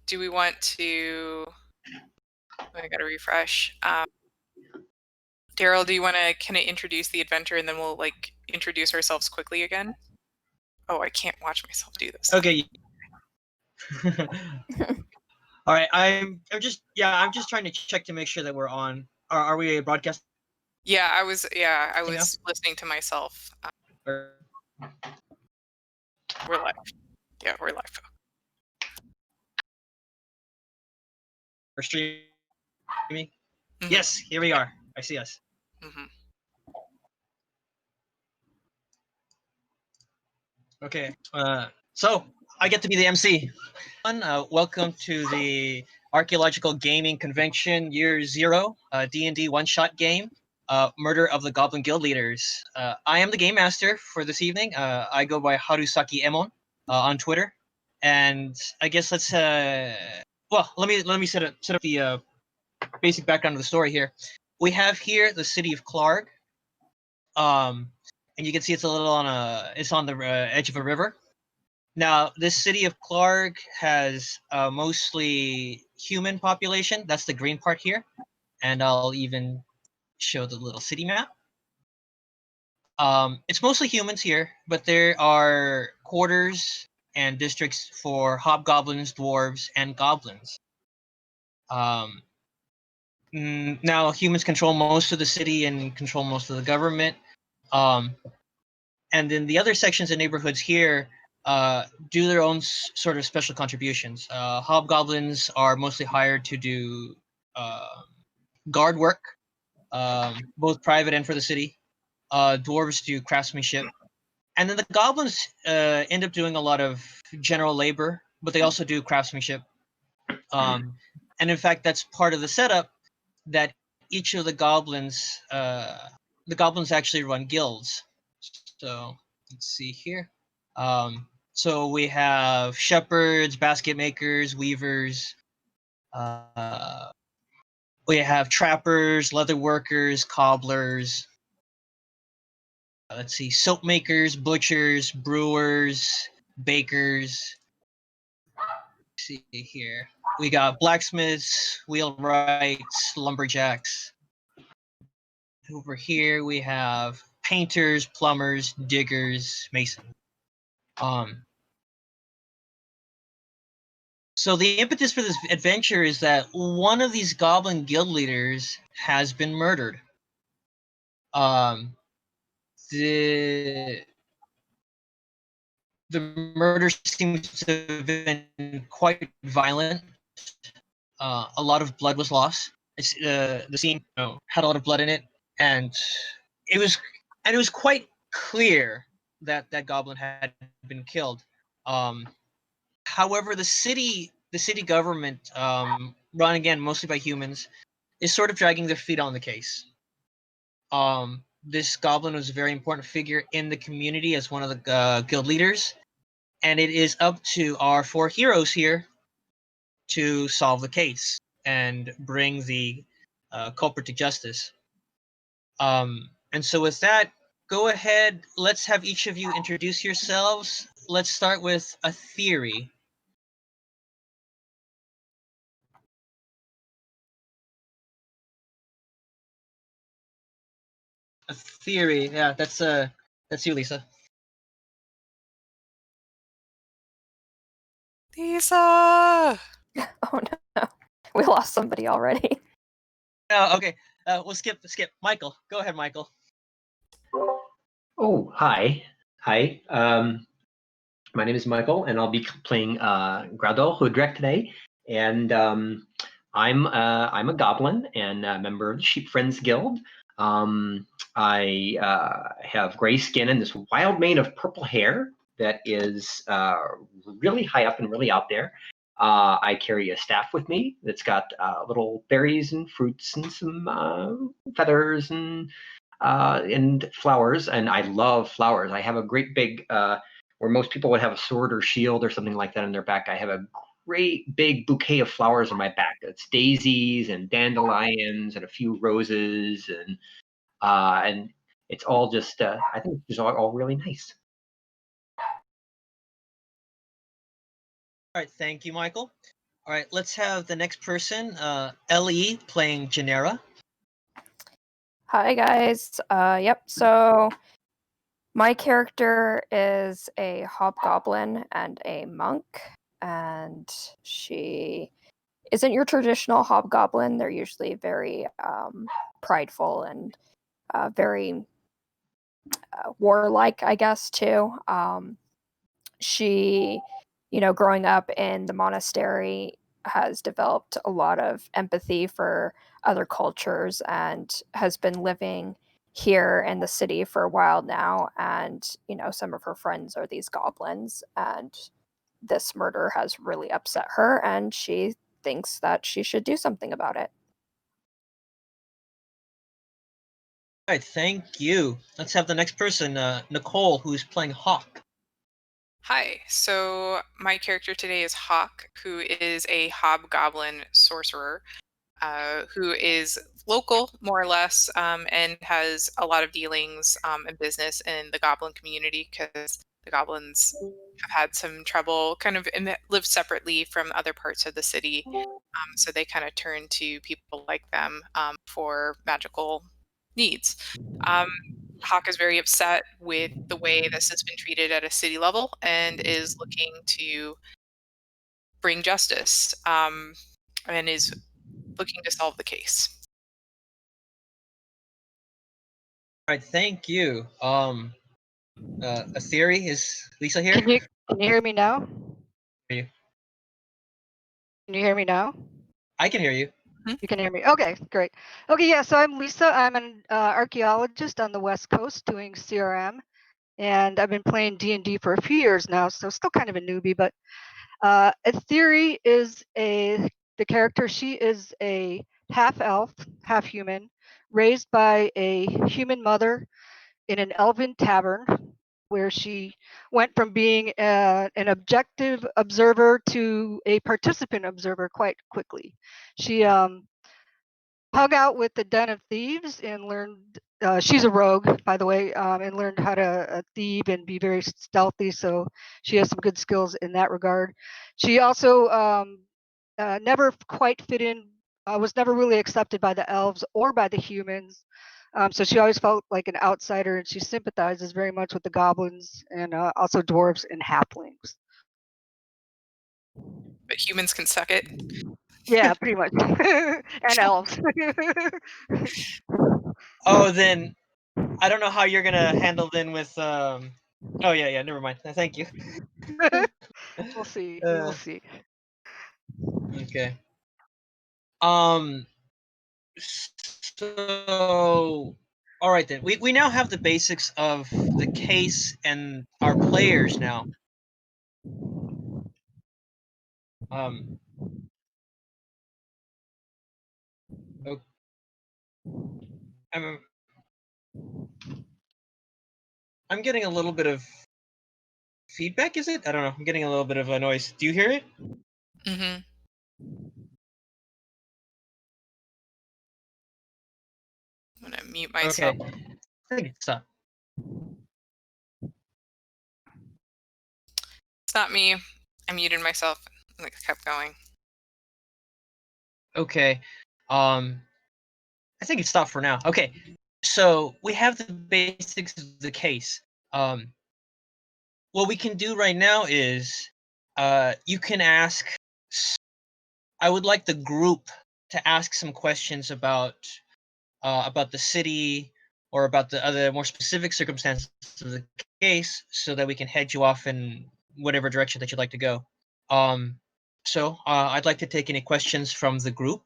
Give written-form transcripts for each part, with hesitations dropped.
do we want to? I gotta refresh. Daryl, do you want to kind of introduce the adventure and then we'll like introduce ourselves quickly again? Oh, I can't watch myself do this. Okay. All right. I'm just trying to check to make sure that we're on. Are we broadcasting? Yeah, I was listening to myself. We're live. Yeah, we're live. We're streaming. Mm-hmm. Yes, here we are. I see us. Mm-hmm. Okay. So I get to be the MC. Welcome to the Archaeological Gaming Convention Year 0 D&D one-shot game. Murder of the Goblin Guild Leaders. I am the game master for this evening. I go by Harusakiemon on Twitter, and I guess let's well, let me set up the basic background of the story here. We have here the city of Clark, and you can see it's on the edge of a river. Now, this city of Clark has mostly human population. That's the green part here, and I'll even show the little city map. It's mostly humans here, but there are quarters and districts for hobgoblins, dwarves, and goblins. Now, humans control most of the city and control most of the government. And then the other sections and neighborhoods here do their own sort of special contributions. Hobgoblins are mostly hired to do guard work, both private and for the city. Dwarves do craftsmanship. And then the goblins end up doing a lot of general labor, but they also do craftsmanship. And in fact, that's part of the setup that each of the goblins actually run guilds. So let's see here. So we have shepherds, basket makers, weavers. We have trappers, leather workers, cobblers. Let's see, soap makers, butchers, brewers, bakers. Let's see here. We got blacksmiths, wheelwrights, lumberjacks. Over here we have painters, plumbers, diggers, masons. So the impetus for this adventure is that one of these goblin guild leaders has been murdered. The murder seems to have been quite violent. A lot of blood was lost. The scene had a lot of blood in it, and it was quite clear that that goblin had been killed. However, the city government, run again mostly by humans, is sort of dragging their feet on the case. This goblin was a very important figure in the community as one of the guild leaders, and it is up to our 4 heroes here to solve the case and bring the culprit to justice. And so with that, go ahead. Let's have each of you introduce yourselves. Let's start with a theory. A theory, yeah, that's you, Lisa. Lisa! Oh no, we lost somebody already. Okay, we'll skip. Michael, go ahead, Michael. Oh, hi. My name is Michael, and I'll be playing Grado Hoodrek today. And I'm a goblin and a member of the Sheep Friends Guild. I have gray skin and this wild mane of purple hair that is really high up and really out there. I carry a staff with me that's got little berries and fruits and some feathers and flowers, and I love flowers. I have a great big, where most people would have a sword or shield or something like that on their back, I have a great big bouquet of flowers on my back. It's daisies and dandelions and a few roses, and it's all just, I think it's all really nice. All right, thank you, Michael. All right, let's have the next person, LE, playing Genera. Hi guys. Yep. So my character is a hobgoblin and a monk, and she isn't your traditional hobgoblin. They're usually very prideful and very warlike, I guess, too. She, growing up in the monastery, has developed a lot of empathy for other cultures and has been living here in the city for a while now. And, some of her friends are these goblins, and this murder has really upset her, and she thinks that she should do something about it. All right, thank you. Let's have the next person, Nicole, who's playing Hawk. Hi, so my character today is Hawk, who is a hobgoblin sorcerer, who is local, more or less, and has a lot of dealings and business in the goblin community because the goblins have had some trouble, kind of live separately from other parts of the city. So they kind of turn to people like them for magical needs. Um, Hawk is very upset with the way this has been treated at a city level and is looking to bring justice and is looking to solve the case. All right, thank you. A theory, is Lisa here? Can you hear me now? Hear you. Can you hear me now? I can hear you. You can hear me. Okay, great. Okay, yeah. So I'm Lisa. I'm an archaeologist on the West Coast doing CRM, and I've been playing D&D for a few years now, so still kind of a newbie. But Aetheri is the character. She is a half elf, half human, raised by a human mother in an elven tavern, where she went from being an objective observer to a participant observer quite quickly. She hung out with the Den of Thieves and learned, she's a rogue, by the way, and learned how to thieve and be very stealthy. So she has some good skills in that regard. She also never quite fit in, was never really accepted by the elves or by the humans. So she always felt like an outsider, and she sympathizes very much with the goblins and also dwarves and halflings. But humans can suck it. Yeah, pretty much. And elves. Oh, then I don't know how you're gonna handle then with Oh yeah, never mind. Thank you. We'll see. We'll see. Okay. So all right then. We now have the basics of the case and our players now. Okay. I'm getting a little bit of feedback, is it? I don't know. I'm getting a little bit of a noise. Do you hear it? Mm-hmm. I'm gonna mute myself. Okay. I think it's up. It's not me. I muted myself and it kept going. Okay. I think it stopped for now. Okay. So we have the basics of the case. What we can do right now is you can ask, I would like the group to ask some questions about the city or about the other more specific circumstances of the case, so that we can head you off in whatever direction that you'd like to go. So I'd like to take any questions from the group.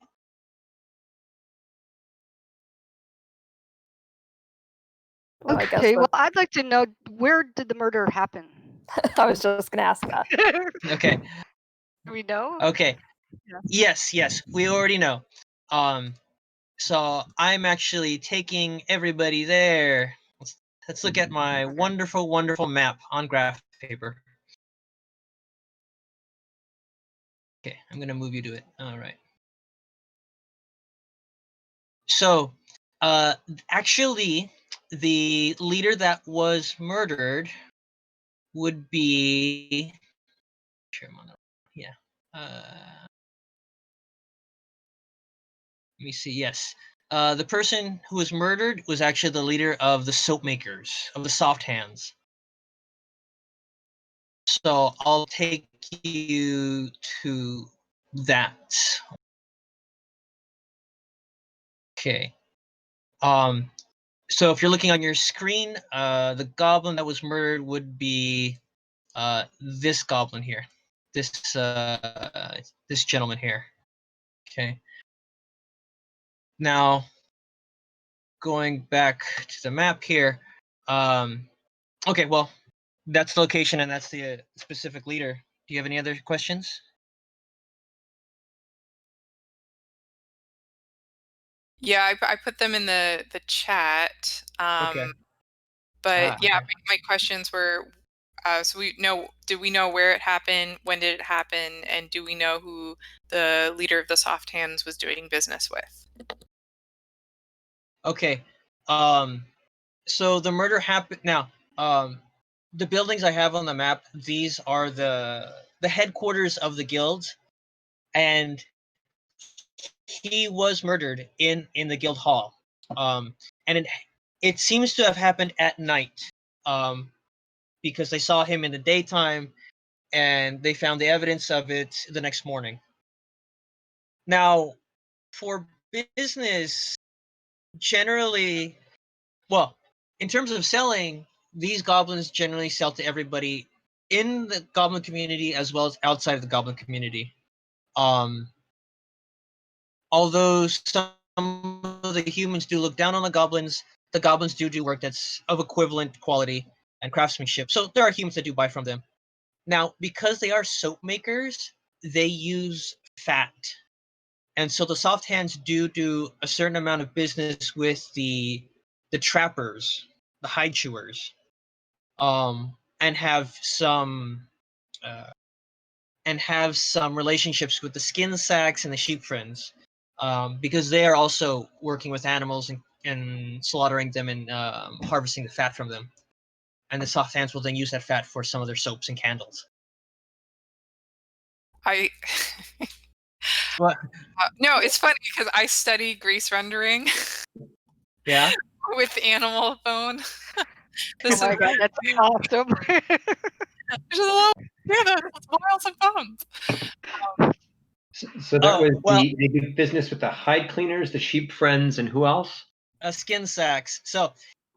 Well, I guess Okay, well, I'd like to know, where did the murder happen? I was just gonna ask that. Okay. Do we know? Okay. Yeah. Yes, we already know. So I'm actually taking everybody there. Let's look at my wonderful map on graph paper. Okay, I'm gonna move you to it. All right. So, actually, the leader that was murdered would be. Yeah. Let me see. Yes. The person who was murdered was actually the leader of the soap makers, of the soft hands. So I'll take you to that. Okay. So if you're looking on your screen, the goblin that was murdered would be this goblin here. This this gentleman here. Okay. Now going back to the map here. Okay, well, that's the location and that's the specific leader. Do you have any other questions? Yeah, I put them in the chat. Okay. But yeah, Okay. my questions were, so do we know where it happened, when did it happen, and do we know who the leader of the soft hands was doing business with? Okay. So the murder happened now. The buildings I have on the map, these are the headquarters of the guild, and he was murdered in the guild hall. And it seems to have happened at night. Because they saw him in the daytime and they found the evidence of it the next morning. Now, for business, generally, well, in terms of selling, these goblins generally sell to everybody in the goblin community as well as outside of the goblin community. Although some of the humans do look down on the goblins do work that's of equivalent quality and craftsmanship. So there are humans that do buy from them. Now, because they are soap makers, they use fat. And so the soft hands do a certain amount of business with the trappers, the hide chewers, and have some relationships with the skin sacks and the sheep friends, because they are also working with animals and slaughtering them and harvesting the fat from them. And the soft hands will then use that fat for some of their soaps and candles. I What? no, it's funny because I study grease rendering Yeah. with animal bone. Oh my god, that's awesome. There's a lot of miles of bones. So that was well, they do business with the hide cleaners, the sheep friends, and who else? skin sacks. So,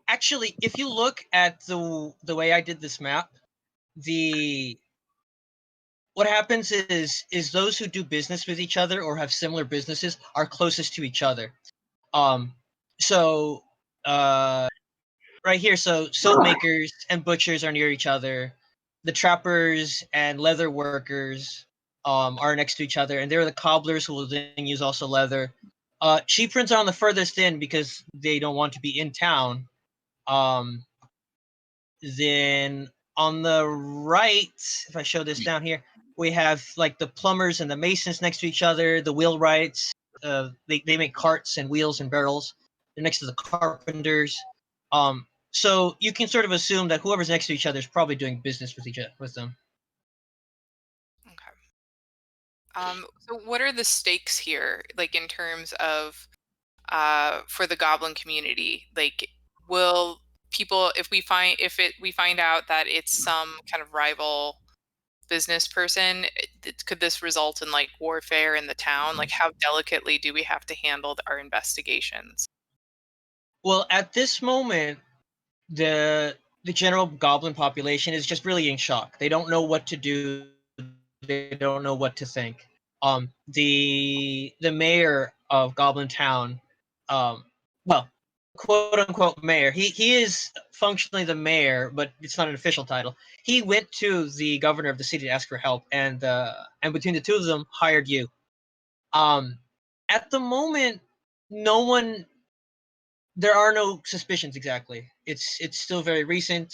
actually, if you look at the way I did this map, what happens is those who do business with each other or have similar businesses are closest to each other. So right here, so soap makers and butchers are near each other. The trappers and leather workers are next to each other, and they're the cobblers who will then use also leather. Sheep friends are on the furthest in because they don't want to be in town. Then on the right, if I show this down here, we have like the plumbers and the masons next to each other, the wheelwrights. They make carts and wheels and barrels. They're next to the carpenters. So you can sort of assume that whoever's next to each other is probably doing business with them. Okay. So what are the stakes here, like in terms of for the goblin community? Like, will people, if we find out that it's some kind of rival business person, could this result in like warfare in the town? Like, how delicately do we have to handle our investigations? Well, at this moment, the general goblin population is just really in shock. They don't know what to do. They don't know what to think. The mayor of Goblin Town, well, quote unquote mayor. He is functionally the mayor, but it's not an official title. He went to the governor of the city to ask for help, and between the two of them, hired you. At the moment, no one. There are no suspicions exactly. It's still very recent.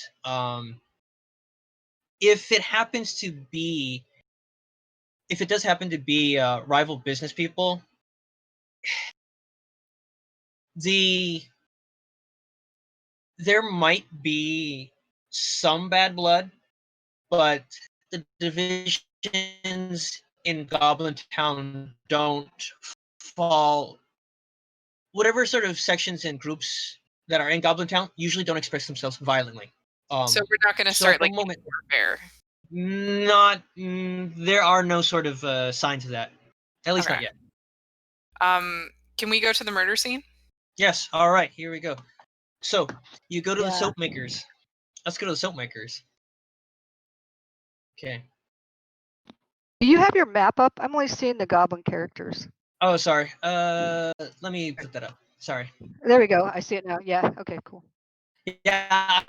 If it happens to be, if it does happen to be rival business people, there might be some bad blood, but the divisions in Goblin Town don't fall whatever sort of sections and groups that are in Goblin Town usually don't express themselves violently. So we're not going to so at start the like moment- warfare. There are no sort of signs of that. At least not Okay. yet. Can we go to the murder scene? Yes. All right. Here we go. So you go to the Yeah. soap makers. Let's go to the soap makers. Okay. Do you have your map up? I'm only seeing the goblin characters. Oh, sorry. Let me put that up. Sorry. There we go. I see it now. Yeah. Okay. Cool. Yeah,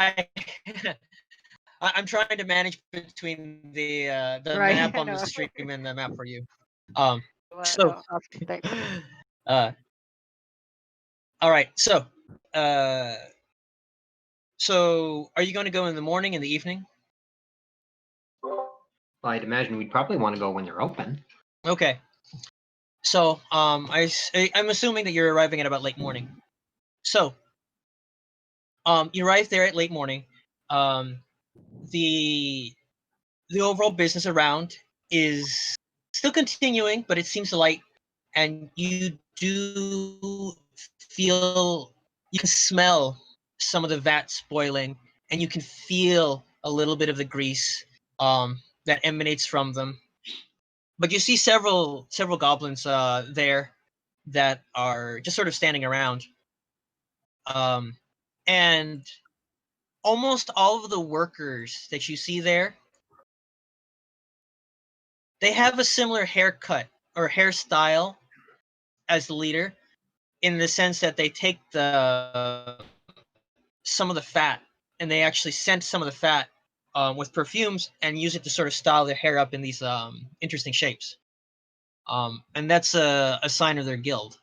I'm trying to manage between the Right, map I on the know. stream and the map for you. Well, So, no, awesome. Thanks. all right. So, are you going to go in the morning, in the evening? I'd imagine we'd probably want to go when they're open. Okay. So, I'm assuming that you're arriving at about late morning. So, you arrive there at late morning. The overall business around is still continuing, but it seems light, and you do feel, you can smell some of the vats boiling, and you can feel a little bit of the grease that emanates from them. But you see several goblins there that are just sort of standing around, and almost all of the workers that you see there, they have a similar haircut or hairstyle as the leader, in the sense that they take some of the fat, and they actually scent some of the fat with perfumes and use it to sort of style their hair up in these interesting shapes. And that's a sign of their guild.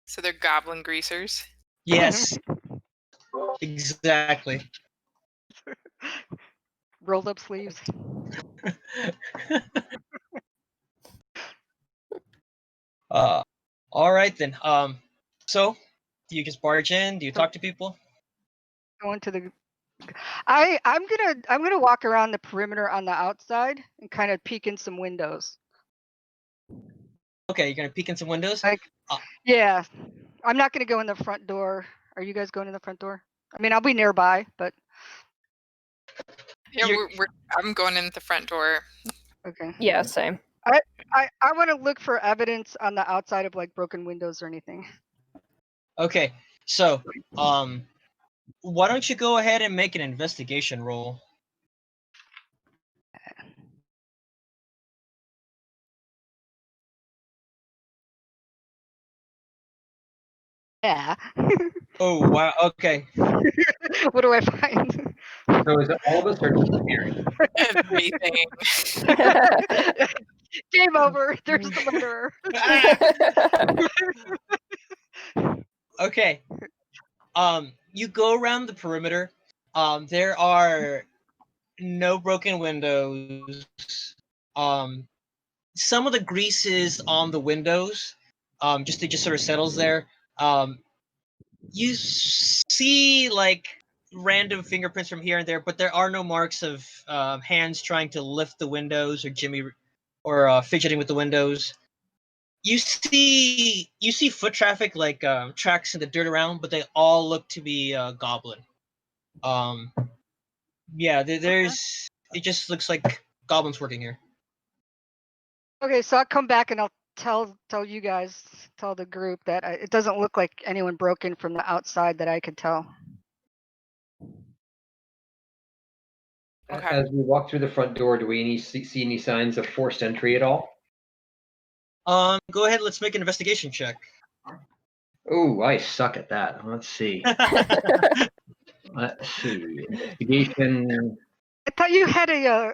So they're goblin greasers. Yes, exactly. Rolled up sleeves. All right then. So do you just barge in? Do you talk to people? Going to the. I'm gonna walk around the perimeter on the outside and kind of peek in some windows. Okay, you're gonna peek in some windows. Like, yeah, I'm not gonna go in the front door. Are you guys going in the front door? I mean, I'll be nearby, but Yeah, You're- I'm going in the front door. okay. Yeah, same. I want to look for evidence on the outside of like broken windows or anything. Okay, so why don't you go ahead and make an investigation roll? Yeah. Oh wow. Okay. What do I find? So is it all of us or just Everything. Game over. There's the murderer. Okay. You go around the perimeter. There are no broken windows. Some of the grease is on the windows. It just sort of settles there. You see like random fingerprints from here and there, but there are no marks of hands trying to lift the windows or fidgeting with the windows. You see foot traffic, like tracks in the dirt around, but they all look to be goblin. Yeah, there's. It just looks like goblins working here. Okay, so I'll come back and I'll tell you guys, tell the group that it doesn't look like anyone broke in from the outside that I could tell. Okay. As we walk through the front door, do we see any signs of forced entry at all? Go ahead. Let's make an investigation check. Oh, I suck at that. Let's see. Let's see. Investigation. I thought you had a.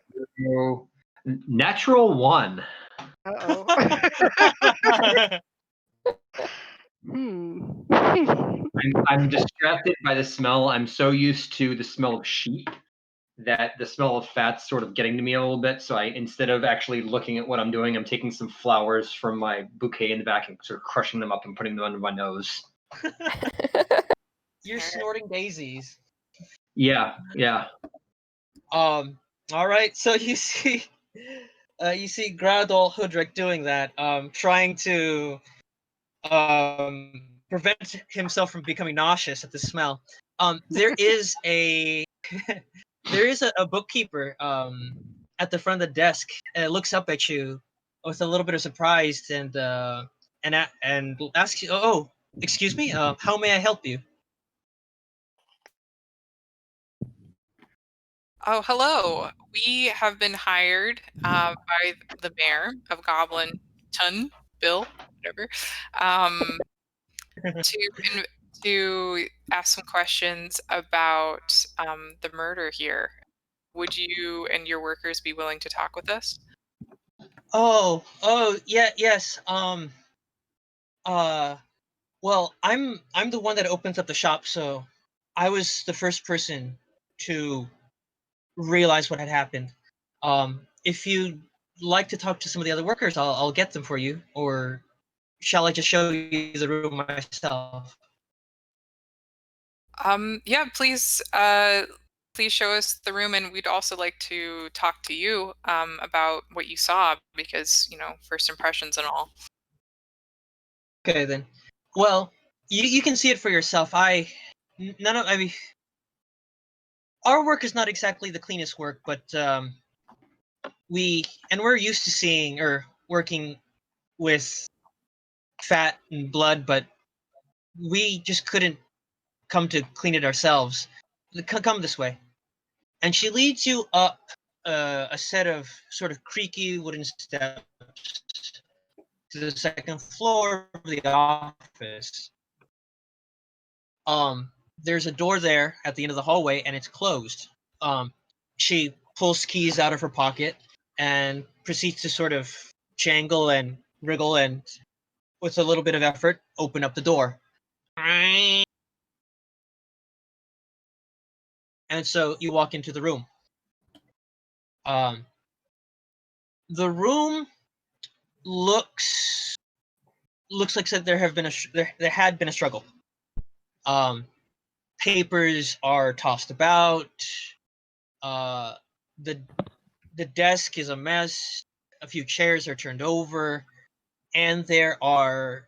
Natural 1. Uh-oh. Hmm. I'm distracted by the smell. I'm so used to the smell of sheep that the smell of fat's sort of getting to me a little bit. So instead of actually looking at what I'm doing, I'm taking some flowers from my bouquet in the back and sort of crushing them up and putting them under my nose. You're snorting daisies. Yeah. All right. So you see Gradol Hudrick doing that. Trying to prevent himself from becoming nauseous at the smell. There is a a bookkeeper at the front of the desk. Looks up at you with a little bit of surprise and asks you, "Oh, excuse me. How may I help you?" Oh, hello. We have been hired by the mayor of Goblin Ton, Bill, whatever, to to ask some questions about the murder here. Would you and your workers be willing to talk with us? Oh, yeah, yes. Well, I'm the one that opens up the shop, so I was the first person to realize what had happened. If you'd like to talk to some of the other workers, I'll get them for you, or shall I just show you the room myself? Yeah, please please show us the room, and we'd also like to talk to you about what you saw, because, first impressions and all. Okay, then. Well, you can see it for yourself. I mean, our work is not exactly the cleanest work, but we're used to seeing or working with fat and blood, but we just couldn't come to clean it ourselves. Come this way. And she leads you up a set of sort of creaky wooden steps to the second floor of the office. There's a door there at the end of the hallway, and it's closed. She pulls keys out of her pocket and proceeds to sort of jangle and wriggle and, with a little bit of effort, open up the door. And so you walk into the room. The room looks like there had been a struggle. Papers are tossed about. The desk is a mess. A few chairs are turned over, and there are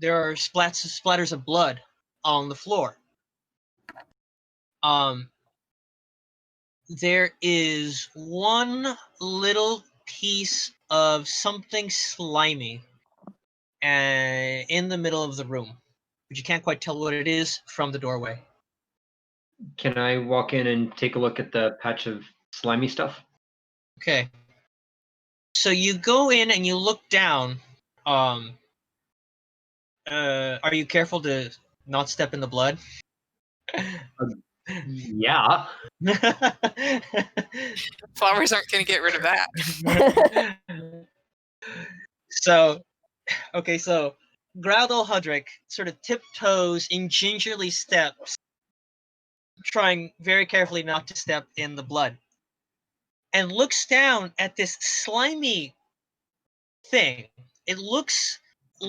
splatters of blood on the floor. There is one little piece of something slimy in the middle of the room, but you can't quite tell what it is from the doorway. Can I walk in and take a look at the patch of slimy stuff? Okay. So you go in and you look down. Are you careful to not step in the blood? Yeah. Flowers aren't going to get rid of that. So Groudle Hudrick sort of tiptoes in gingerly steps, trying very carefully not to step in the blood, and looks down at this slimy thing. It looks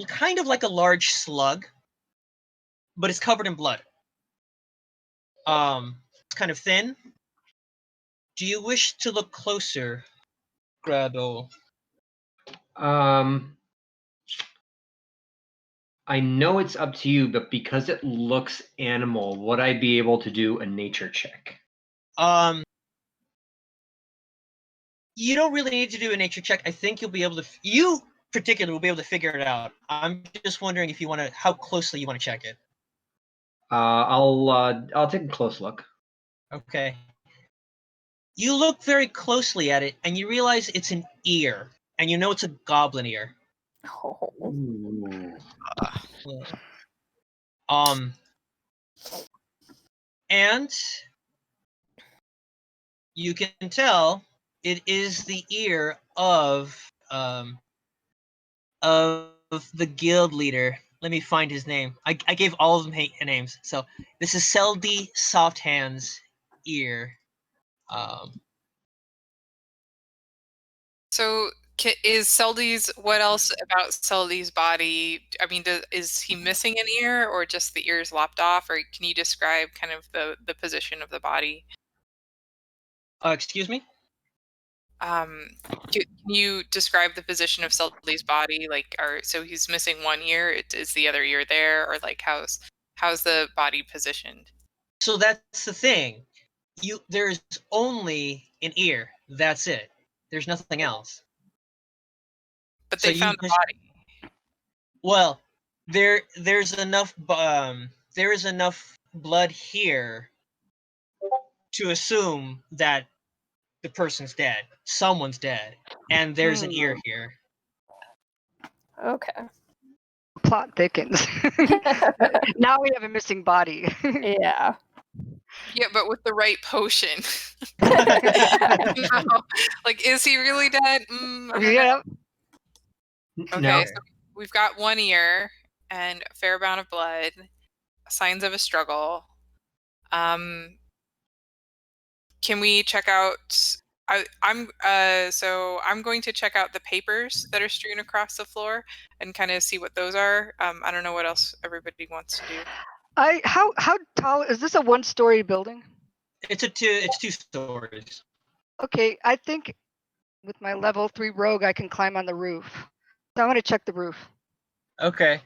kind of like a large slug, but it's covered in blood. It's kind of thin. Do you wish to look closer, Groudle? I know it's up to you, but because it looks animal, would I be able to do a nature check? You don't really need to do a nature check. I think you'll be able to. You particularly will be able to figure it out. I'm just wondering if you want to, how closely you want to check it. I'll take a close look. Okay. You look very closely at it, and you realize it's an ear, and you know it's a goblin ear. Oh. Ooh. And you can tell it is the ear of the guild leader. Let me find his name. I gave all of them names. So this is Seldy Softhand's ear. So is Seldy's, what else about Seldy's body? I mean, is he missing an ear, or just the ears lopped off, or can you describe kind of the position of the body? Excuse me? Can you describe the position of Sully's body? Like, so he's missing one ear. Is the other ear there, or like how's the body positioned? So that's the thing. There's only an ear. That's it. There's nothing else. But So they found the body. Well, there's enough there is enough blood here to assume that the person's dead. Someone's dead, and there's an ear here. Okay. Plot thickens. Now we have a missing body. Yeah. Yeah, but with the right potion. I don't know. Like, is he really dead? I don't know. Yeah. Okay, No. so we've got one ear and a fair amount of blood, signs of a struggle. Can we check out? I'm going to check out the papers that are strewn across the floor and kind of see what those are. I don't know what else everybody wants to do. How tall is this? A one-story building? It's two stories. Okay, I think with my level 3 rogue, I can climb on the roof. So I'm gonna check the roof. Okay.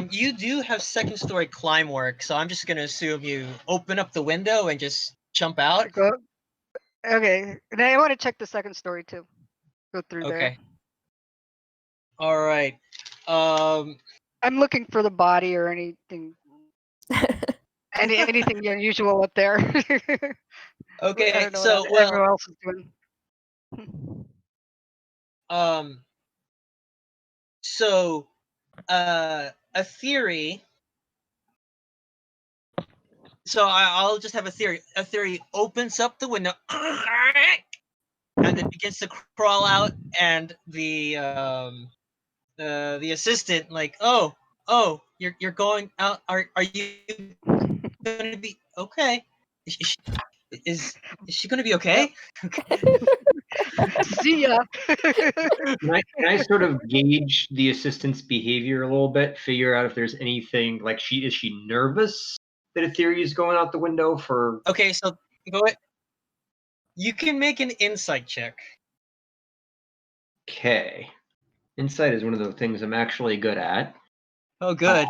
You do have second story climb work, so I'm just gonna assume you open up the window and just jump out. Okay, and I want to check the second story too. Go through there. Okay. All right. I'm looking for the body or anything. Anything unusual up there. Okay. I don't know So what everyone else is doing. So a theory. So I'll just have a theory. A theory opens up the window and then begins to crawl out, and the assistant like, oh, you're going out. Are you going to be okay? Is she going to be okay? See ya. Can I sort of gauge the assistant's behavior a little bit? Figure out if there's anything like is she nervous that a theory is going out the window for? Okay, so go ahead. You can make an insight check. Okay, insight is one of the things I'm actually good at. Oh, good.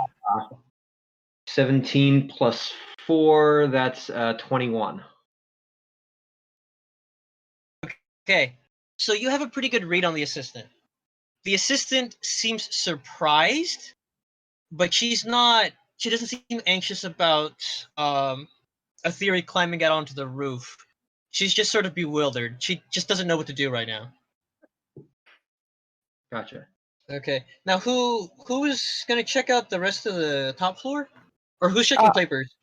17 plus 4, that's 21. Okay, so you have a pretty good read on the assistant. The assistant seems surprised, but she doesn't seem anxious about a theory climbing out onto the roof. She's just sort of bewildered. She just doesn't know what to do right now. Gotcha. Okay, now who is gonna check out the rest of the top floor, or who's checking papers?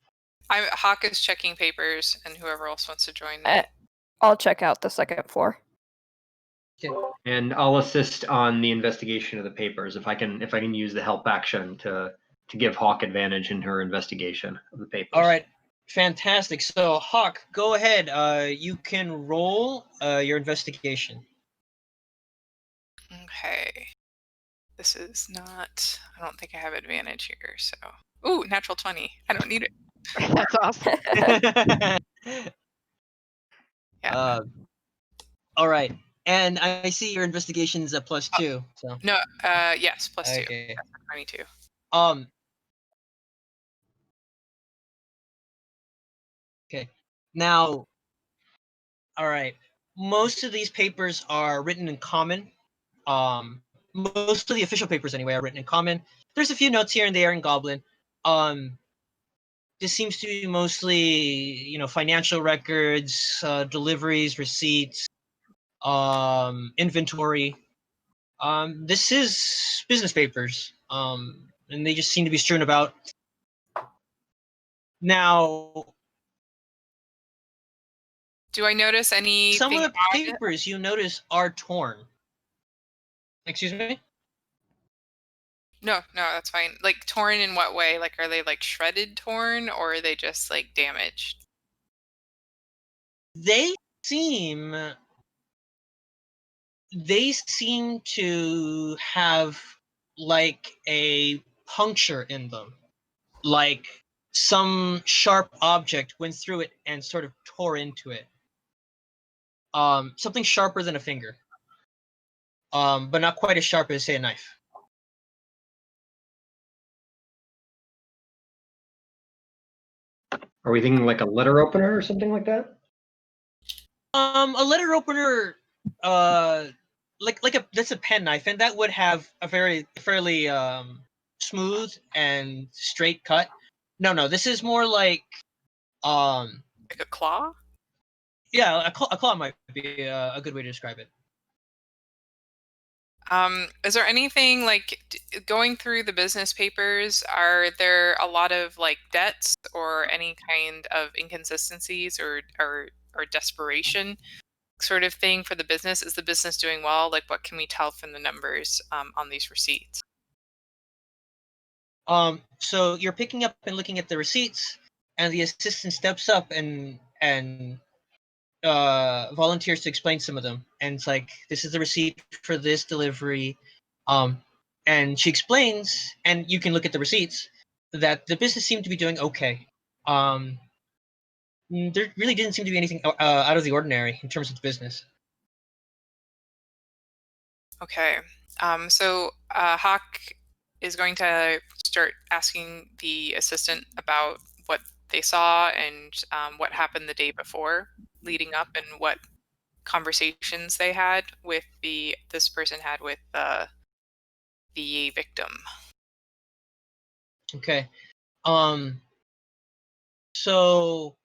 Hawk is checking papers, and whoever else wants to join me. I'll check out the second floor. Okay. And I'll assist on the investigation of the papers if I can use the help action to give Hawk advantage in her investigation of the papers. All right, fantastic. So Hawk, go ahead. You can roll your investigation. Okay. This is not. I don't think I have advantage here. So, ooh, natural 20. I don't need it. That's awesome. Yeah. All right, and I see your investigation's a +2. So No. Yes, +2. okay. That's 22. Okay. Now, all right. Most of these papers are written in common. Most of the official papers, anyway, are written in common. There's a few notes here and there in Goblin. This seems to be mostly, financial records, deliveries, receipts, inventory. This is business papers, and they just seem to be strewn about. Now, do I notice anything? some of the papers you notice are torn. Excuse me? No, that's fine. Like, torn in what way? Like, are they like shredded torn, or are they just like damaged? They seem to have like a puncture in them, like some sharp object went through it and sort of tore into it. something sharper than a finger, but not quite as sharp as, say, a knife. Are we thinking like a letter opener or something like that? A letter opener, that's a pen knife, and that would have a fairly smooth and straight cut. No, this is more like Like a claw? yeah, a claw might be a good way to describe it. Is there anything like going through the business papers? Are there a lot of like debts or any kind of inconsistencies or desperation sort of thing for the business? Is the business doing well? Like, what can we tell from the numbers on these receipts? So you're picking up and looking at the receipts, and the assistant steps up and volunteers to explain some of them, and it's like, this is the receipt for this delivery, and she explains, and you can look at the receipts, that the business seemed to be doing okay. There really didn't seem to be anything out of the ordinary in terms of the business. Okay. So Hawk is going to start asking the assistant about what they saw and what happened the day before leading up, and what conversations they had with this person had with the victim. Okay. So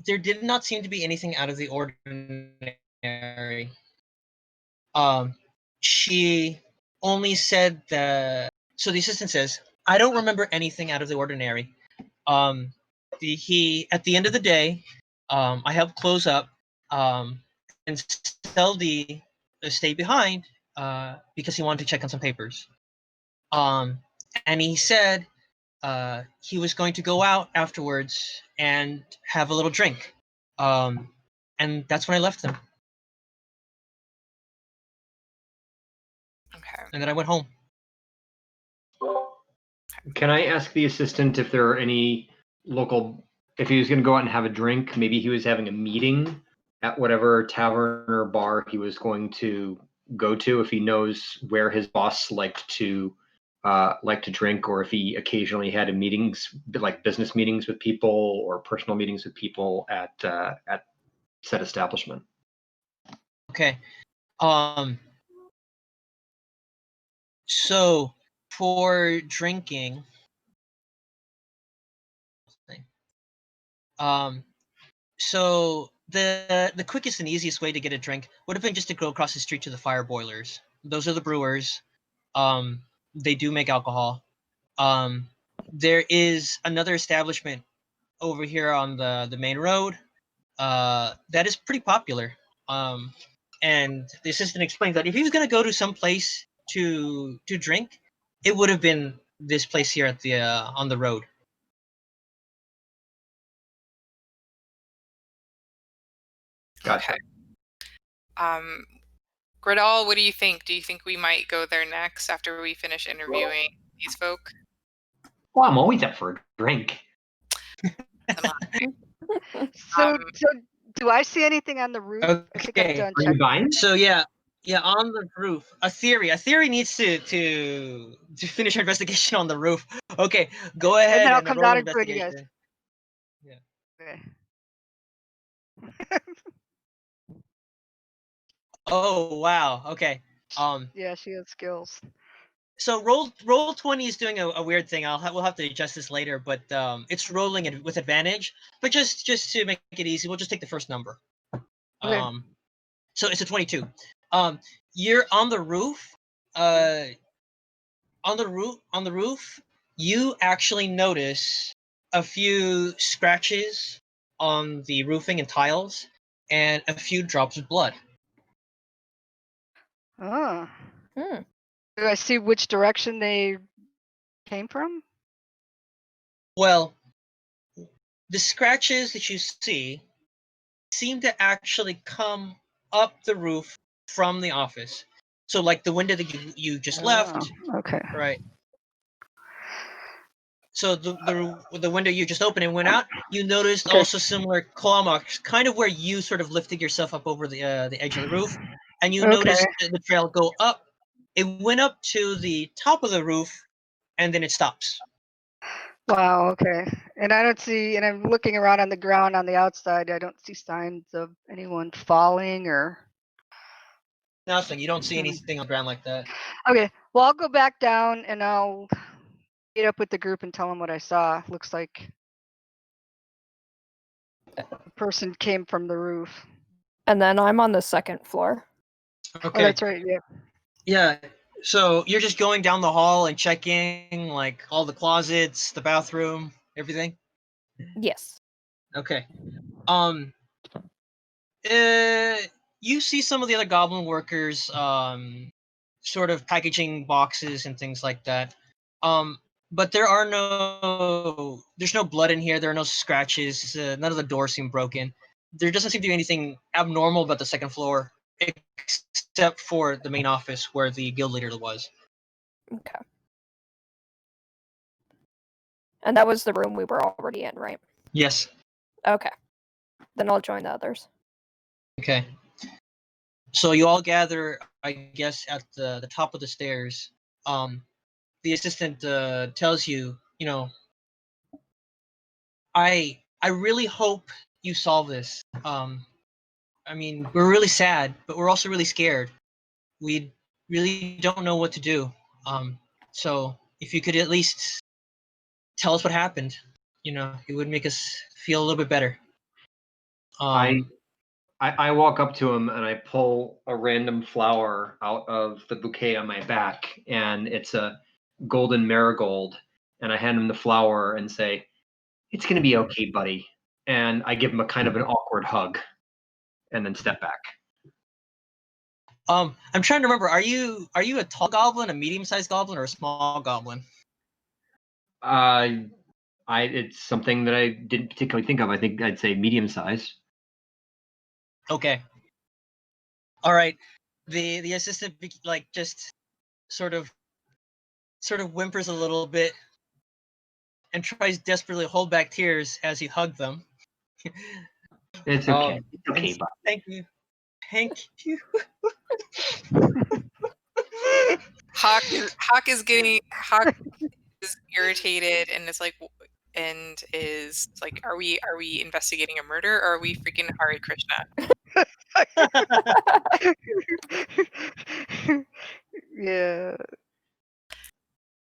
there did not seem to be anything out of the ordinary. She only said that. So the assistant says, "I don't remember anything out of the ordinary. He at the end of the day, I helped close up, and sell the estate behind, because he wanted to check on some papers. And he said he was going to go out afterwards and have a little drink. And that's when I left him. Okay. And then I went home. Can I ask the assistant if there are any local, if he was going to go out and have a drink, maybe he was having a meeting at whatever tavern or bar he was going to go to, if he knows where his boss liked to drink, or if he occasionally had meetings, like business meetings with people or personal meetings with people at said establishment. Okay. So for drinking, so the quickest and easiest way to get a drink would have been just to go across the street to the fire boilers. Those are the brewers. They do make alcohol. There is another establishment over here on the main road that is pretty popular. And the assistant explains that if he was going to go to some place to drink, it would have been this place here at the on the road. Gotcha. Okay. Gradal, what do you think? Do you think we might go there next after we finish interviewing these folk? Well, I'm always up for a drink. So do I see anything on the roof? I think I'm Okay. done Are you checking. buying? So yeah, on the roof. A theory needs to finish our investigation on the roof. Okay, go ahead then I'll and come roll down and join you guys. investigation. Okay. Oh wow. Okay. Yeah, she has skills. So roll 20 is doing a weird thing. We'll have to adjust this later, but it's rolling it with advantage. But just to make it easy, we'll just take the first number. Okay. So it's a 22. You're on the roof. On the roof, you actually notice a few scratches on the roofing and tiles, and a few drops of blood. Oh. Hmm. Do I see which direction they came from? Well, the scratches that you see seem to actually come up the roof from the office. So like the window that you just left, Oh, okay. right? So the window you just opened and went out, you noticed Okay. also similar claw marks, kind of where you sort of lifted yourself up over the edge of the roof, and you Okay. noticed the trail go up. It went up to the top of the roof, and then it stops. Wow, okay. And I don't see, and I'm looking around on the ground on the outside, I don't see signs of anyone falling or. Nothing. You don't see anything on the ground like that. Okay, well, I'll go back down and I'll meet up with the group and tell them what I saw. Looks like a person came from the roof. And then I'm on the second floor. Okay. Oh, that's right, yeah. Yeah. So you're just going down the hall and checking like all the closets, the bathroom, everything. Yes. Okay. You see some of the other goblin workers sort of packaging boxes and things like that. But there's no blood in here. There are no scratches. None of the doors seem broken. There doesn't seem to be anything abnormal about the second floor, except for the main office where the guild leader was. Okay. And that was the room we were already in, right? Yes. Okay. Then I'll join the others. Okay. So you all gather, I guess, at the top of the stairs. The assistant tells you, I really hope you solve this. I mean, we're really sad, but we're also really scared. We really don't know what to do. So if you could at least tell us what happened, it would make us feel a little bit better. I walk up to him and I pull a random flower out of the bouquet on my back, and it's a golden marigold. And I hand him the flower and say, "It's gonna be okay, buddy." And I give him a kind of an awkward hug, and then step back. I'm trying to remember. Are you a tall goblin, a medium-sized goblin, or a small goblin? It's something that I didn't particularly think of. I think I'd say medium size. Okay. All right. The assistant just sort of whimpers a little bit and tries desperately to hold back tears as you hug them. It's okay. It's okay, bud. Thank you. Thank you. Hawk is irritated and is like, are we investigating a murder, or are we freaking Hare Krishna? Yeah.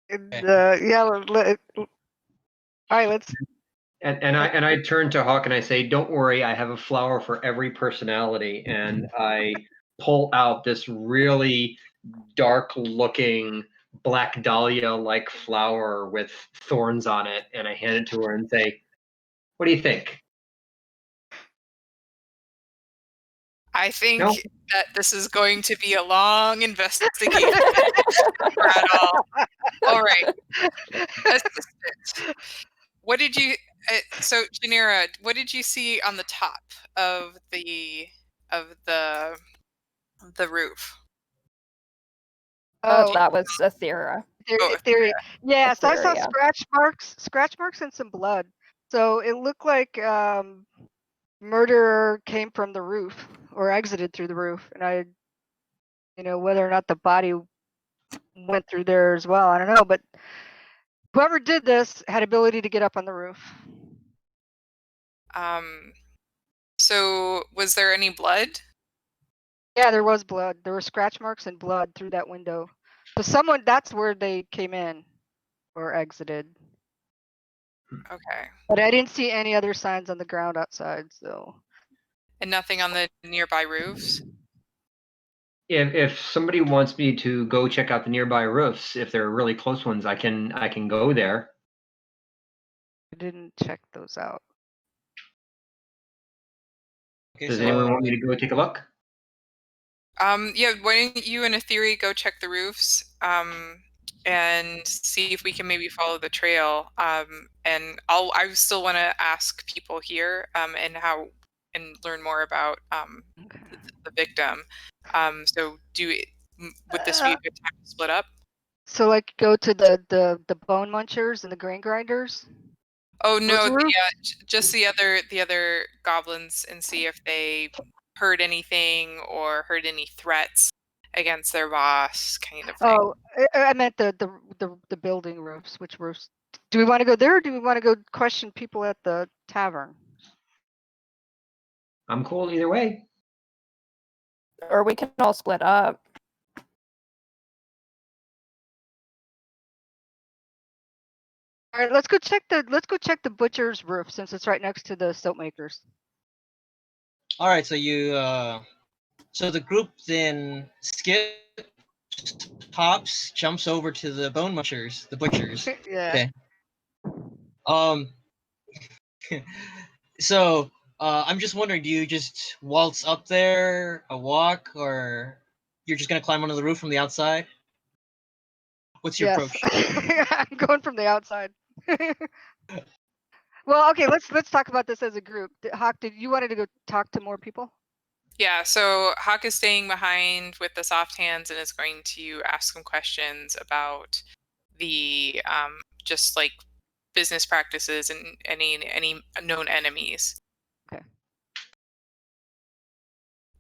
And, yeah. All right. Let's. And I turn to Hawk and I say, "Don't worry, I have a flower for every personality." And I pull out this really dark-looking black dahlia-like flower with thorns on it, and I hand it to her and say, "What do you think?" I think No? that this is going to be a long investigation. All right. Assistant, what did you? So, Janira, what did you see on the top of the roof? Oh, that was Athera. Theory. Yeah, so I saw Athera, scratch marks and some blood. So it looked like murderer came from the roof or exited through the roof, and whether or not the body went through there as well, I don't know, but whoever did this had ability to get up on the roof. So was there any blood? Yeah, there was blood. There were scratch marks and blood through that window. So that's where they came in or exited. Okay. But I didn't see any other signs on the ground outside, so. And nothing on the nearby roofs? If somebody wants me to go check out the nearby roofs, if they're really close ones, I can go there. I didn't check those out. Okay, Does anyone want me to go take a look? Yeah, why don't you and Aetheri go check the roofs, and see if we can maybe follow the trail. And I still want to ask people here, and learn more about the victim. So would this be a good time to split up? So like go to the bone munchers and the grain grinders. Oh Those no, roofs? just the other goblins and see if they heard anything or heard any threats against their boss, kind of thing. Oh, I meant the building roofs. Which roofs? Do we want to go there, or do we want to go question people at the tavern? I'm cool either way. Or we can all split up. All right, let's go check the butcher's roof since it's right next to the soap makers. All right, so you so the group then hops, jumps over to the bone munchers, the butchers. Yeah. Okay. So I'm just wondering, do you just waltz up there, a walk, or you're just gonna climb onto the roof from the outside? What's your Yes. approach? I'm going from the outside. Well, okay, let's talk about this as a group. Hawk, did you wanted to go talk to more people? Yeah, so Hawk is staying behind with the soft hands and is going to ask some questions about the just like business practices and any known enemies. Okay.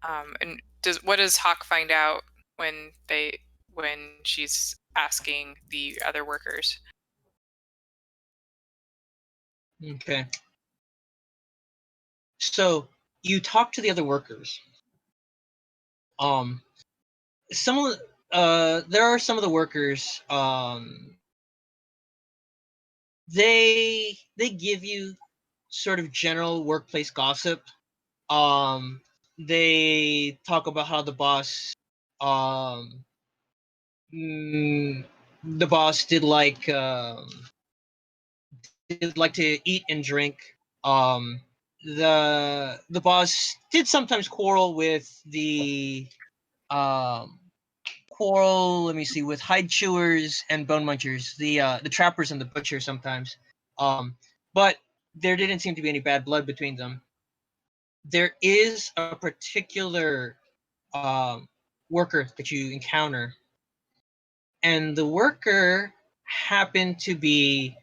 And what does Hawk find out when she's asking the other workers? Okay. So you talk to the other workers. Some of there are some of the workers. They give you sort of general workplace gossip. They talk about how the boss did like to eat and drink. The boss did sometimes quarrel with the let me see, with hide chewers and bone munchers, the trappers and the butchers sometimes. But there didn't seem to be any bad blood between them. There is a particular worker that you encounter, and the worker happened to be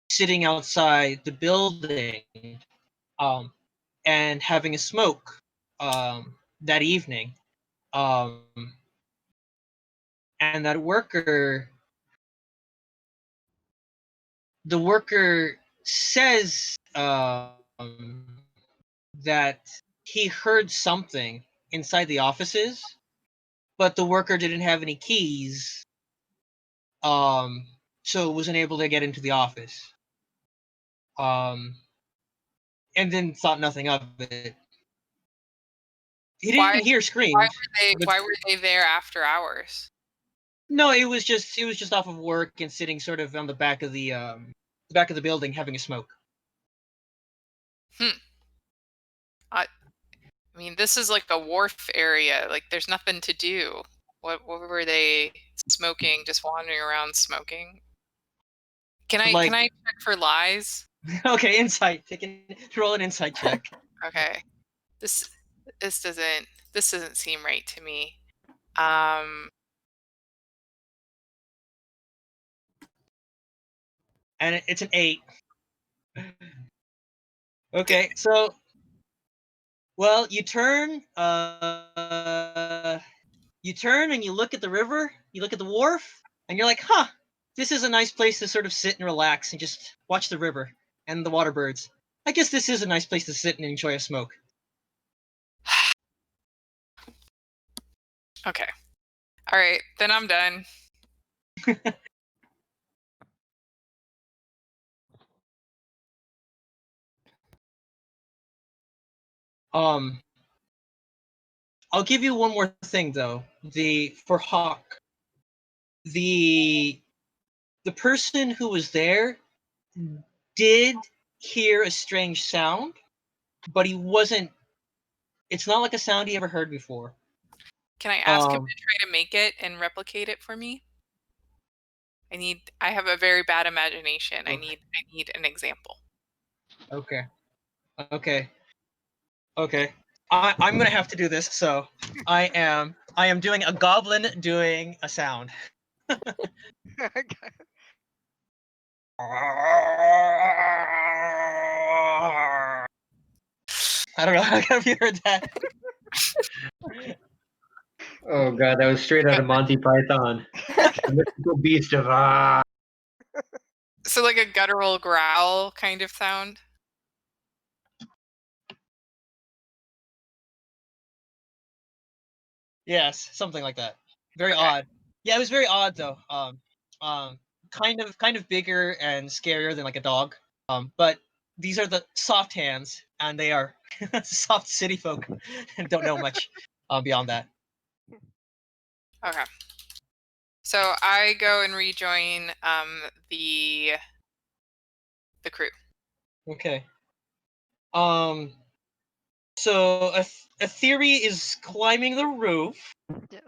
sitting outside the building and having a smoke that evening. And the worker says that he heard something inside the offices, but the worker didn't have any keys, so wasn't able to get into the office. And then thought nothing of it. He didn't hear screams. Why were they there after hours? No, it was just off of work and sitting sort of on the back of the building having a smoke. I mean, this is like a wharf area. Like, there's nothing to do. What were they smoking? Just wandering around smoking? Can I check for lies? Okay, insight. Roll an insight check. Okay. This doesn't seem right to me. And it's an 8. Okay, so well, you turn and you look at the river, you look at the wharf, and you're like, huh, this is a nice place to sort of sit and relax and just watch the river and the water birds. I guess this is a nice place to sit and enjoy a smoke. Okay. All right, then I'm done. I'll give you one more thing though. For Hawk, the person who was there did hear a strange sound, but he wasn't. It's not like a sound he ever heard before. Can I ask him to try to make it and replicate it for me? I have a very bad imagination. Okay. I need an example. Okay. I'm gonna have to do this. So I am doing a goblin doing a sound. I don't know. Have you heard that? Oh god, that was straight out of Monty Python. The mythical beast of So like a guttural growl kind of sound. Yes, something like that. Very Okay. odd. Yeah, it was very odd though. Kind of bigger and scarier than like a dog. But these are the soft hands, and they are soft city folk, and don't know much beyond that. Okay. So I go and rejoin the crew. Okay. So a theory is climbing the roof. Yes.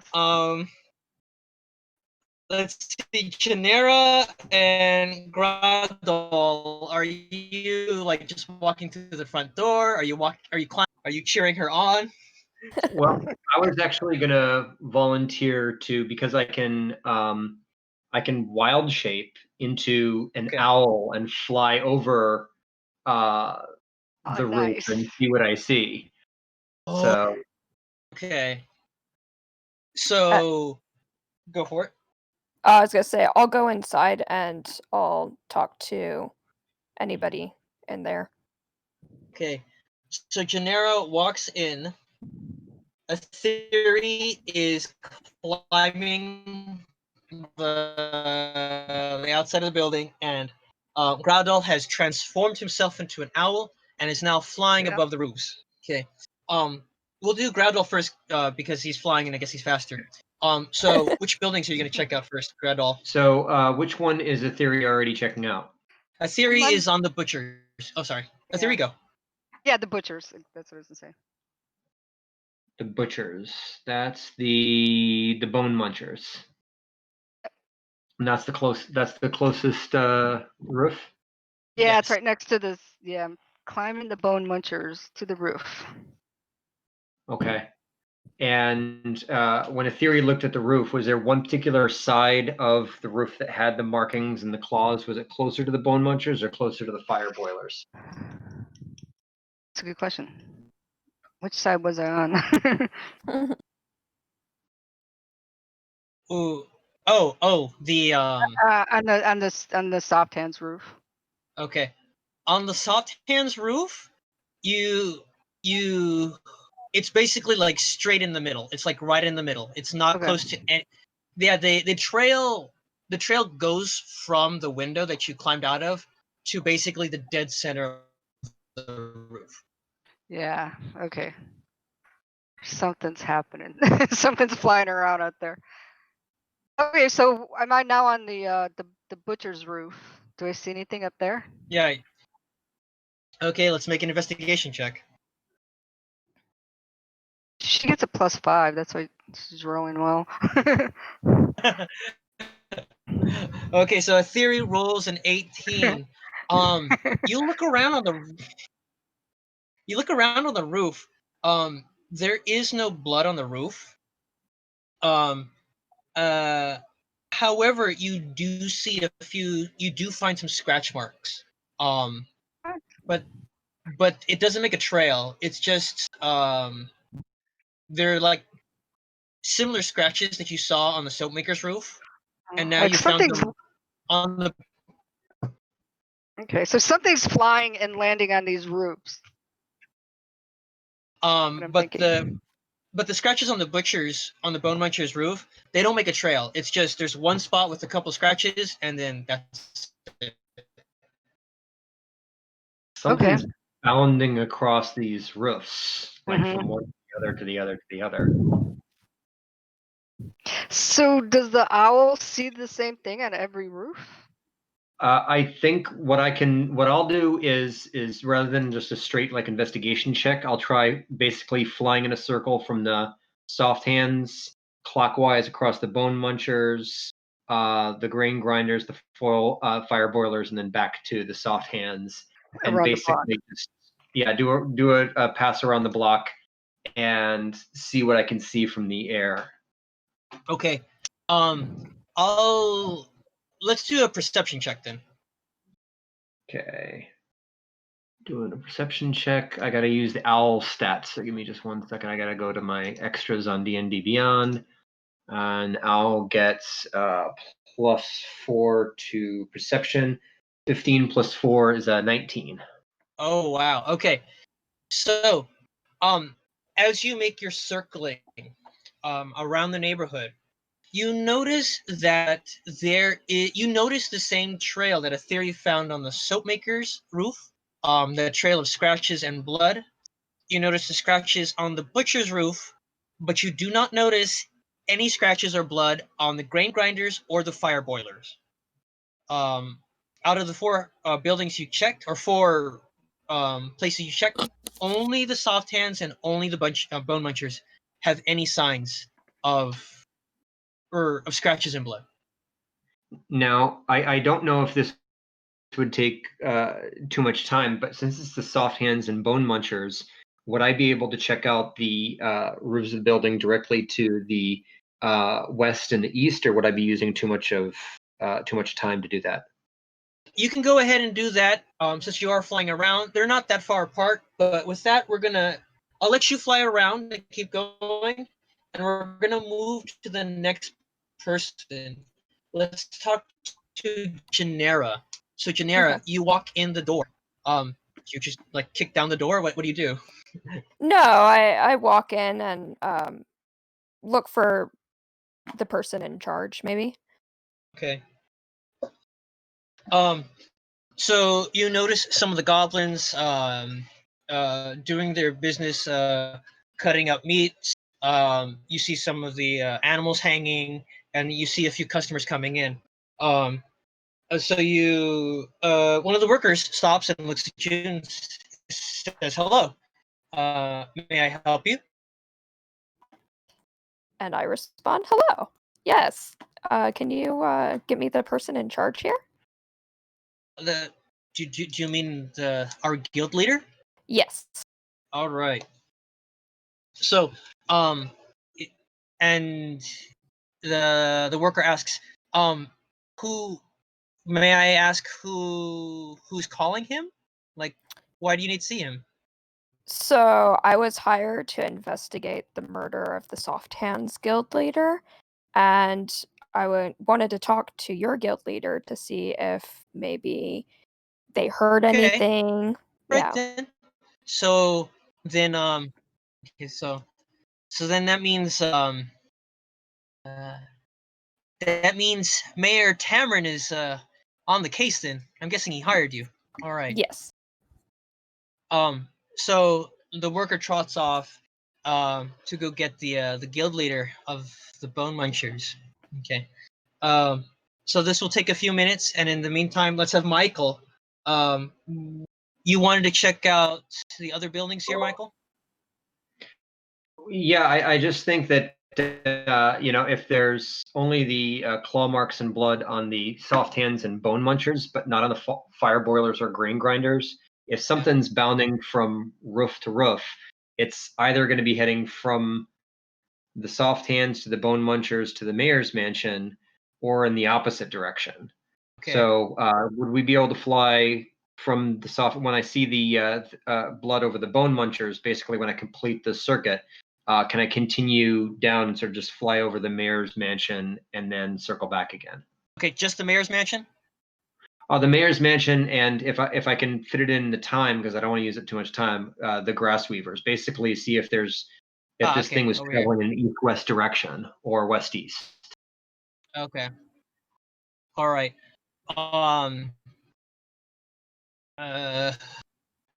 Let's see, Genera and Gradol, are you like just walking through the front door? Are you climbing? Are you cheering her on? Well, I was actually gonna volunteer to, because I can wild shape into an Okay. owl and fly over Oh, the roof nice. and see what I see. Oh, So okay. So go for it. I was gonna say I'll go inside and I'll talk to anybody in there. Okay. So Genera walks in. A theory is climbing the outside of the building, and Groudon has transformed himself into an owl and is now flying Yeah. above the roofs. Okay. We'll do Groudon first because he's flying and I guess he's faster. So which buildings are you going to check out first, Groudon? So which one is a theory already checking out? A theory Mine- is on the butchers. Oh, sorry. A theory go. Yeah, the butchers. That's what I was gonna say. The butchers. That's the bone munchers. And that's the closest roof. Yeah, it's Yes. right next to this. Yeah, I'm climbing the bone munchers to the roof. Okay. And when Etheria looked at the roof, was there one particular side of the roof that had the markings and the claws? Was it closer to the bone munchers or closer to the fire boilers? That's a good question. Which side was I on? Ooh. Oh, the on the soft hands roof. Okay. On the soft hands roof, you it's basically like straight in the middle. It's like right in the middle. It's not Okay. close to any. Yeah, the trail goes from the window that you climbed out of to basically the dead center of the roof. Yeah. Okay. Something's happening. Something's flying around out there. Okay, so am I now on the butcher's roof? Do I see anything up there? Yeah. Okay, let's make an investigation check. She gets a +5. That's why she's rolling well. Okay, so a theory rolls an 18. You look around on the roof. There is no blood on the roof. However, you do see you do find some scratch marks. But it doesn't make a trail. It's just they're like similar scratches that you saw on the soap maker's roof, and now Like you found something's them on the. okay. So something's flying and landing on these roofs. I'm But thinking. the scratches on the bone muncher's roof, they don't make a trail. It's just there's one spot with a couple scratches, and then that's it. Something's bounding across these roofs, like from one to the other to the other to the other. So does the owl see the same thing on every roof? I think what I'll do is rather than just a straight like investigation check, I'll try basically flying in a circle from the soft hands clockwise across the bone munchers, the grain grinders, the fire boilers, and then back to the soft hands, and Around the basically just do a pass around the block and see what I can see from the air. Okay. Let's do a perception check then. Okay. Doing a perception check. I gotta use the owl stats. So give me just 1 second. I gotta go to my extras on D&D Beyond. And owl gets +4 to perception. 15 plus 4 is 19. Oh wow. Okay. So, as you make your circling around the neighborhood, you notice that you notice the same trail that Etheria found on the soap maker's roof. The trail of scratches and blood. You notice the scratches on the butcher's roof, but you do not notice any scratches or blood on the grain grinders or the fire boilers. Out of the 4 buildings you checked, or 4 places you checked, only the soft hands and only the bone munchers have any signs of scratches and blood. Now, I don't know if this would take too much time, but since it's the soft hands and bone munchers, would I be able to check out the roofs of the building directly to the west and the east, or would I be using too much time to do that? You can go ahead and do that since you are flying around. They're not that far apart, but with that, I'll let you fly around and keep going, and we're gonna move to the next person. Let's talk to Genera. So Genera, Okay. you walk in the door. You just like kick down the door. What do you do? No, I walk in and look for the person in charge, maybe. Okay. So you notice some of the goblins doing their business, cutting up meat. You see some of the animals hanging, and you see a few customers coming in. So one of the workers stops and looks at you and says, "Hello, may I help you?" And I respond, "Hello. Yes. Can you get me the person in charge here?" Do you mean our guild leader? Yes. All right. So, and the worker asks, who may I ask who's calling him? Like, why do you need to see him? So I was hired to investigate the murder of the Soft Hands guild leader, and I wanted to talk to your guild leader to see if maybe they heard Okay. anything. Right Yeah. then. So then, okay, so then that means Mayor Tamron is on the case. Then I'm guessing he hired you. All right. Yes. So the worker trots off to go get the guild leader of the Bone Munchers. Okay. So this will take a few minutes, and in the meantime, let's have Michael. You wanted to check out the other buildings here, Michael? Yeah, I just think that if there's only the claw marks and blood on the soft hands and bone munchers, but not on the fire boilers or grain grinders, if something's bounding from roof to roof, it's either going to be heading from the soft hands to the bone munchers to the mayor's mansion, or in the opposite direction. Okay. So would we be able to fly from the soft, when I see the blood over the bone munchers, basically when I complete the circuit, can I continue down and sort of just fly over the mayor's mansion and then circle back again? Okay, just the mayor's mansion? The mayor's mansion, and if I can fit it in the time, because I don't want to use it too much time, the grass weavers. Basically, see if this thing was over here. traveling in an east-west direction or west-east. Okay. All right.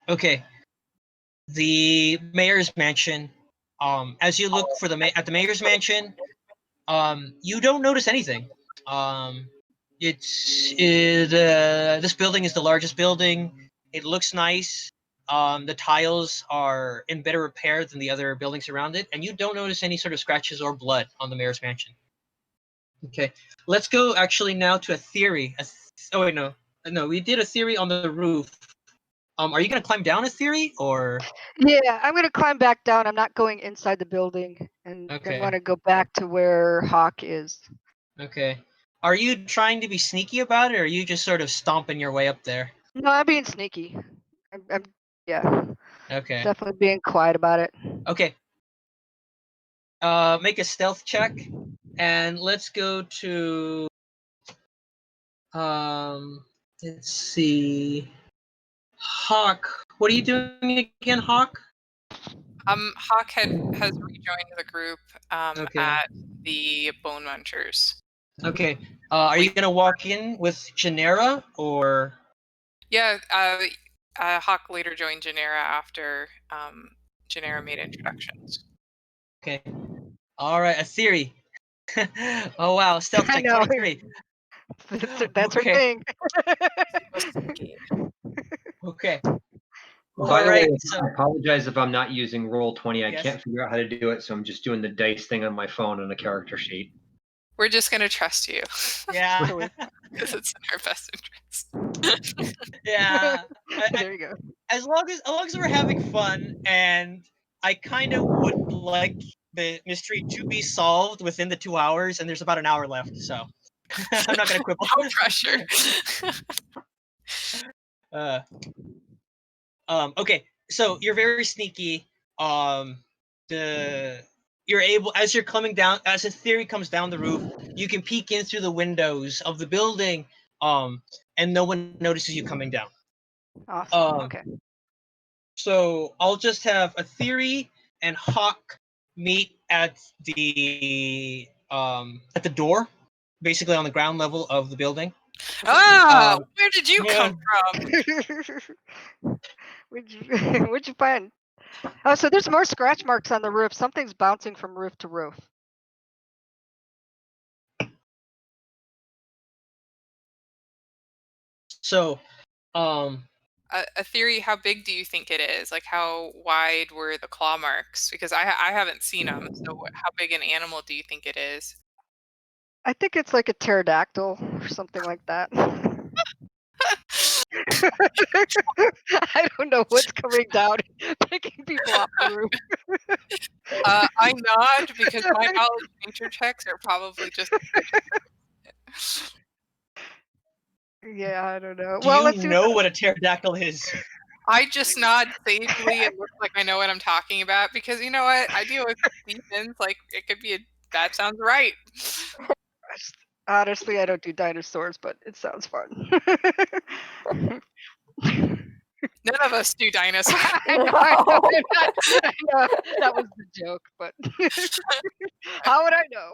Okay. The mayor's mansion. As you look for at the mayor's mansion, you don't notice anything. This building is the largest building. It looks nice. The tiles are in better repair than the other buildings around it, and you don't notice any sort of scratches or blood on the mayor's mansion. Okay, let's go actually now to a theory. Oh wait, no, we did a theory on the roof. Are you gonna climb down a theory or? Yeah, I'm going to climb back down. I'm not going inside the building, and Okay. I want to go back to where Hawk is. Okay. Are you trying to be sneaky about it, or are you just sort of stomping your way up there? No, I'm being sneaky. I'm yeah, Okay. definitely being quiet about it. Okay. Make a stealth check, and let's go to let's see. Hawk. What are you doing again, Hawk? Hawk has rejoined the group Okay. at the Bone Munchers. Okay. Are you gonna walk in with Genera, or? Yeah, Hawk later joined Genera after Genera made introductions. Okay. All right. A theory. Oh wow, stealth I check know. 23. That's her Okay. thing. Okay. By the way, Alright, so I apologize if I'm not using Roll20. I Yes. can't figure out how to do it, so I'm just doing the dice thing on my phone on a character sheet. We're just gonna trust you yeah, because it's in our best interest. yeah. There you go. As long as we're having fun, and I kind of would like the mystery to be solved within the 2 hours, and there's about an hour left, so I'm not gonna quibble. No pressure. Uh, okay, so you're very sneaky. You're able, as you're coming down, as a theory comes down the roof, you can peek in through the windows of the building, and no one notices you coming down. Awesome. Um, Okay. So I'll just have a theory and Hawk meet at the door, basically on the ground level of the building. Where did you come from? What'd you find? Oh, so there's more scratch marks on the roof. Something's bouncing from roof to roof. So, A theory, how big do you think it is? Like, how wide were the claw marks? Because I haven't seen them. So how big an animal do you think it is? I think it's like a pterodactyl or something like that. I don't know what's coming down, picking people off the roof. I nod because my knowledge of nature checks are probably just. Yeah, I don't know. do Well, you let's see. know what a pterodactyl is? I just nod sagely and look like I know what I'm talking about because you know what? I deal with demons. Like, it could be that sounds right. Honestly, I don't do dinosaurs, but it sounds fun. None of us do dinosaurs. I know, I know. That was the joke, but how would I know?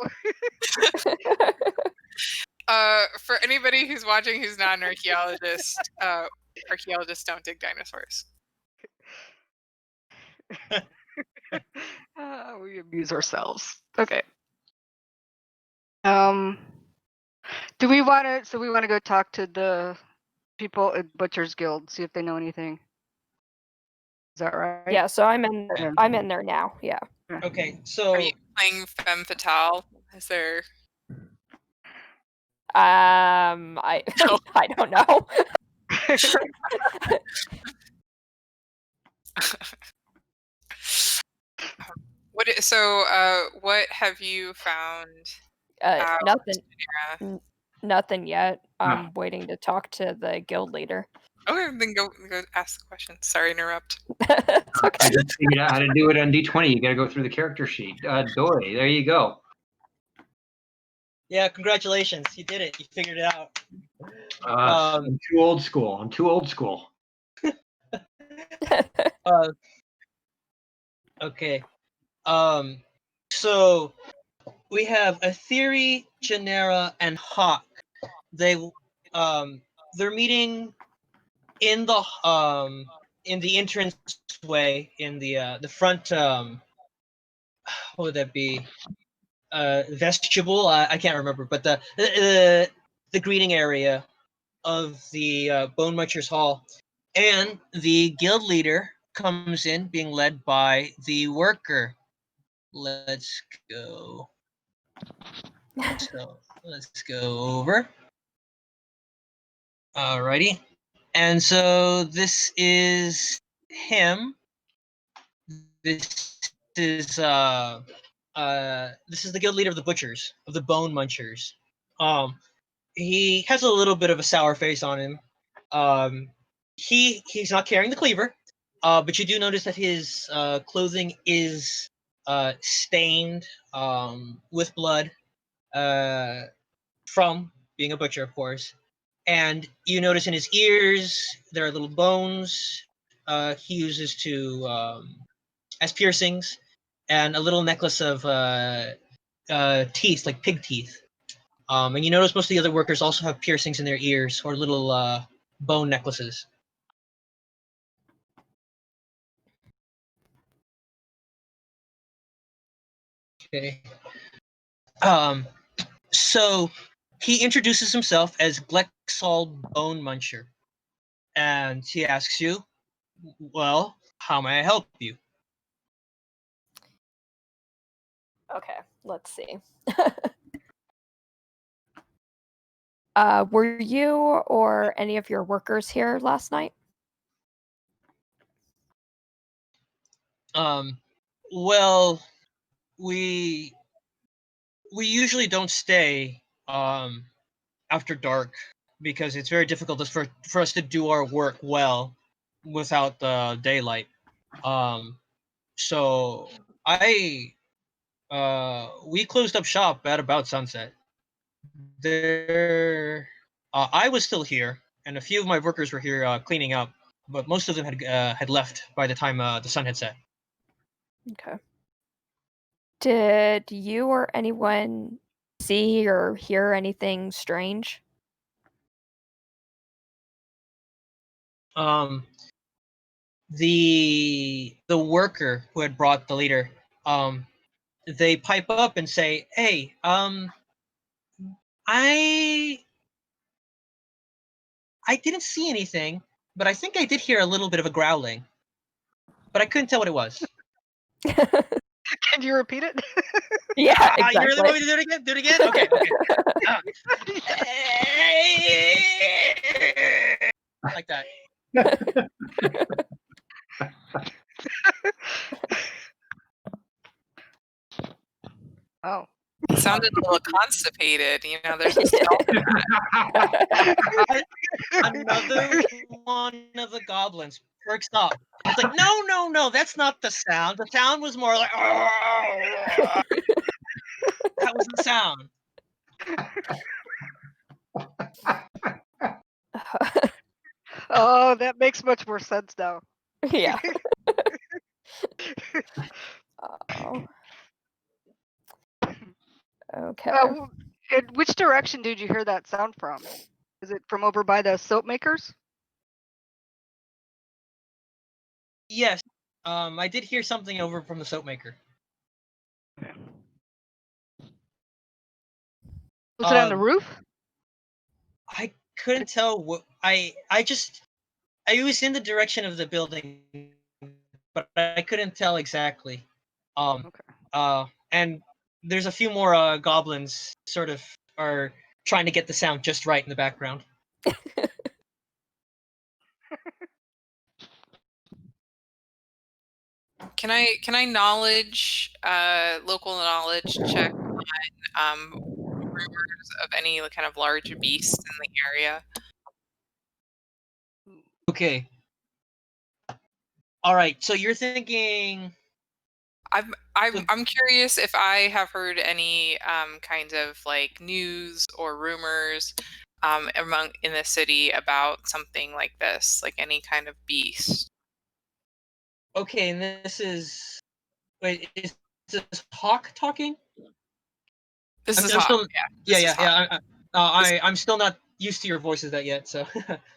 For anybody who's watching who's not an archaeologist, archaeologists don't dig dinosaurs. We amuse ourselves. Okay. Do we want to? So we want to go talk to the people at Butcher's Guild, see if they know anything. Is that right? Yeah, so I'm in there now. Yeah. Okay, so Are you playing femme fatale? Is there? I No. I don't know. What have you found? Nothing. Yeah. Nothing yet. I'm waiting to talk to the guild leader. Okay, then go ask the question. Sorry to interrupt. It's I okay. just figured out how to do it on D20. You got to go through the character sheet. Dory, there you go. yeah, congratulations, you did it. You figured it out. I'm too old school. I'm too old school. Okay. So we have a theory, Genera, and Hawk. They're meeting in the entrance way in the front. What would that be? Vestibule. I can't remember, but the greeting area of the Bone Munchers Hall, and the guild leader comes in, being led by the worker. Let's go. So let's go over. Alrighty. And so this is him. This is this is the guild leader of the butchers, of the Bone Munchers. he has a little bit of a sour face on him. He's not carrying the cleaver, but you do notice that his clothing is stained with blood from being a butcher, of course. And you notice in his ears there are little bones he uses to as piercings, and a little necklace of teeth, like pig teeth. And you notice most of the other workers also have piercings in their ears or little bone necklaces. Okay. So he introduces himself as Glexal Bone Muncher, and he asks you, "Well, how may I help you?" Okay, let's see. Were you or any of your workers here last night? Well, we usually don't stay after dark because it's very difficult for us to do our work well without the daylight. So we closed up shop at about sunset. I was still here, and a few of my workers were here cleaning up, but most of them had left by the time the sun had set. Okay. Did you or anyone see or hear anything strange? The worker who had brought the leader, they pipe up and say, "Hey, I didn't see anything, but I think I did hear a little bit of a growling, but I couldn't tell what it was." Can you repeat it? Yeah, You really want me exactly. to do it again? Do it again? Okay. Like that. Oh. He sounded a little constipated. You know, there's a smell. Another one of the goblins perks up. It's like, no, that's not the sound. The sound was more like, that was the sound. Oh, that makes much more sense now. Yeah. Oh. Okay. In which direction did you hear that sound from? Is it from over by the soap makers? Yes. I did hear something over from the soap maker. Was it on the roof? I couldn't tell what I was in the direction of the building, but I couldn't tell exactly. Okay. And there's a few more goblins sort of are trying to get the sound just right in the background. Can I local knowledge check on rumors of any kind of large beasts in the area? Okay. All right. So you're thinking. I'm curious if I have heard any kinds of like news or rumors in the city about something like this, like any kind of beast. Okay, and this is. Wait, is this Hawk talking? This is I'm Hawk. still, Yeah. I'm still not used to your voices that yet, so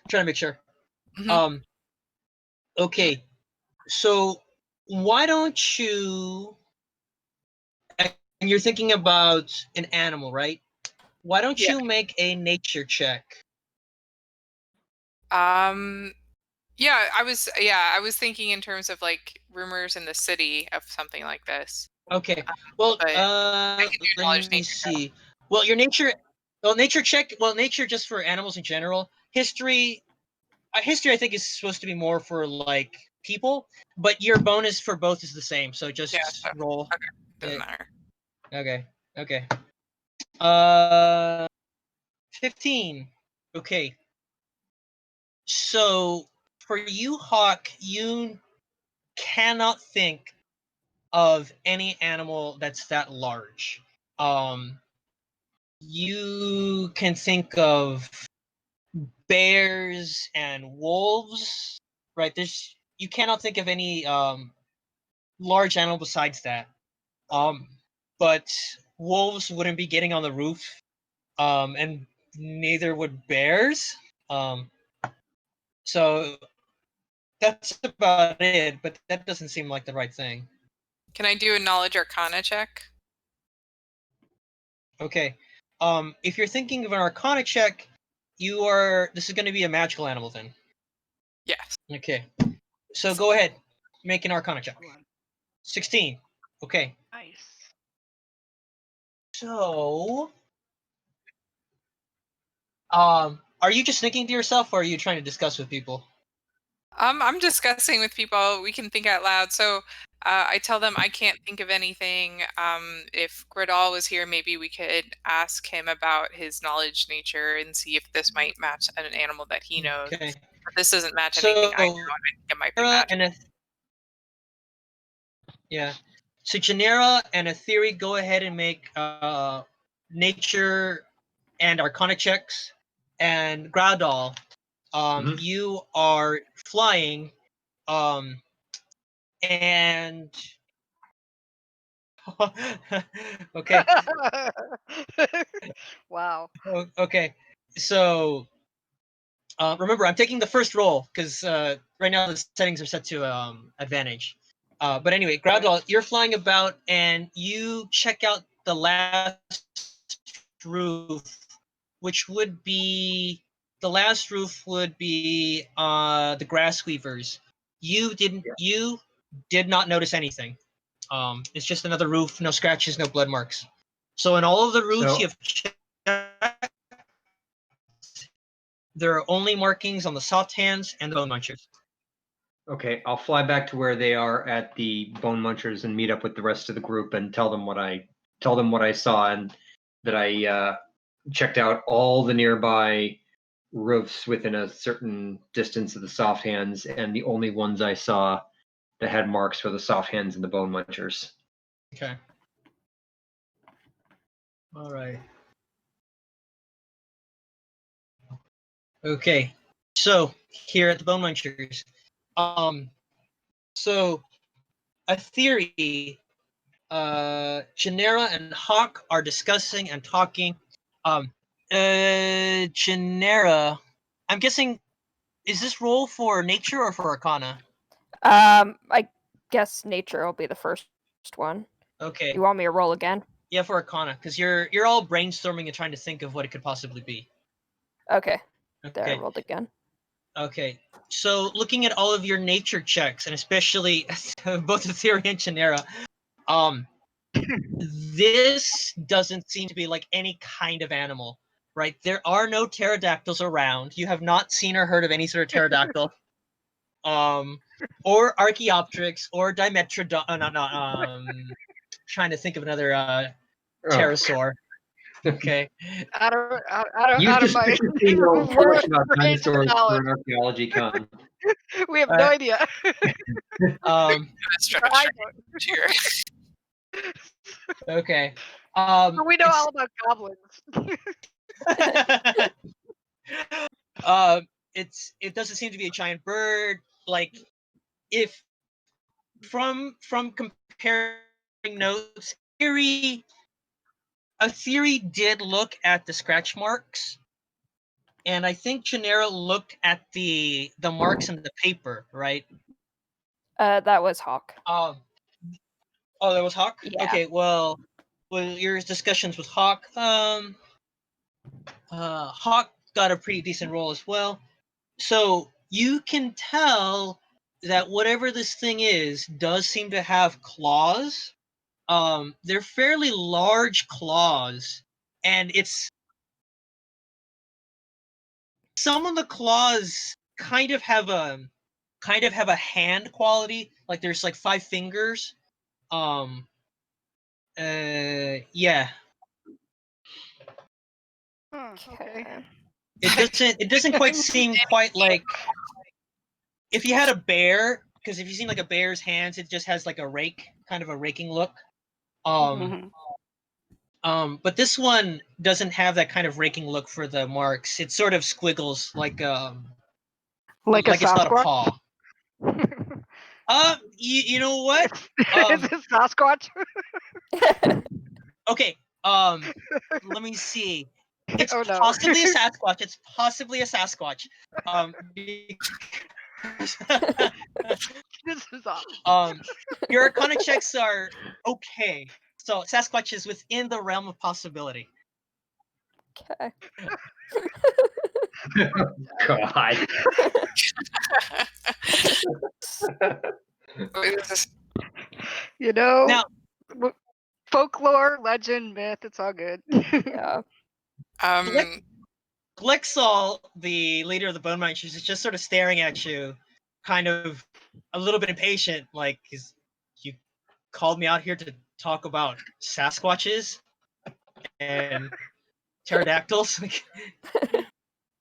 trying to make sure. Mhm. Okay, so why don't you? And you're thinking about an animal, right? Why don't Yeah. you make a nature check? Yeah, I was thinking in terms of like rumors in the city of something like this. Okay. Well, but I can do let knowledge me nature check. see. Well, your nature. Well, nature check. Well, nature just for animals in general. History. History, I think, is supposed to be more for like people, but your bonus for both is the same. So just Yeah, so, roll. okay. Doesn't matter. Okay. Okay. Uh, 15. Okay. So for you, Hawk, you cannot think of any animal that's that large. You can think of bears and wolves, right? You cannot think of any large animal besides that. But wolves wouldn't be getting on the roof, and neither would bears. So that's about it, but that doesn't seem like the right thing. Can I do a knowledge arcana check? Okay. If you're thinking of an arcana check, this is going to be a magical animal then. Yes. Okay. So go ahead. Make an arcana check. 16. Okay. Nice. So, are you just thinking to yourself, or are you trying to discuss with people? I'm discussing with people. We can think out loud. So I tell them I can't think of anything. If Gridal was here, maybe we could ask him about his knowledge nature and see if this might match an animal that he knows. Okay. But this doesn't match anything I know, So, and I think it might be Genera magic. yeah. So Genera and Aetheri, go ahead and make nature and arcana checks. And Groudal, you are flying, and okay. Wow. Okay. So remember, I'm taking the first roll because right now the settings are set to advantage. But anyway, Groudal, you're flying about and you check out the last roof, which would be the last roof would be the grass weavers. You did not notice anything. It's just another roof, no scratches, no blood marks. So in all of the roofs So- you have checked, there are only markings on the soft hands and the bone munchers. Okay, I'll fly back to where they are at the Bone Munchers and meet up with the rest of the group and tell them what I saw, and that I checked out all the nearby roofs within a certain distance of the soft hands, and the only ones I saw that had marks were the soft hands and the Bone Munchers. Okay. All right. Okay. So here at the Bone Munchers, so Aetheri, Genera and Hawk are discussing and talking. Genera, I'm guessing, is this roll for nature or for arcana? I guess nature will be the first one. Okay. You want me to roll again? Yeah, for arcana, because you're all brainstorming and trying to think of what it could possibly be. Okay. There, I Okay. rolled again. Okay. So looking at all of your nature checks, and especially both Aetheri and Genera, this doesn't seem to be like any kind of animal, right? There are no pterodactyls around. You have not seen or heard of any sort of pterodactyl, or Archaeopteryx, or Dimetrodon. Trying to think of another pterosaur. Okay. Out You of my suspiciously know too much about range of dinosaurs for knowledge. an archaeology con. We have no idea. Let's try to I check don't. here. Okay. But we know all about goblins. It doesn't seem to be a giant bird. Like, if from comparing notes, Aetheri did look at the scratch marks, and I think Genera looked at the marks in the paper, right? That was Hawk. Oh, that was Hawk. Yeah. Okay, well, your discussions with Hawk. Hawk got a pretty decent roll as well. So you can tell that whatever this thing is does seem to have claws. They're fairly large claws, and some of the claws kind of have a hand quality. Like there's like 5 fingers. Yeah. Okay. It doesn't quite seem quite like if you had a bear, because if you've seen like a bear's hands, it just has like a rake, kind of a raking look. Mhm. But this one doesn't have that kind of raking look for the marks. It sort of squiggles like Like a it's not a Sasquatch? paw. You know what? Is it Sasquatch? Okay. Let me see. It's Oh, no. possibly a Sasquatch. It's possibly a Sasquatch. This is awesome. Your Arcana checks are okay. So Sasquatch is within the realm of possibility. Okay. God. What is this? You know, Now, folklore, legend, myth, it's all good. Yeah. Glexol, the leader of the Bone Miners, is just sort of staring at you, kind of a little bit impatient, like, you called me out here to talk about Sasquatches and pterodactyls.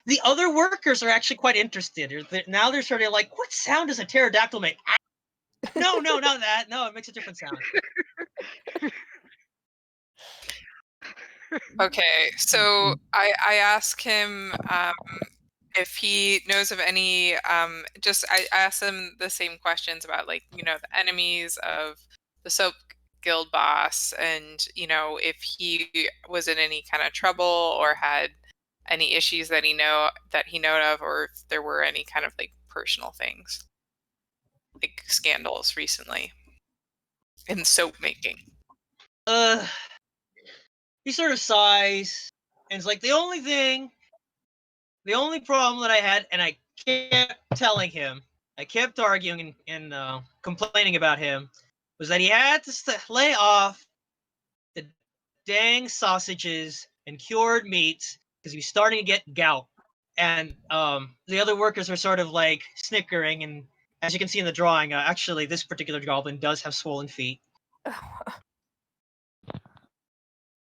The other workers are actually quite interested. Now they're sort of like, what sound does a pterodactyl make? No, not that. No, it makes a different sound. Okay, so I ask him if he knows of any. I asked him the same questions about like the enemies of the soap guild boss, and if he was in any kind of trouble or had any issues that he know of, or if there were any kind of like personal things, like scandals recently in soap making. He sort of sighs and is like, the only problem that I had, and I kept telling him, I kept arguing and complaining about him, was that he had to lay off the dang sausages and cured meats because he was starting to get gout. And the other workers are sort of like snickering, and as you can see in the drawing, actually this particular goblin does have swollen feet.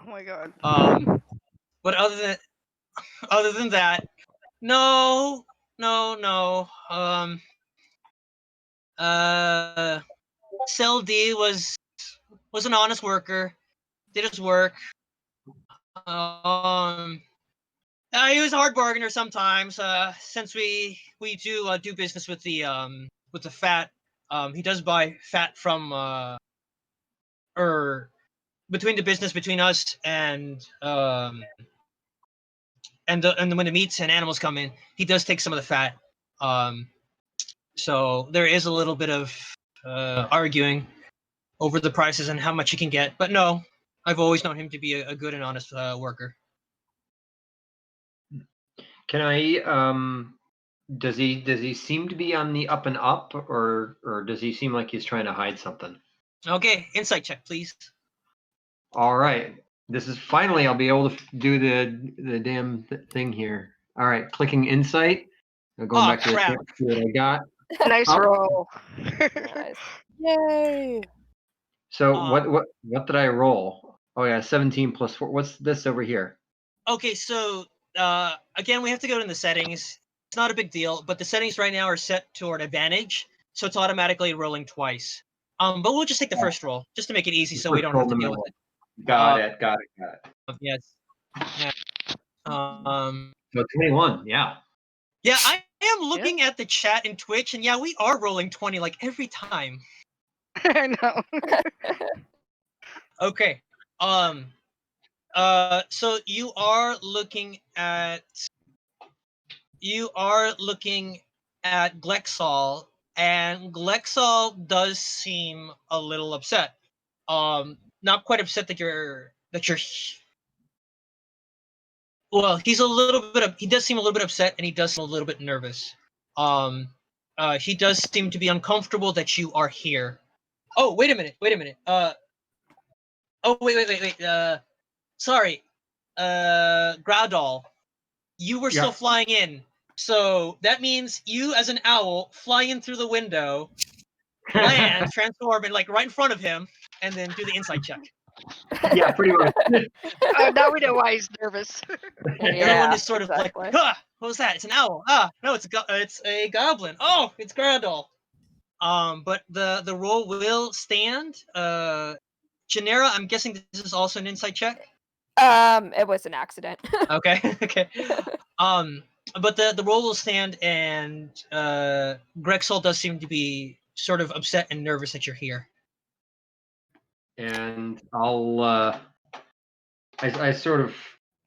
Oh my god. But other than that, no. Cell D was an honest worker, did his work. He was a hard bargainer sometimes. Since we do business with the fat, he does buy fat from between the business between us and when the meats and animals come in, he does take some of the fat. So there is a little bit of arguing over the prices and how much you can get. But no, I've always known him to be a good and honest worker. Can I? Does he seem to be on the up and up, or does he seem like he's trying to hide something? Okay, insight check, please. All right. This is finally I'll be able to do the damn thing here. All right, clicking insight. Going back to the crap. see what I got. Nice Oh. roll. Nice. Yay! So what did I roll? Oh yeah, 17 plus 4. What's this over here? Okay, so again, we have to go to the settings. It's not a big deal, but the settings right now are set toward advantage, so it's automatically rolling twice. But we'll just take the first roll, just to make it easy, so we don't have to deal with it. Got it. Yes. Yeah. So 21. Yeah. Yeah, I am looking at the chat in Twitch, and yeah, we are rolling 20 like every time. I know. Okay. So you are looking at Glexol, and Glexol does seem a little upset. Not quite upset that you're. Well, he does seem a little bit upset, and he does seem a little bit nervous. He does seem to be uncomfortable that you are here. Oh, wait a minute. Oh, wait. Sorry. Groudal, you were still flying in. So that means you, as an owl, fly in through the window, land, transform, and like right in front of him, and then do the insight check. Yeah, pretty much. Now we know why he's nervous. Everyone is sort of exactly. like, what was that? It's an owl. No, it's a goblin. Oh, it's Grandal. But the roll will stand. Genera, I'm guessing this is also an insight check. It was an accident. Okay, okay. But the roll will stand, and Grexol does seem to be sort of upset and nervous that you're here. And I sort of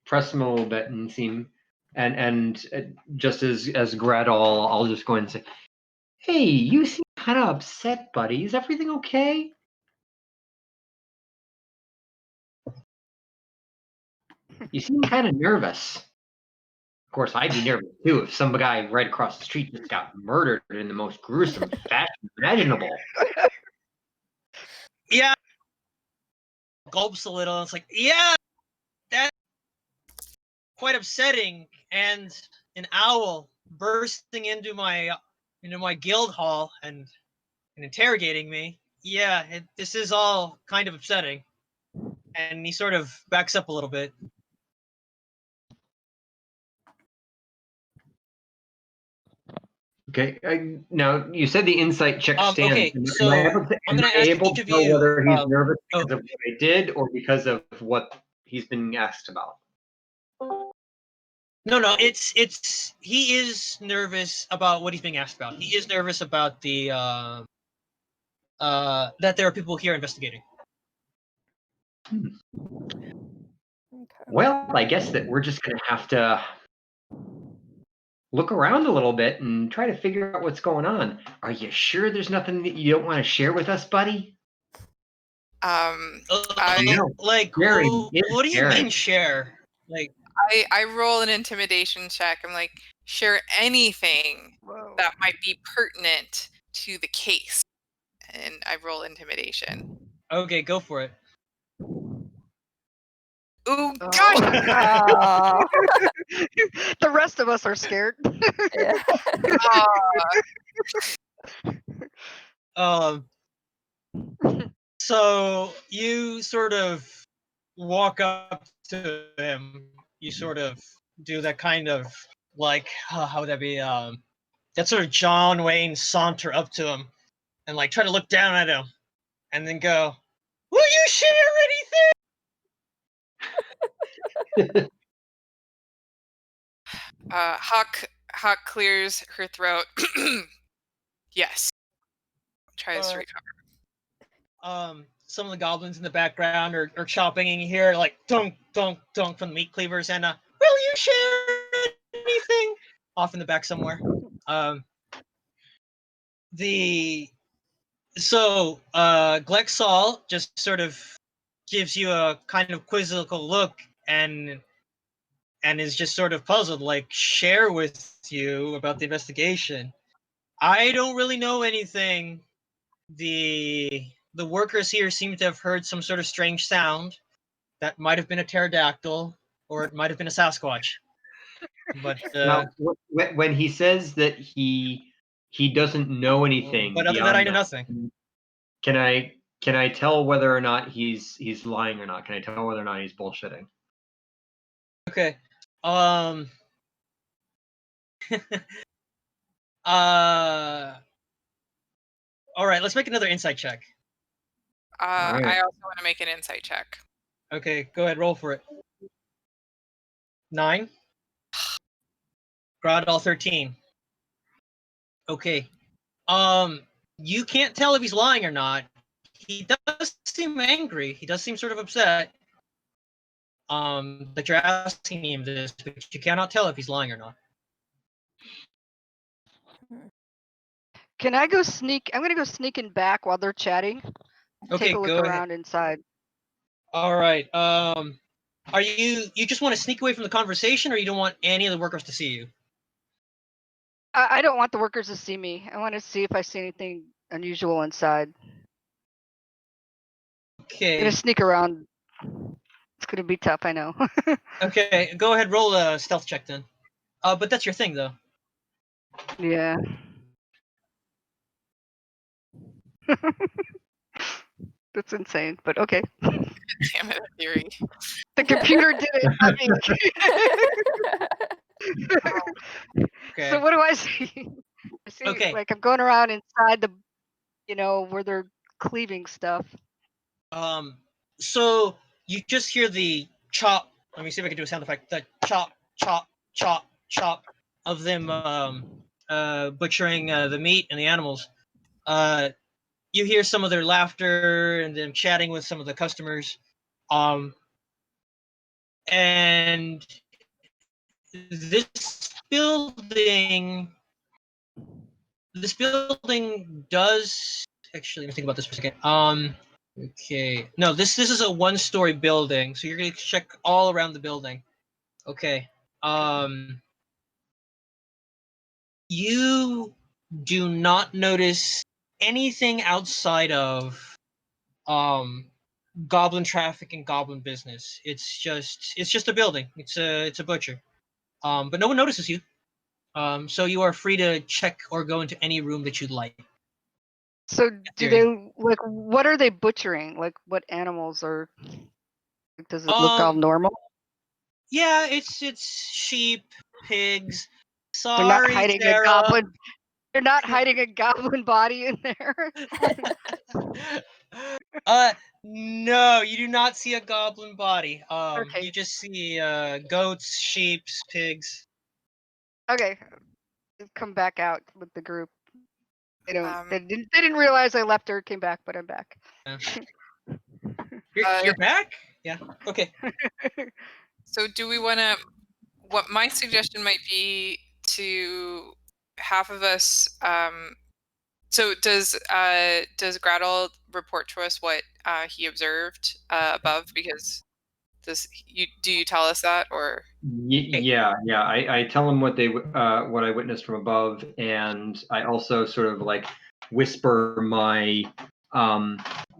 press him a little bit and seem, and just as Grad, I'll just go in and say, "Hey, you seem kind of upset, buddy. Is everything okay?" You seem kind of nervous. Of course, I'd be nervous too if some guy right across the street just got murdered in the most gruesome fashion imaginable. Yeah. Gulps a little. It's like, yeah, that's quite upsetting. And an owl bursting into my guild hall and interrogating me. Yeah, this is all kind of upsetting. And he sort of backs up a little bit. Okay. Now you said the insight check stands. Okay, so am I'm gonna I ask able each to of tell you. whether he's nervous because Oh, of what I did or because of what he's been asked about? no, it's he is nervous about what he's being asked about. He is nervous about the that there are people here investigating. Okay. Well, I guess that we're just gonna have to look around a little bit and try to figure out what's going on. Are you sure there's nothing that you don't want to share with us, buddy? No. Like, Sharing is what do you caring. mean share? Like, I roll an intimidation check. I'm like, share anything Whoa. that might be pertinent to the case. And I roll intimidation. okay, go for it. Ooh, Oh. gosh! The rest of us are scared. Yeah. Um, so you sort of walk up to him. You sort of do that kind of like, how would that be? That sort of John Wayne saunter up to him and like try to look down at him, and then go, "Will you share anything?" Hawk clears her throat. Yes. Tries to recover. Some of the goblins in the background are chopping, and you hear like dunk, dunk, dunk from the meat cleavers, and will you share anything? Off in the back somewhere. Glexol just sort of gives you a kind of quizzical look and is just sort of puzzled, like, share with you about the investigation. I don't really know anything. The workers here seem to have heard some sort of strange sound that might have been a pterodactyl or it might have been a Sasquatch. But Now, when he says that he doesn't know anything, but other than that, I know nothing. Can I tell whether or not he's lying or not? Can I tell whether or not he's bullshitting? Okay. All right, let's make another insight check. Right. I also want to make an insight check. Okay, go ahead, roll for it. 9. Gradal 13. Okay. You can't tell if he's lying or not. He does seem angry. He does seem sort of upset. That you're asking him this, but you cannot tell if he's lying or not. Can I go sneak? I'm gonna go sneaking back while they're chatting. Okay, Take a look go around ahead. inside. All right. Are you just want to sneak away from the conversation, or you don't want any of the workers to see you? I don't want the workers to see me. I want to see if I see anything unusual inside. I'm Okay. gonna sneak around. It's gonna be tough, I know. Okay, go ahead, roll a stealth check then. But that's your thing, though. Yeah. That's insane, but okay. Damn it, theory. The computer did it, not me. Okay. So what do I see? I see Okay. like I'm going around inside the, where they're cleaving stuff. So you just hear the chop. Let me see if I can do a sound effect. The chop, chop, chop, chop of them butchering the meat and the animals. You hear some of their laughter and them chatting with some of the customers. And this building does actually, let me think about this for a second. Okay. No, this is a one-story building, so you're gonna check all around the building. Okay. You do not notice anything outside of goblin traffic and goblin business. It's just a building. It's a butcher. But no one notices you. So you are free to check or go into any room that you'd like. So do they like what are they butchering? Like what animals are? Does it look all normal? Yeah, it's sheep, pigs. They're not Sorry, hiding a Sarah. goblin. They're not hiding a goblin body in there. No, you do not see a goblin body. Okay. You just see goats, sheep, pigs. Okay. Come back out with the group. They don't. Um, They didn't realize I left or came back, but I'm back. You're back? Yeah. Okay. So do we want to? What my suggestion might be to half of us. So does Gradle report to us what he observed above? Because do you tell us that or? Yeah. I tell them what I witnessed from above, and I also sort of like whisper my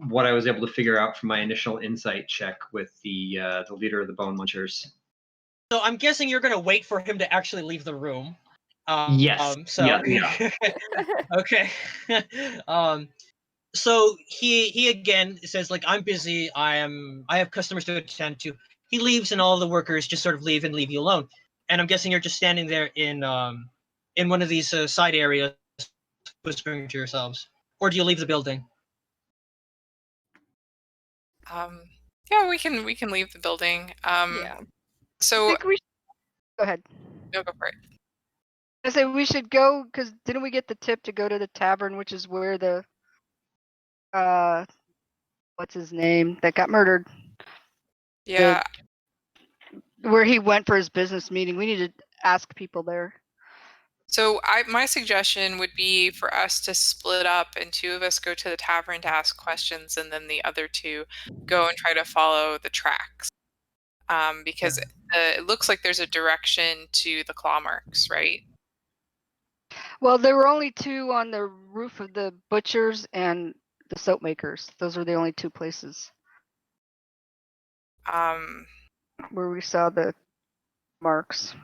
what I was able to figure out from my initial insight check with the leader of the Bone Munchers. So I'm guessing you're gonna wait for him to actually leave the room. Yes. So Yeah. okay. So he again says like, I'm busy. I have customers to attend to. He leaves, and all the workers just sort of leave and leave you alone. And I'm guessing you're just standing there in one of these side areas, whispering to yourselves, or do you leave the building? Yeah, we can leave the building. Yeah. I So think we go ahead. no, go for it. I say we should go because didn't we get the tip to go to the tavern, which is where the what's his name that got murdered? Yeah. Where he went for his business meeting. We need to ask people there. So my suggestion would be for us to split up and two of us go to the tavern to ask questions and then the other two go and try to follow the tracks. Because it looks like there's a direction to the claw marks, right? Well, there were only two on the roof of the butchers and the soap makers. Those were the only two places where we saw the marks.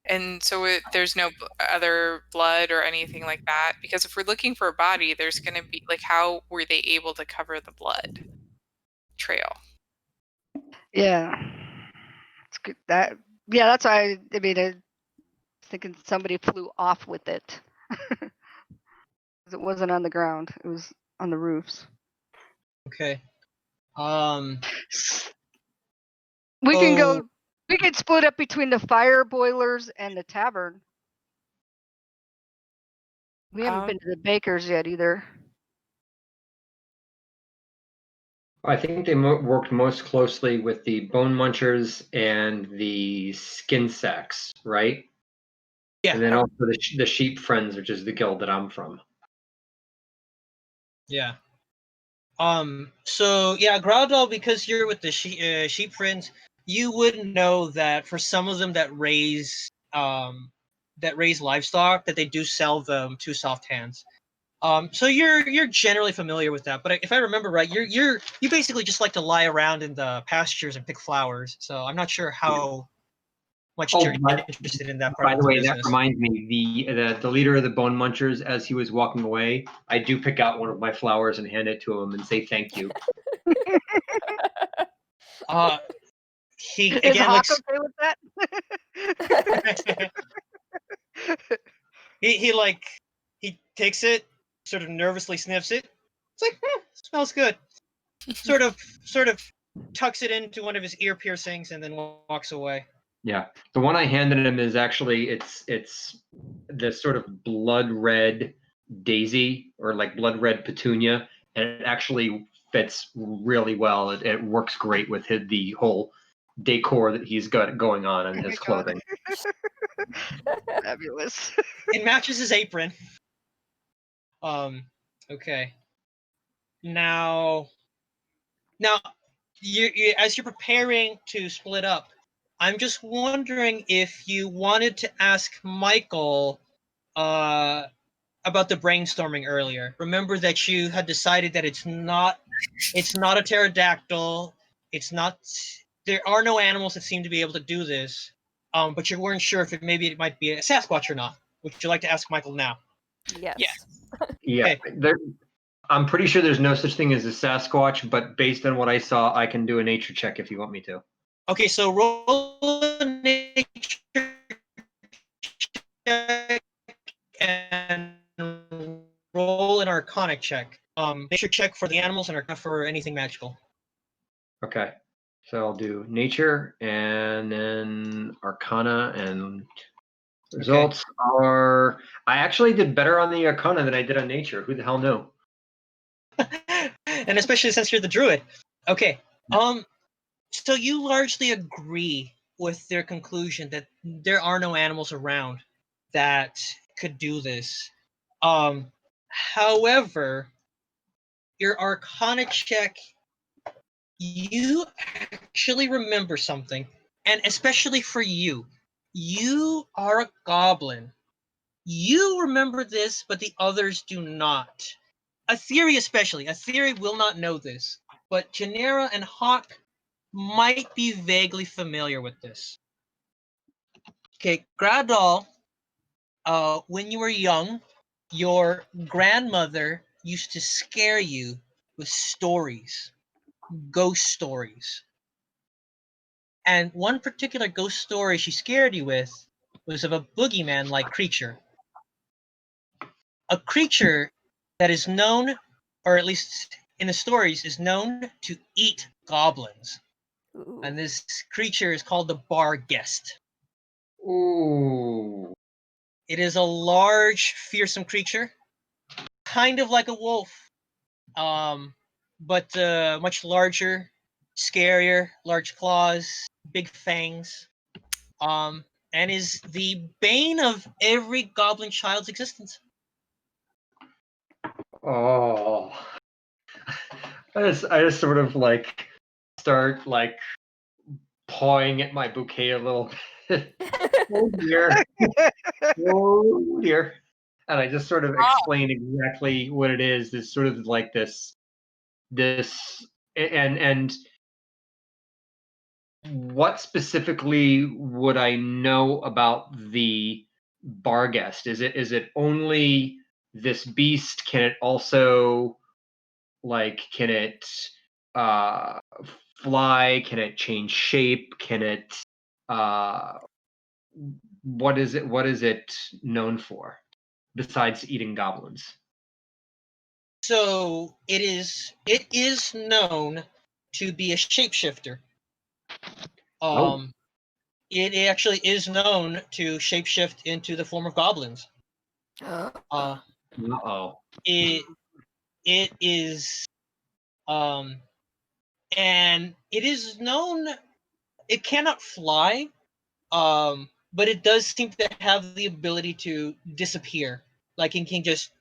And so there's no other blood or anything like that, because if we're looking for a body, there's going to be like, how were they able to cover the blood trail? Yeah, it's good. That's why I mean, I was thinking somebody flew off with it. It wasn't on the ground; it was on the roofs. Okay. We can go. We could split up between the fire boilers and the tavern. We haven't been to the bakers yet either. I think they worked most closely with the Bone Munchers and the Skin Sacks, right? Yeah. And then also the Sheep Friends, which is the guild that I'm from. Yeah. So yeah, Groudal, because you're with the sheep friends, you would know that for some of them that raise livestock, that they do sell them to soft hands. So you're generally familiar with that. But if I remember right, you basically just like to lie around in the pastures and pick flowers. So I'm not sure how much you're interested in that part By of the the way, business. that reminds me, the leader of the Bone Munchers, as he was walking away, I do pick out one of my flowers and hand it to him and say thank you. He Is again Hawk looks. okay with that? he takes it, sort of nervously sniffs it. It's like, smells good. Sort of tucks it into one of his ear piercings and then walks away. Yeah, the one I handed him is actually it's this sort of blood red daisy or like blood red petunia, and it actually fits really well. It works great with the whole decor that he's got going on in his God. clothing. Fabulous. It matches his apron. Okay. Now, you as you're preparing to split up, I'm just wondering if you wanted to ask Michael about the brainstorming earlier. Remember that you had decided that it's not a pterodactyl. It's not. There are no animals that seem to be able to do this. But you weren't sure if it might be a Sasquatch or not. Would you like to ask Michael now? Yes. Yeah, Okay. I'm pretty sure there's no such thing as a Sasquatch, but based on what I saw, I can do a nature check if you want me to. Okay, so roll a nature check and roll an arcana check. Nature check for the animals and arcana for anything magical. Okay, so I'll do nature and then arcana, and results are. I actually did better on the arcana than I did on nature. Who the hell knew? And especially since you're the druid. Okay. So you largely agree with their conclusion that there are no animals around that could do this. However, your arcana check, you actually remember something, and especially for you, you are a goblin. You remember this, but the others do not. Aetheri especially. Aetheri will not know this, but Janera and Hawk might be vaguely familiar with this. Okay, Gradal, when you were young, your grandmother used to scare you with stories, ghost stories. And one particular ghost story she scared you with was of a boogeyman-like creature. A creature that is known, or at least in the stories, is known to eat goblins. Ooh. And this creature is called the Bar Guest. Ooh. It is a large, fearsome creature, kind of like a wolf, but much larger, scarier, large claws, big fangs, and is the bane of every goblin child's existence. Oh. I just sort of like start like pawing at my bouquet a little bit. Oh dear. Oh dear. And I just sort of explain exactly what it is. This sort of like this and what specifically would I know about the Barghest? Is it only this beast? Can it also can it uh fly? Can it change shape? Can it what is it known for besides eating goblins? So it is known to be a shapeshifter. It actually is known to shapeshift into the form of goblins. Uh-oh. It is and it is known it cannot fly, but it does seem to have the ability to disappear. Like it can just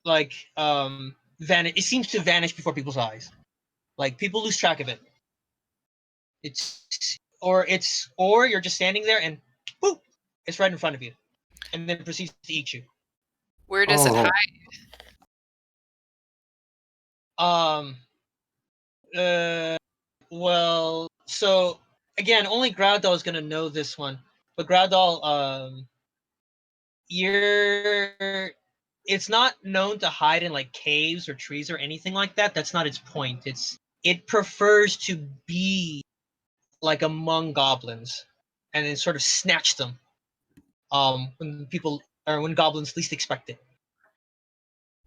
vanish. It seems to vanish before people's eyes. Like people lose track of it. Or you're just standing there and boop, it's right in front of you, and then it proceeds to eat you. Where does it hide? Well, so again, only Groudal is gonna know this one. But Groudal, it's not known to hide in like caves or trees or anything like that. That's not its point. It prefers to be like among goblins, and then sort of snatch them when goblins least expect it.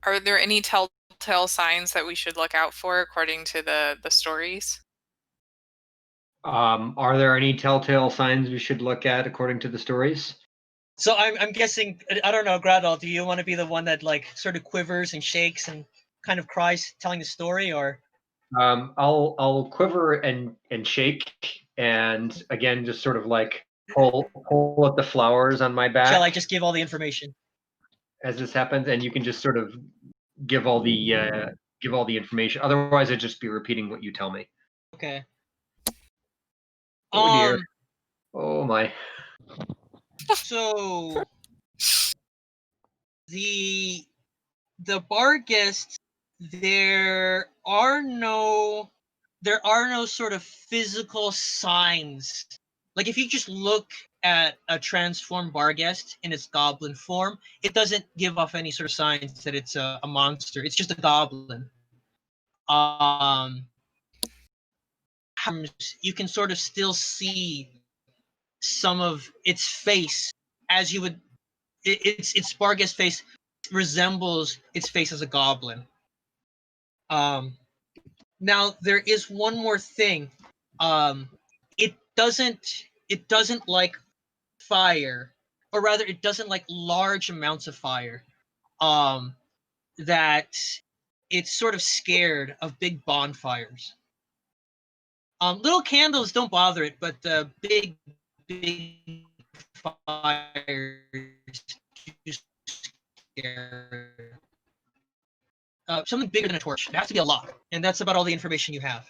Are there any telltale signs that we should look out for according to the stories? Are there any telltale signs we should look at according to the stories? So I'm guessing, I don't know, Gradal, do you want to be the one that like sort of quivers and shakes and kind of cries telling the story, or? I'll quiver and shake, and again just sort of like pull at the flowers on my back. Shall I just give all the information? As this happens, and you can just sort of give all the information. Otherwise, I'd just be repeating what you tell me. Okay. Oh dear. Oh my. So the bar guests, there are no sort of physical signs. Like if you just look at a transformed bar guest in its goblin form, it doesn't give off any sort of signs that it's a monster. It's just a goblin. You can sort of still see some of its face as you would. Its bar guest face resembles its face as a goblin. Now there is one more thing. It doesn't like fire, or rather, it doesn't like large amounts of fire. That it's sort of scared of big bonfires. Little candles don't bother it, but the big fires do scare it. Something bigger than a torch. It has to be a lot, and that's about all the information you have.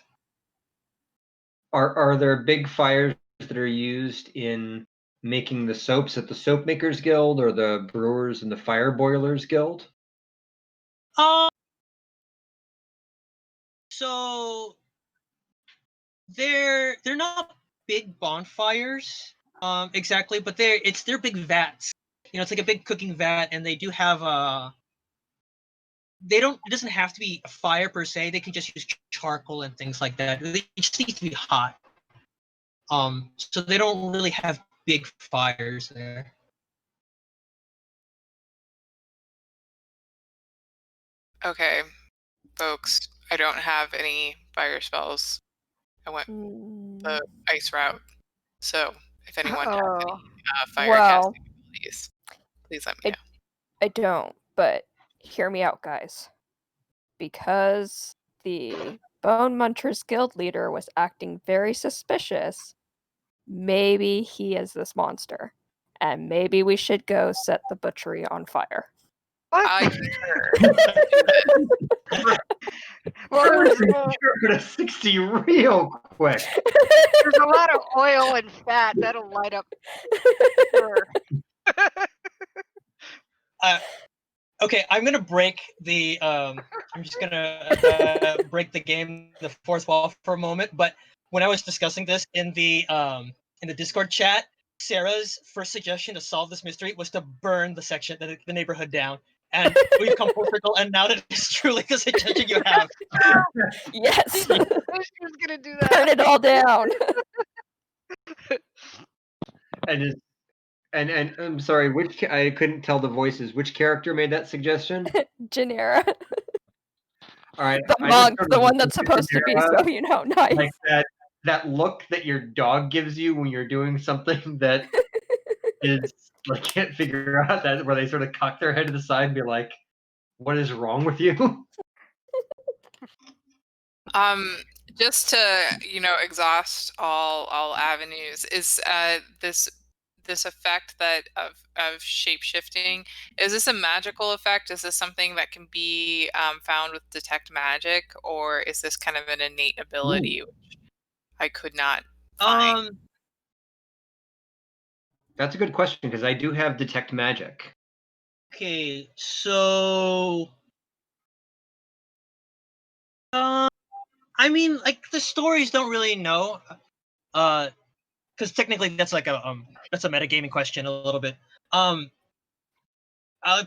Are there big fires that are used in making the soaps at the Soap Makers Guild or the Brewers and the Fire Boilers Guild? So they're not big bonfires, exactly, but they're big vats. You know, it's like a big cooking vat, and they do have it doesn't have to be a fire per se. They can just use charcoal and things like that. It just needs to be hot. So they don't really have big fires there. Okay, folks, I don't have any fire spells. I went the ice route. So if anyone has any fire casting abilities, please let me know. I don't, but hear me out, guys. Because the Bone Munchers Guild leader was acting very suspicious, maybe he is this monster. And maybe we should go set the butchery on fire. I concur. Well, You're gonna 60 real quick. there's a lot of oil and fat that'll light up. Sure. Okay, I'm gonna break the. I'm just gonna break the game, the fourth wall for a moment. But when I was discussing this in the Discord chat, Sarah's first suggestion to solve this mystery was to burn the neighborhood down. And we've come full circle, and now that it's truly the suggestion you have. Yes. I wish she was gonna do that. Burn it all down. And I'm sorry, I couldn't tell the voices. Which character made that suggestion? Janera. All right, The monk, the one that's supposed to be so, nice. Like that look that your dog gives you when you're doing something that is like can't figure out, that where they sort of cock their head to the side and be like, "What is wrong with you?" Just to exhaust all avenues, is this effect of shape shifting, is this a magical effect? Is this something that can be found with detect magic, or is this kind of an innate ability which I could not find? That's a good question, because I do have detect magic. Okay, so I mean, like, the stories don't really know, because technically that's like a metagaming question a little bit.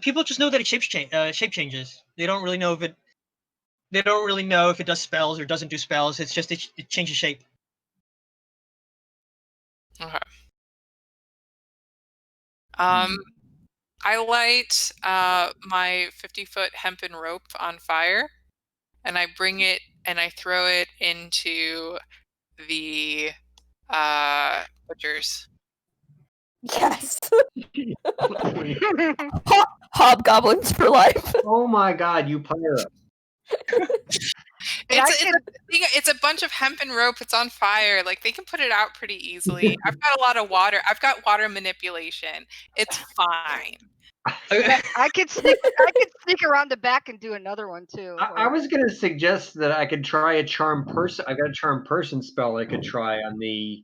People just know that it shape changes. They don't really know if it. They don't really know if it does spells or doesn't do spells. It's just it changes shape. I light my 50-foot hempen rope on fire, and I bring it and I throw it into the butchers. Yes. Hobgoblins for life. Oh my God, you pirate! It's a bunch of hempen rope. It's on fire. Like, they can put it out pretty easily. I've got a lot of water. I've got water manipulation. It's fine. I could sneak around the back and do another one too. I was going to suggest that I could try a charm person. I got a charm person spell I could try on the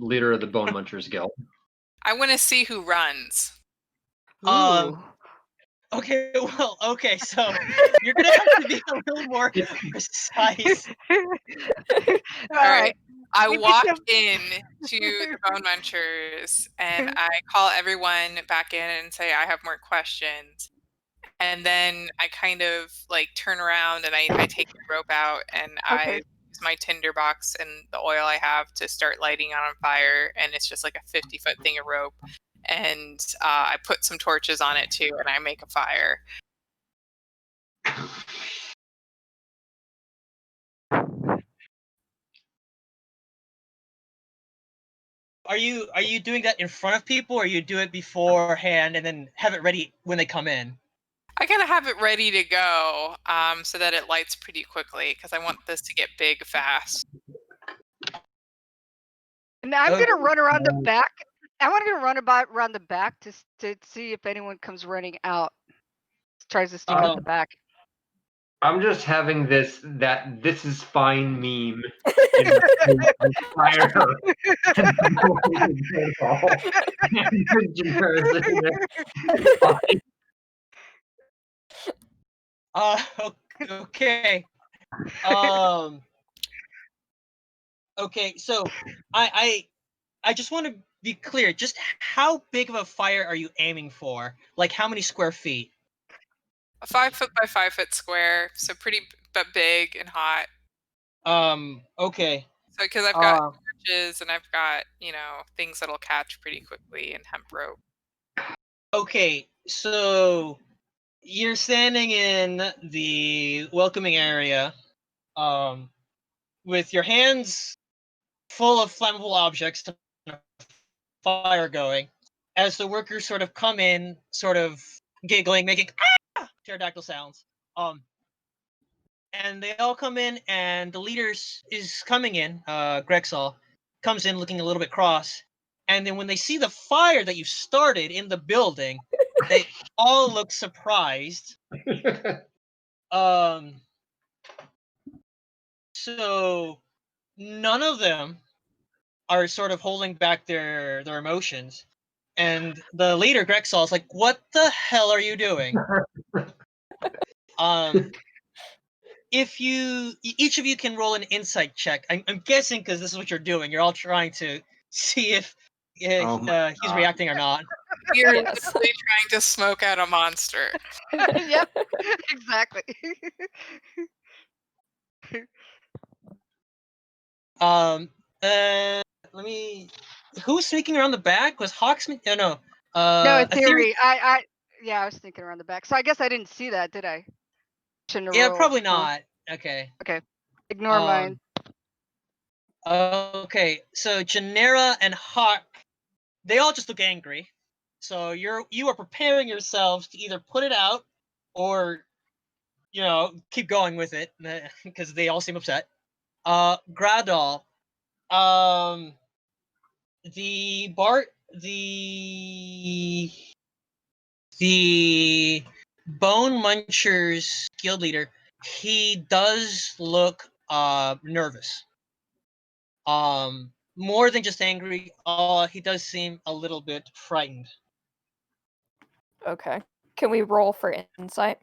leader of the Bone Munchers Guild. I want to see who runs. Ooh. Okay, well, okay, so you're gonna have to be a little more precise. All right. I walk in to the Bone Munchers and I call everyone back in and say I have more questions. And then I kind of like turn around and I take the rope out and I use my tinder box and the oil I have to start lighting it on fire. And it's just like a 50-foot thing of rope. And I put some torches on it too, and I make a fire. Are you doing that in front of people, or you do it beforehand and then have it ready when they come in? I gotta have it ready to go, so that it lights pretty quickly because I want this to get big fast. And I'm gonna run around the back. I want to run around the back to see if anyone comes running out. Tries to sneak out the back. I'm just having this is fine meme. Fire. Okay. Okay, so I just want to be clear. Just how big of a fire are you aiming for? Like, how many square feet? A 5-foot by 5-foot square, so pretty but big and hot. Okay. So because I've got torches and I've got things that'll catch pretty quickly and hemp rope. Okay, so you're standing in the welcoming area, with your hands full of flammable objects and a fire going, as the workers sort of come in, sort of giggling, making pterodactyl sounds. And they all come in, and the leader is coming in. Grexall comes in looking a little bit cross, and then when they see the fire that you started in the building, they all look surprised. So none of them are sort of holding back their emotions, and the leader Grexall is like, "What the hell are you doing?" If each of you can roll an insight check. I'm guessing because this is what you're doing. You're all trying to see if he's reacting or not. You're literally trying to smoke out a monster. Yep, exactly. Let me. Who's sneaking around the back? Was Hawk sneaking? No. No, Theory. I was sneaking around the back. So I guess I didn't see that, did I? Yeah, probably not. Okay. Okay. Ignore mine. Okay, so Janera and Hawk, they all just look angry. So you are preparing yourselves to either put it out or keep going with it because they all seem upset. Gradal, the Bone Munchers guild leader, he does look nervous. More than just angry, he does seem a little bit frightened. Okay. Can we roll for insight?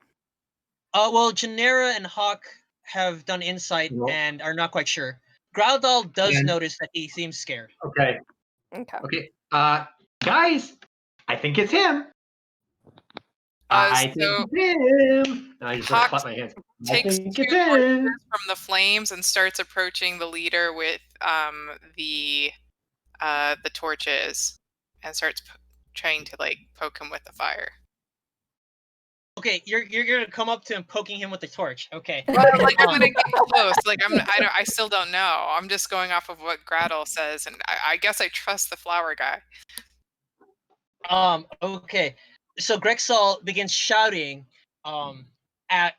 Well, Janera and Hawk have done insight and are not quite sure. Groudal does notice that he seems scared. Okay. Guys, I think it's him. I think it's him. I just Hawk clap my hands. takes 2 torches from the flames and starts approaching the leader with the the torches and starts trying to like poke him with the fire. Okay, you're gonna come up to him, poking him with the torch. Okay. Well, like I'm gonna get close. Like I still don't know. I'm just going off of what Gradle says, and I guess I trust the flower guy. Okay. So Grexal begins shouting at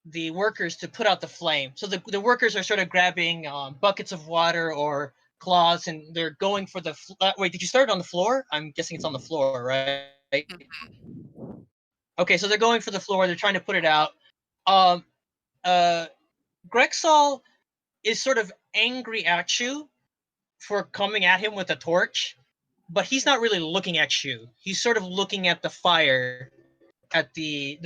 the workers to put out the flame. So the workers are sort of grabbing buckets of water or cloths, and they're going for the. Wait, did you start on the floor? I'm guessing it's on the floor, right? Mhm. Okay, so they're going for the floor. They're trying to put it out. Grexal is sort of angry at you for coming at him with a torch, but he's not really looking at you. He's sort of looking at the fire, at the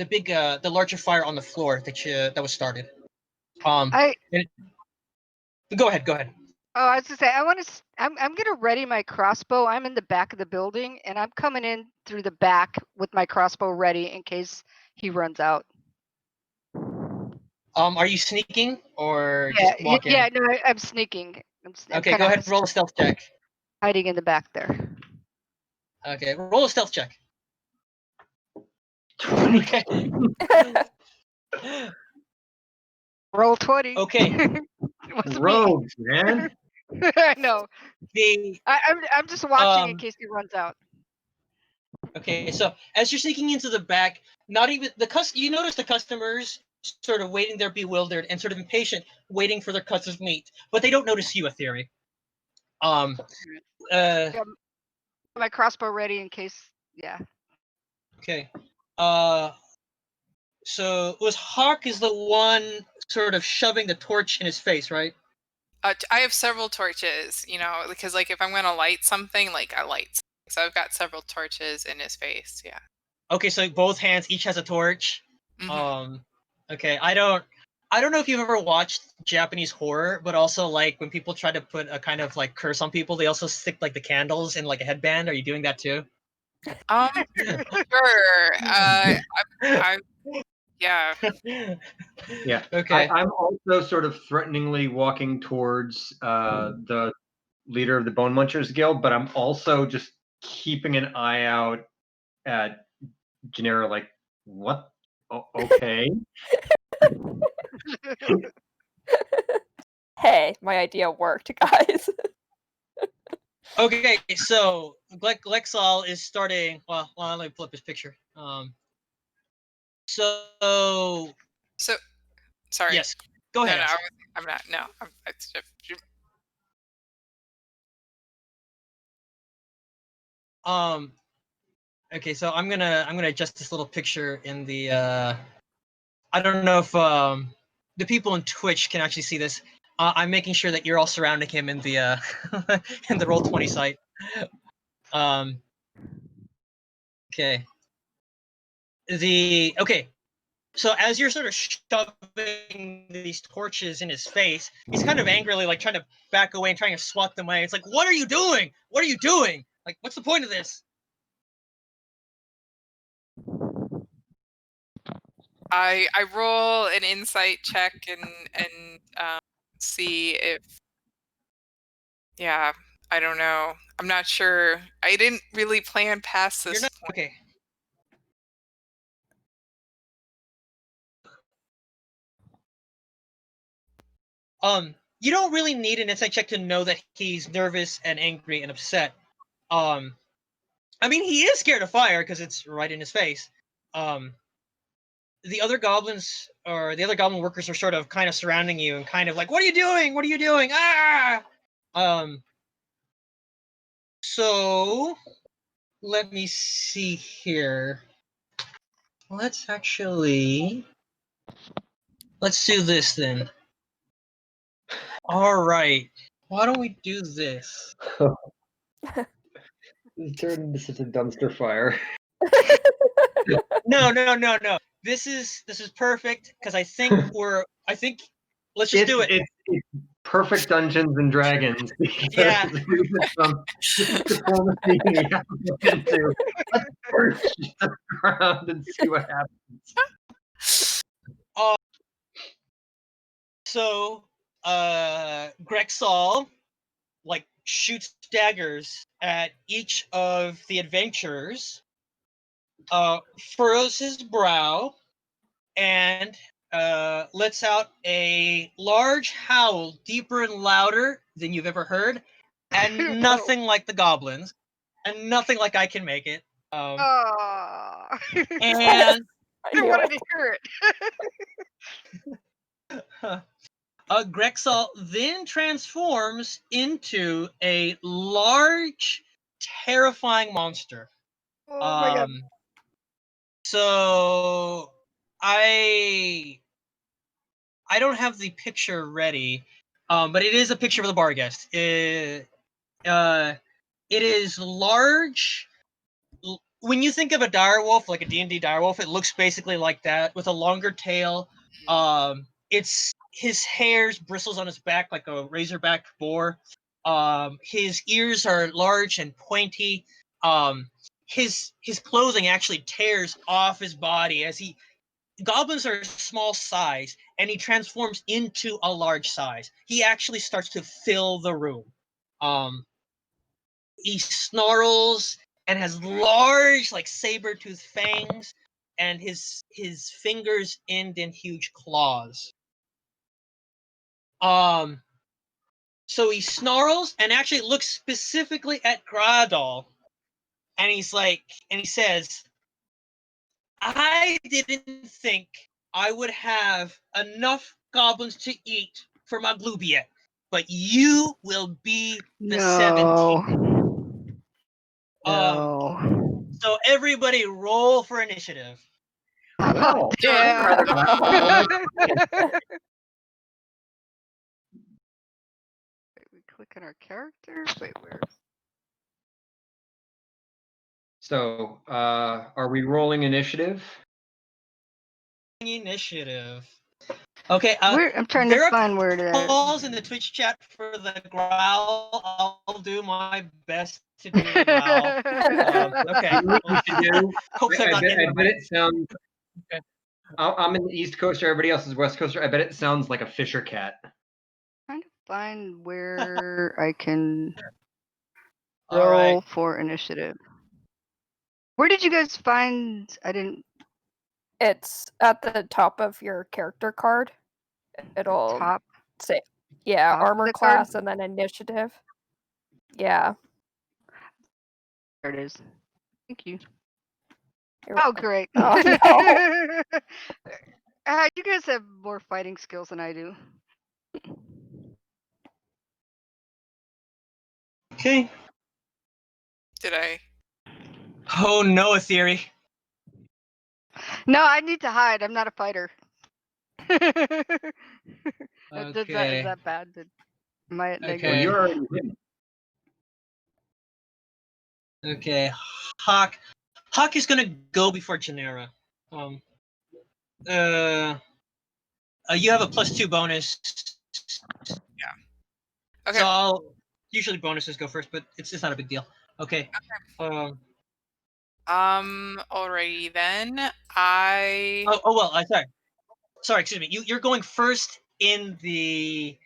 larger fire on the floor that was started. I Go ahead. Oh, I was gonna say I'm gonna ready my crossbow. I'm in the back of the building, and I'm coming in through the back with my crossbow ready in case he runs out. Are you sneaking or Yeah, just walk in? yeah. No, I'm sneaking. I'm Okay, kind go of ahead and roll a stealth check. hiding in the back there. Okay, roll a stealth check. 20. Okay. Roll 20. Okay. It wasn't me. Rogues, man. I know. The I'm just watching in case he runs out. Okay, so as you're sneaking into the back, not even you notice the customers sort of waiting there bewildered and sort of impatient, waiting for their cuts of meat, but they don't notice you, Aetheri. Yeah, my crossbow ready in case. Yeah. Okay. So it was Hawk is the one sort of shoving the torch in his face, right? I have several torches, because like if I'm gonna light something, like I light. So I've got several torches in his face. Yeah. Okay, so both hands each has a torch. Mm-hmm. Okay, I don't know if you've ever watched Japanese horror, but also like when people try to put a kind of like curse on people, they also stick like the candles in like a headband. Are you doing that too? Sure. Yeah. Yeah. Okay. I'm also sort of threateningly walking towards the leader of the Bone Munchers Guild, but I'm also just keeping an eye out at Genera, like, what? Okay. Hey, my idea worked, guys. Okay, so Glexal is starting. Well, let me pull up his picture. So Sorry. yes, go ahead. No, Ash. I'm not. No, Okay, so I'm gonna adjust this little picture in the. I don't know if the people on Twitch can actually see this. I'm making sure that you're all surrounding him in the in the Roll20 site. Okay. Okay. So as you're sort of shoving these torches in his face, he's kind of angrily like trying to back away and trying to swat them away. It's like, what are you doing? What are you doing? Like, what's the point of this? I roll an insight check and see if. Yeah, I don't know. I'm not sure. I didn't really plan past this point. Okay. You don't really need an insight check to know that he's nervous and angry and upset. I mean, he is scared of fire because it's right in his face. The other goblins or the other goblin workers are sort of kind of surrounding you and kind of like, what are you doing? What are you doing? Ah! So let me see here. Let's do this then. All right. Why don't we do this? This turned into such a dumpster fire. No. This is perfect because I think let's just do it. It's perfect Dungeons and Dragons. Yeah. This is diplomacy we have to look into. Let's search the ground and see what happens. So Grexal like shoots daggers at each of the adventurers, furrows his brow, and lets out a large howl, deeper and louder than you've ever heard, and nothing like the goblins, and nothing like I can make it. Oh. And I I knew wanted it. to hear it. Grexal then transforms into a large, terrifying monster. Oh my god. So I don't have the picture ready, but it is a picture of the bar guest. It is large. When you think of a direwolf, like a D&D direwolf, it looks basically like that with a longer tail. It's his hairs bristles on his back like a razorback boar. His ears are large and pointy. His clothing actually tears off his body as goblins are small size, and he transforms into a large size. He actually starts to fill the room. He snarls and has large, like saber-toothed fangs, and his fingers end in huge claws. So he snarls and actually looks specifically at Gradal, and he says, "I didn't think I would have enough goblins to eat for my Bluebeard, but you will be the 17th." No. So everybody roll for initiative. Wow. Damn. Wow. Wait, we click on our character? Wait, where? So, are we rolling initiative? Initiative. Okay, I'm trying there to are find where to. calls in the Twitch chat for the growl. I'll do my best to do the growl. Okay. You know what you should do? Hope they're I not bet anyone. it sounds. Okay. I'm in the East Coaster. Everybody else is West Coaster. I bet it sounds like a Fisher cat. Trying to find where I can All roll right. for initiative. Where did you guys find? I didn't. It's at the top of your character card. It'll Top. say, yeah, Top of armor the card? class and then initiative. Yeah. There it is. Thank you. You're Oh, welcome. great. Oh, no. You guys have more fighting skills than I do. Okay. Did I? Oh no, Ethery. No, I need to hide. I'm not a fighter. Is Okay. that bad? Am I at Okay. negative? Well, you're already hidden. Okay. Hawk is gonna go before Genera. You have a +2 bonus. Okay. So usually bonuses go first, but it's not a big deal. Okay. Alrighty then. I. Well, sorry, excuse me. You're going first in the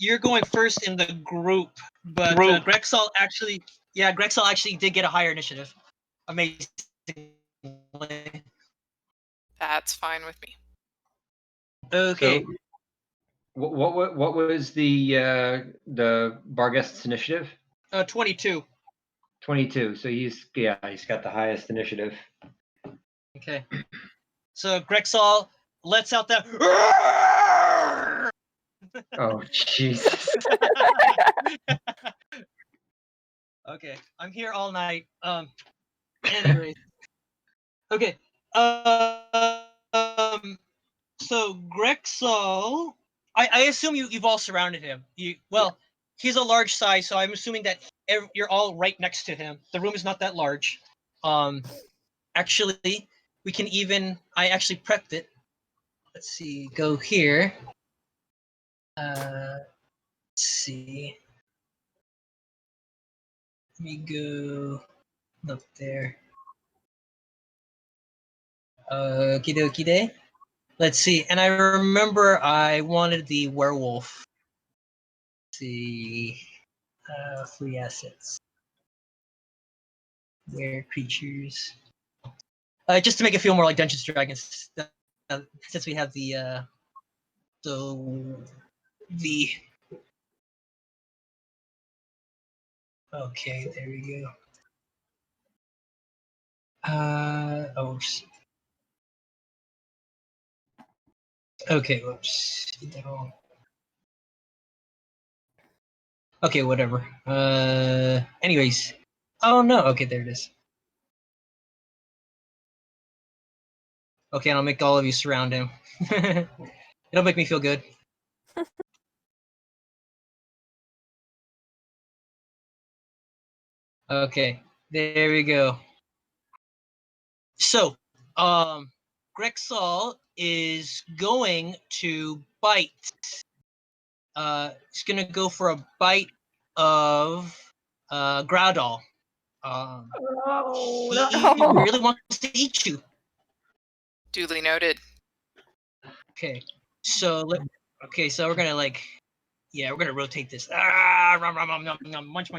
you're going first in the group, but Grexal actually did get a higher initiative. Amazing. That's fine with me. Okay. So, what was the Barguest's initiative? 22. 22. So he's got the highest initiative. Okay. So Grexal lets out that. Oh Jesus! Okay, I'm here all night. Anyways. Okay. So Grexal, I assume you've all surrounded him. He's a large size, so I'm assuming that you're all right next to him. The room is not that large. Actually, we can even. I actually prepped it. Let's see. Go here. Let's see. Let me go up there. Okie dokie day. Let's see. And I remember I wanted the werewolf. Let's see. Free assets. Rare creatures. Just to make it feel more like Dungeons and Dragons, since we have the okay, there we go. Oops. Okay, whoops. Did that wrong. Okay, whatever. Anyways. Oh no, okay, there it is. Okay, and I'll make all of you surround him. It'll make me feel good. Okay, there we go. So, Grexal is going to bite. He's gonna go for a bite of Groudal. Oh, He no. really wants to eat you. Duly noted. Okay, so we're gonna we're gonna rotate this. Munch.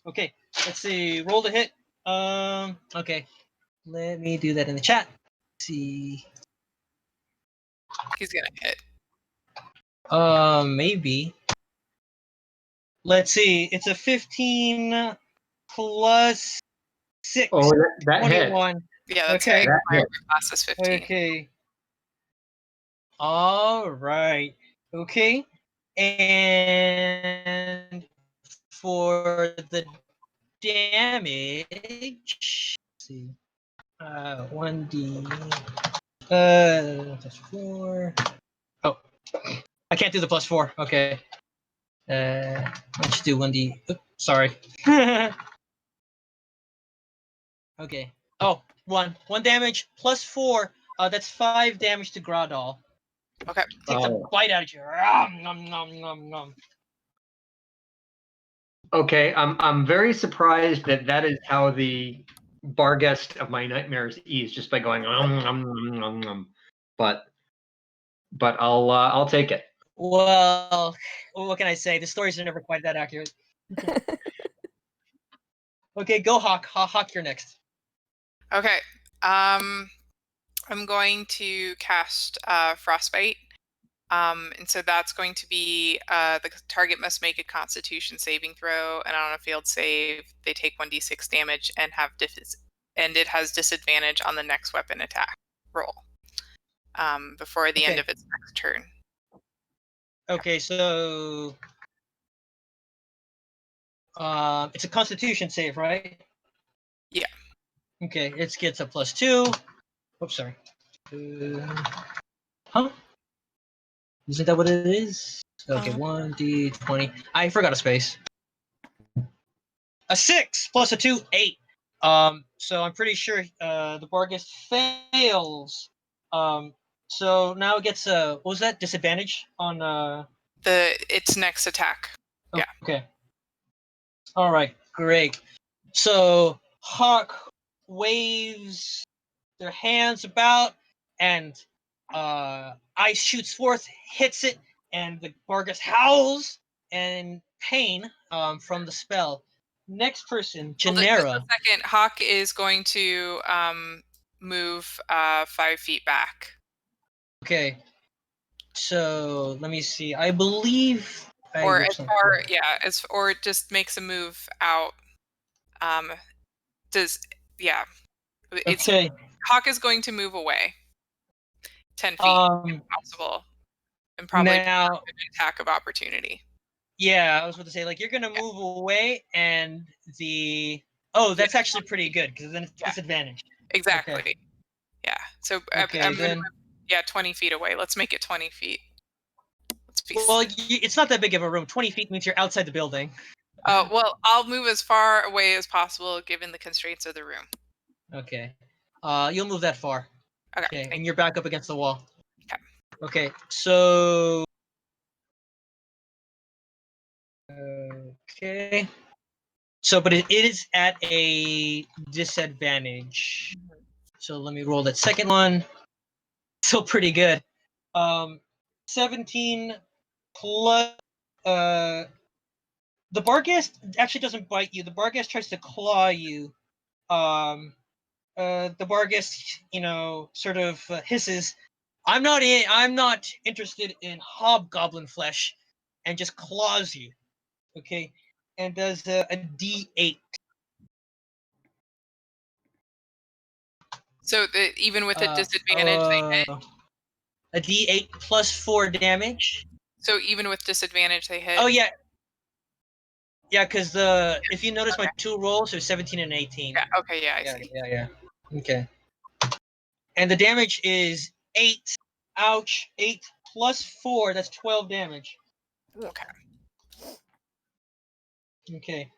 Okay, let's see. Roll the hit. Okay, let me do that in the chat. Let's see. He's gonna hit. Maybe. Let's see. It's a 15 plus 6. Oh, that hit. 21. Yeah, that's Okay. right. That My hit. class is 15. Okay. All right. Okay. And for the damage, let's see. 1d. Plus 4. Oh, I can't do the plus 4. Okay. Let's do 1d. Oops, sorry. Okay. Oh, 1 damage plus 4. That's 5 damage to Groudal. Okay. Takes a bite out of you. Nom. Okay, I'm very surprised that is how the Barghest of my nightmares ease, just by going But I'll take it. Well, what can I say? The stories are never quite that accurate. Okay, go Hawk. Hawk, you're next. Okay. I'm going to cast Frostbite. And so that's going to be the target must make a Constitution saving throw, and on a failed save, they take 1d6 damage and it has disadvantage on the next weapon attack roll before the end of its next turn. Okay, so it's a Constitution save, right? Yeah. Okay, it gets a +2. Oops, sorry. Huh? Isn't that what it is? Okay, 1d20. I forgot a space. A 6 plus a 2, 8. So I'm pretty sure the Barghest fails. So now it gets what was that? Disadvantage on its next attack. Yeah. Okay. All right, great. So Hawk waves their hands about, and ice shoots forth, hits it, and the Barghest howls in pain from the spell. Next person, Hold it Janera. just a second. Hawk is going to move 5 feet back. Okay. So let me see. I believe. Or as far, or it just makes a move out. It's Okay. Hawk is going to move away 10 feet if possible, and probably now an attack of opportunity. Yeah, I was about to say, like, you're gonna move away, and that's actually pretty good because then it's disadvantage. Exactly. Okay. Yeah. So Okay, I'm then. gonna 20 feet away. Let's make it 20 feet. Well, it's not that big of a room. 20 feet means you're outside the building. Oh, well, I'll move as far away as possible given the constraints of the room. Okay. You'll move that far. Okay. And you're back up against the wall. Okay. Okay, so. Okay. So, but it is at a disadvantage. So let me roll that second one. Still pretty good. 17 plus. the Barghest actually doesn't bite you. The Barghest tries to claw you. The Barghest, sort of hisses, I'm not interested in hobgoblin flesh," and just claws you. Okay, and does a D8. So even with a disadvantage, they hit. A D8 plus 4 damage. So even with disadvantage, they hit. Oh yeah, because if you notice my two rolls, there's 17 and 18. Yeah. Okay. Yeah, I see. Yeah. Okay. And the damage is 8. Ouch. 8 plus 4. That's 12 damage. Okay. Okay.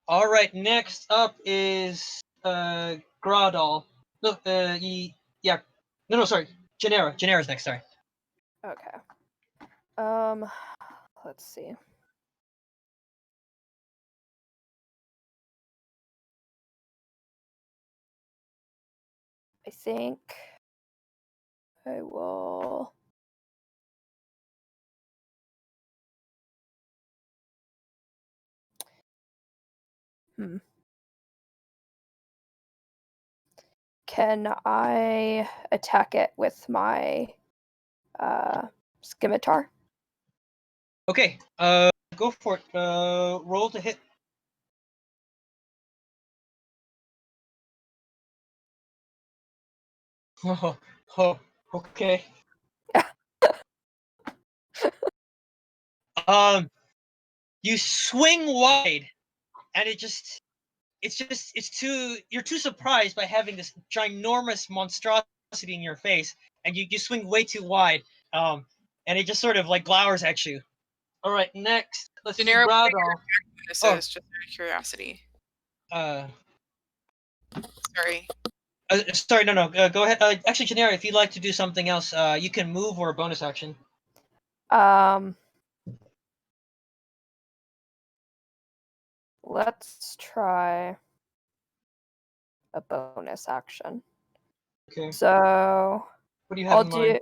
All right. Next up is Gradal. No. Yeah. No. Sorry. Genera. Genera's next. Sorry. Okay. Let's see. I think I will. Can I attack it with my scimitar? Okay. Go for it. Roll to hit. Oh, okay. You swing wide, and you're too surprised by having this ginormous monstrosity in your face, and you swing way too wide, and it just sort of like glowers at you. All right, next, let's see, Genera, what are Gradal. your attack bonuses, just out of curiosity? Sorry. Sorry, no, go ahead. Actually, Genera, if you'd like to do something else, you can move or a bonus action. Let's try a bonus action. Okay. So What do you have in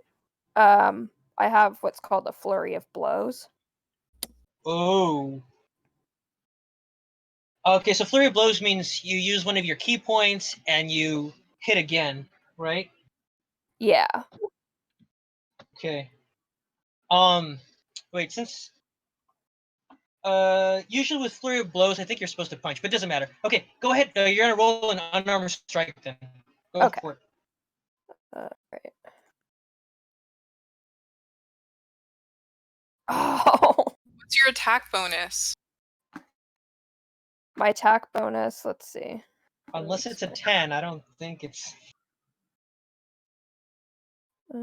mind? I have what's called a Flurry of Blows. Oh. Okay, so Flurry of Blows means you use one of your key points and you hit again, right? Yeah. Okay. Wait, since usually with Flurry of Blows, I think you're supposed to punch, but it doesn't matter. Okay, go ahead. You're gonna roll an unarmed strike then. Go Okay. for it. Right. Oh. What's your attack bonus? My attack bonus, let's see. Unless it's a 10, I don't think it's. I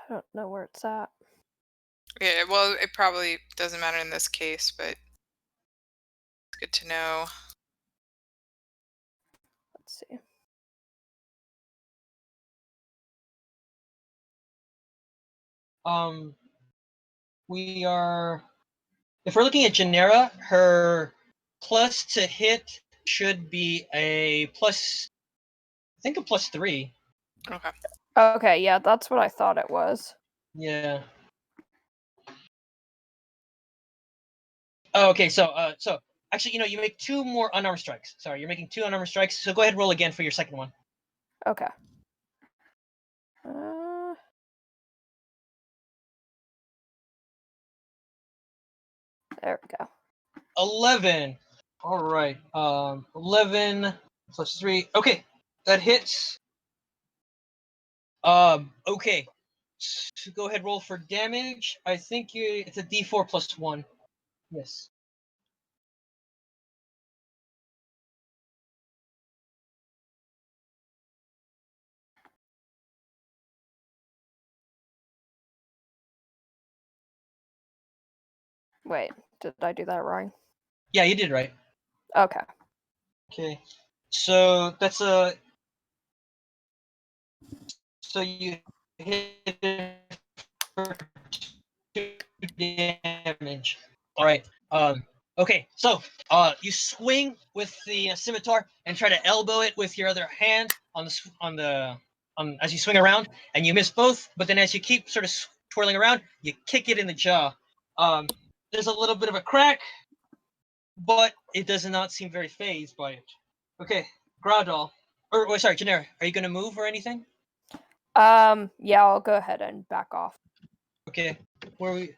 don't know where it's at. Yeah, well, it probably doesn't matter in this case, but it's good to know. Let's see. We are. If we're looking at Genera, her plus to hit should be a plus. I think a plus 3. Okay. Okay, yeah, that's what I thought it was. Yeah. Oh, okay, so actually, you make 2 more unarmed strikes. Sorry, you're making 2 unarmed strikes. So go ahead and roll again for your second one. Okay. There we go. 11. All right. 11 plus 3. Okay, that hits. Okay. So go ahead, roll for damage. I think it's a D4 plus 1. Yes. Wait, did I do that wrong? Yeah, you did right. Okay. Okay. So that's a. So you hit it for 2 damage. All right. Okay, so you swing with the scimitar and try to elbow it with your other hand as you swing around, and you miss both. But then as you keep sort of twirling around, you kick it in the jaw. There's a little bit of a crack, but it does not seem very phased by it. Okay, Groudal, sorry, Janera, are you going to move or anything? Yeah, I'll go ahead and back off. Okay, where are we?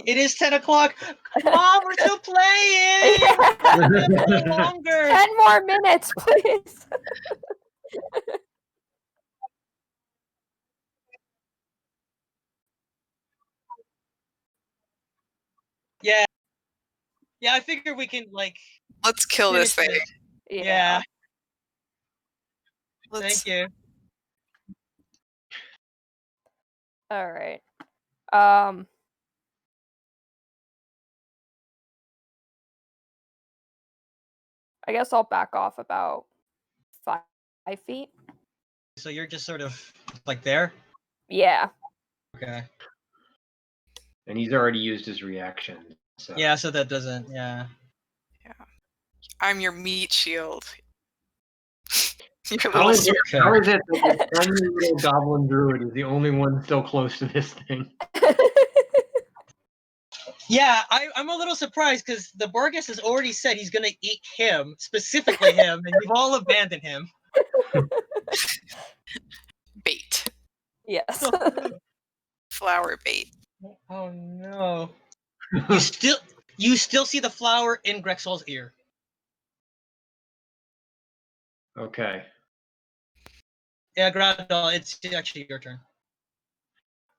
It is 10 o'clock. Mom, we're still playing. A little longer. 10 more minutes, please. Yeah, I figure we can Let's kill this thing. Yeah. Let's... Thank you. All right. I guess I'll back off about 5 feet. So you're just sort of like there? Yeah. Okay. And he's already used his reaction. So. Yeah, so that doesn't, yeah. I'm your meat shield. How is it that the tiny little goblin druid is the only one still close to this thing? Yeah, I'm a little surprised because the Borges has already said he's going to eat him, specifically him, and you've all abandoned him. Bait. Yes. Flower bait. Oh no. You still see the flower in Grexel's ear. Okay. Yeah, Groudal, it's actually your turn.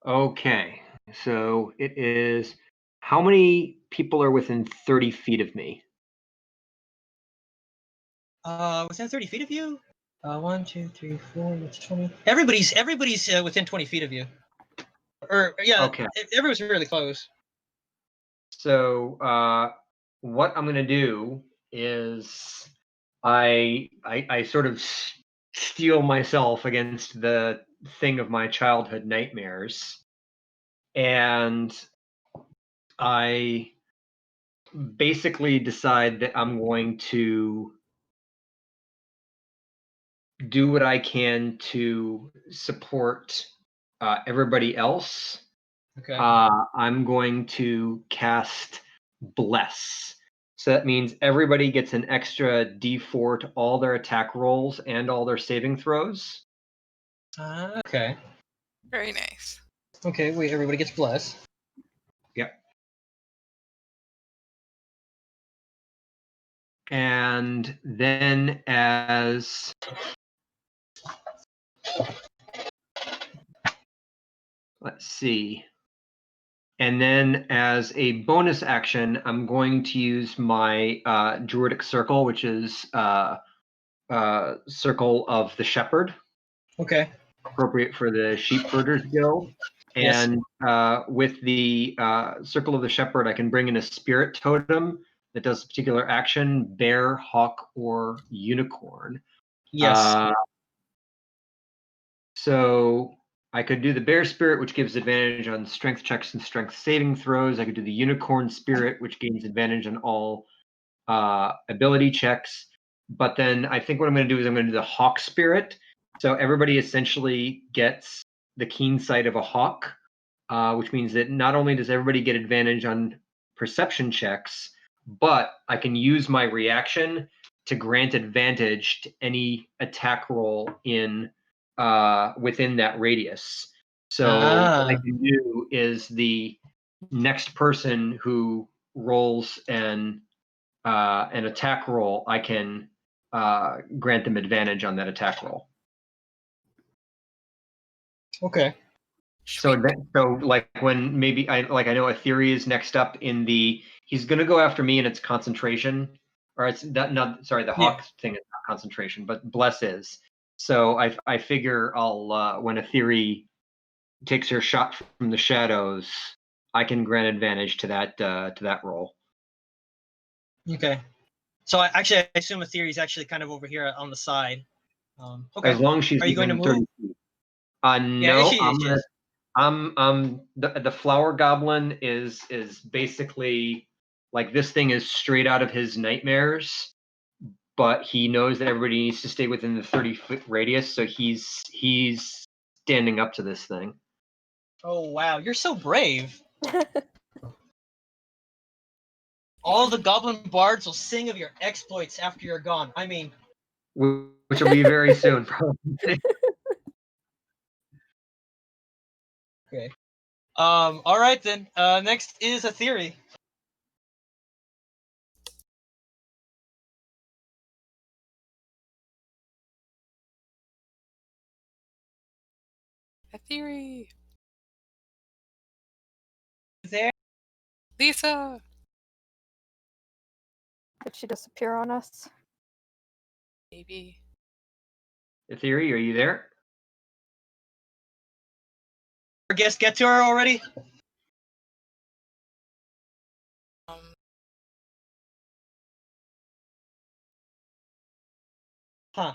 Okay. So it is. How many people are within 30 feet of me? Was that 30 feet of you? 1, 2, 3, 4, that's 20. Everybody's within 20 feet of you. Or yeah, Okay. Everyone's really close. So what I'm gonna do is I sort of steel myself against the thing of my childhood nightmares, and I basically decide that I'm going to do what I can to support everybody else. Okay. I'm going to cast Bless. So that means everybody gets an extra D4 to all their attack rolls and all their saving throws. Okay. Very nice. Okay, wait, everybody gets Bless. Yep. And then as let's see. And then as a bonus action, I'm going to use my Druidic Circle, which is Circle of the Shepherd. Okay. Appropriate for the Sheep Herders Guild. And with the Circle of the Shepherd, I can bring in a spirit totem that does a particular action: bear, hawk, or unicorn. Yes. So I could do the bear spirit, which gives advantage on strength checks and strength saving throws. I could do the unicorn spirit, which gains advantage on all ability checks. But then I think what I'm going to do is I'm going to do the hawk spirit. So everybody essentially gets the keen sight of a hawk, which means that not only does everybody get advantage on perception checks, but I can use my reaction to grant advantage to any attack roll in within that radius. So what I can do is the next person who rolls an attack roll, I can grant them advantage on that attack roll. Okay. So like when maybe I know Aetheri is next up in the, he's gonna go after me and it's concentration, or it's that not sorry the hawk thing is not concentration, but Bless is. So I figure I'll when Aetheri takes her shot from the shadows, I can grant advantage to that roll. Okay. So I assume a theory is actually kind of over here on the side. Okay. As long as she's Are you going to within 30 move? feet. Yeah, No, she is. the Flower Goblin is basically like this thing is straight out of his nightmares, but he knows that everybody needs to stay within the 30-foot radius, so he's standing up to this thing. Oh wow, you're so brave. All the goblin bards will sing of your exploits after you're gone. I mean, Which will be very soon, probably. okay. All right then. Next is a theory. A theory. There. Lisa. Did she disappear on us? Maybe. The theory, are you there? Our guest get to her already? Um, Huh.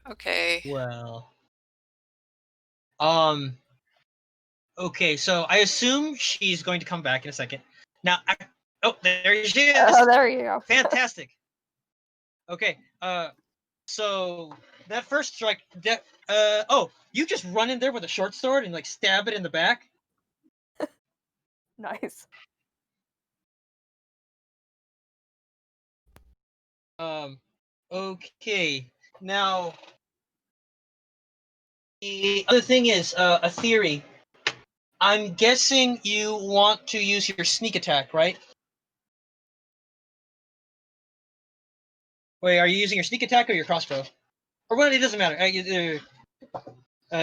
okay. Well. Okay, so I assume she's going to come back in a second. Now, oh, there she is. Oh, there you go. Fantastic. Okay, so that first strike, oh, you just run in there with a short sword and like stab it in the back. Nice. Okay. Now, the other thing is a theory. I'm guessing you want to use your sneak attack, right? Wait, are you using your sneak attack or your crossbow? Or well, it doesn't matter.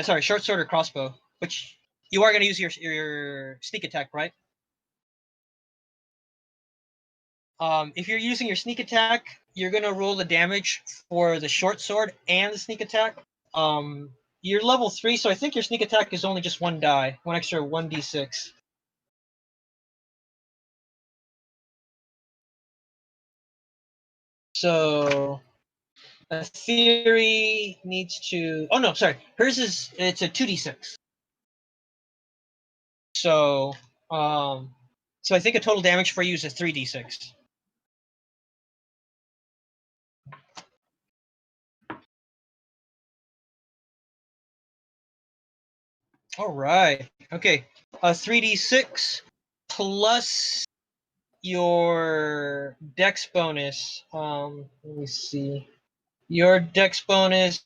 Sorry, short sword or crossbow. Which you are going to use your sneak attack, right? If you're using your sneak attack, you're going to roll the damage for the short sword and the sneak attack. You're level 3, so I think your sneak attack is only just one die, one extra 1d6. So a theory needs to. Oh no, sorry. Hers it's a 2d6. So so I think a total damage for you is a 3d6. All right. Okay. A 3d6 plus your dex bonus. Let me see. Your dex bonus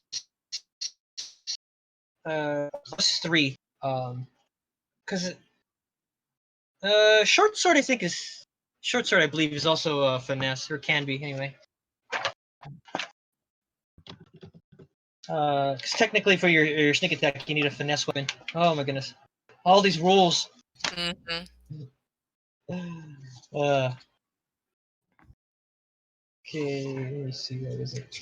plus 3. Because short sword short sword I believe is also a finesse, or can be anyway. Because technically for your sneak attack you need a finesse weapon. Oh my goodness, all these rules. Mm-hmm. Okay, let me see, what is it?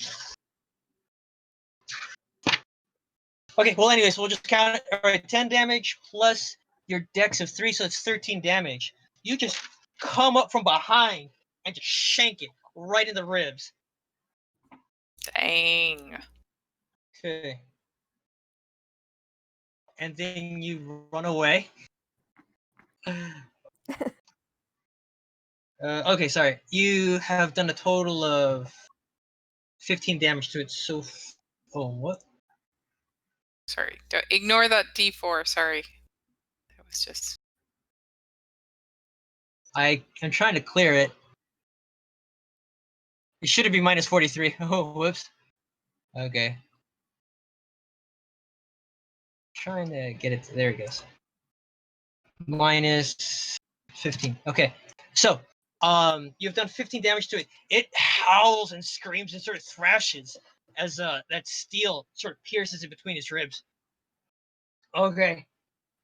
Okay, well anyways, we'll just count it. All right, 10 damage plus your dex of 3, so it's 13 damage. You just come up from behind and just shank it right in the ribs. Dang. Okay. And then you run away. Okay, sorry. You have done a total of 15 damage to it. So, oh, what? Sorry. Ignore that D4. Sorry. That was just. I am trying to clear it. It should be minus 43. Oh, whoops. Okay. Trying to get it. There it goes. Minus 15. Okay. So, you've done 15 damage to it. It howls and screams and sort of thrashes as that steel sort of pierces in between its ribs. Okay.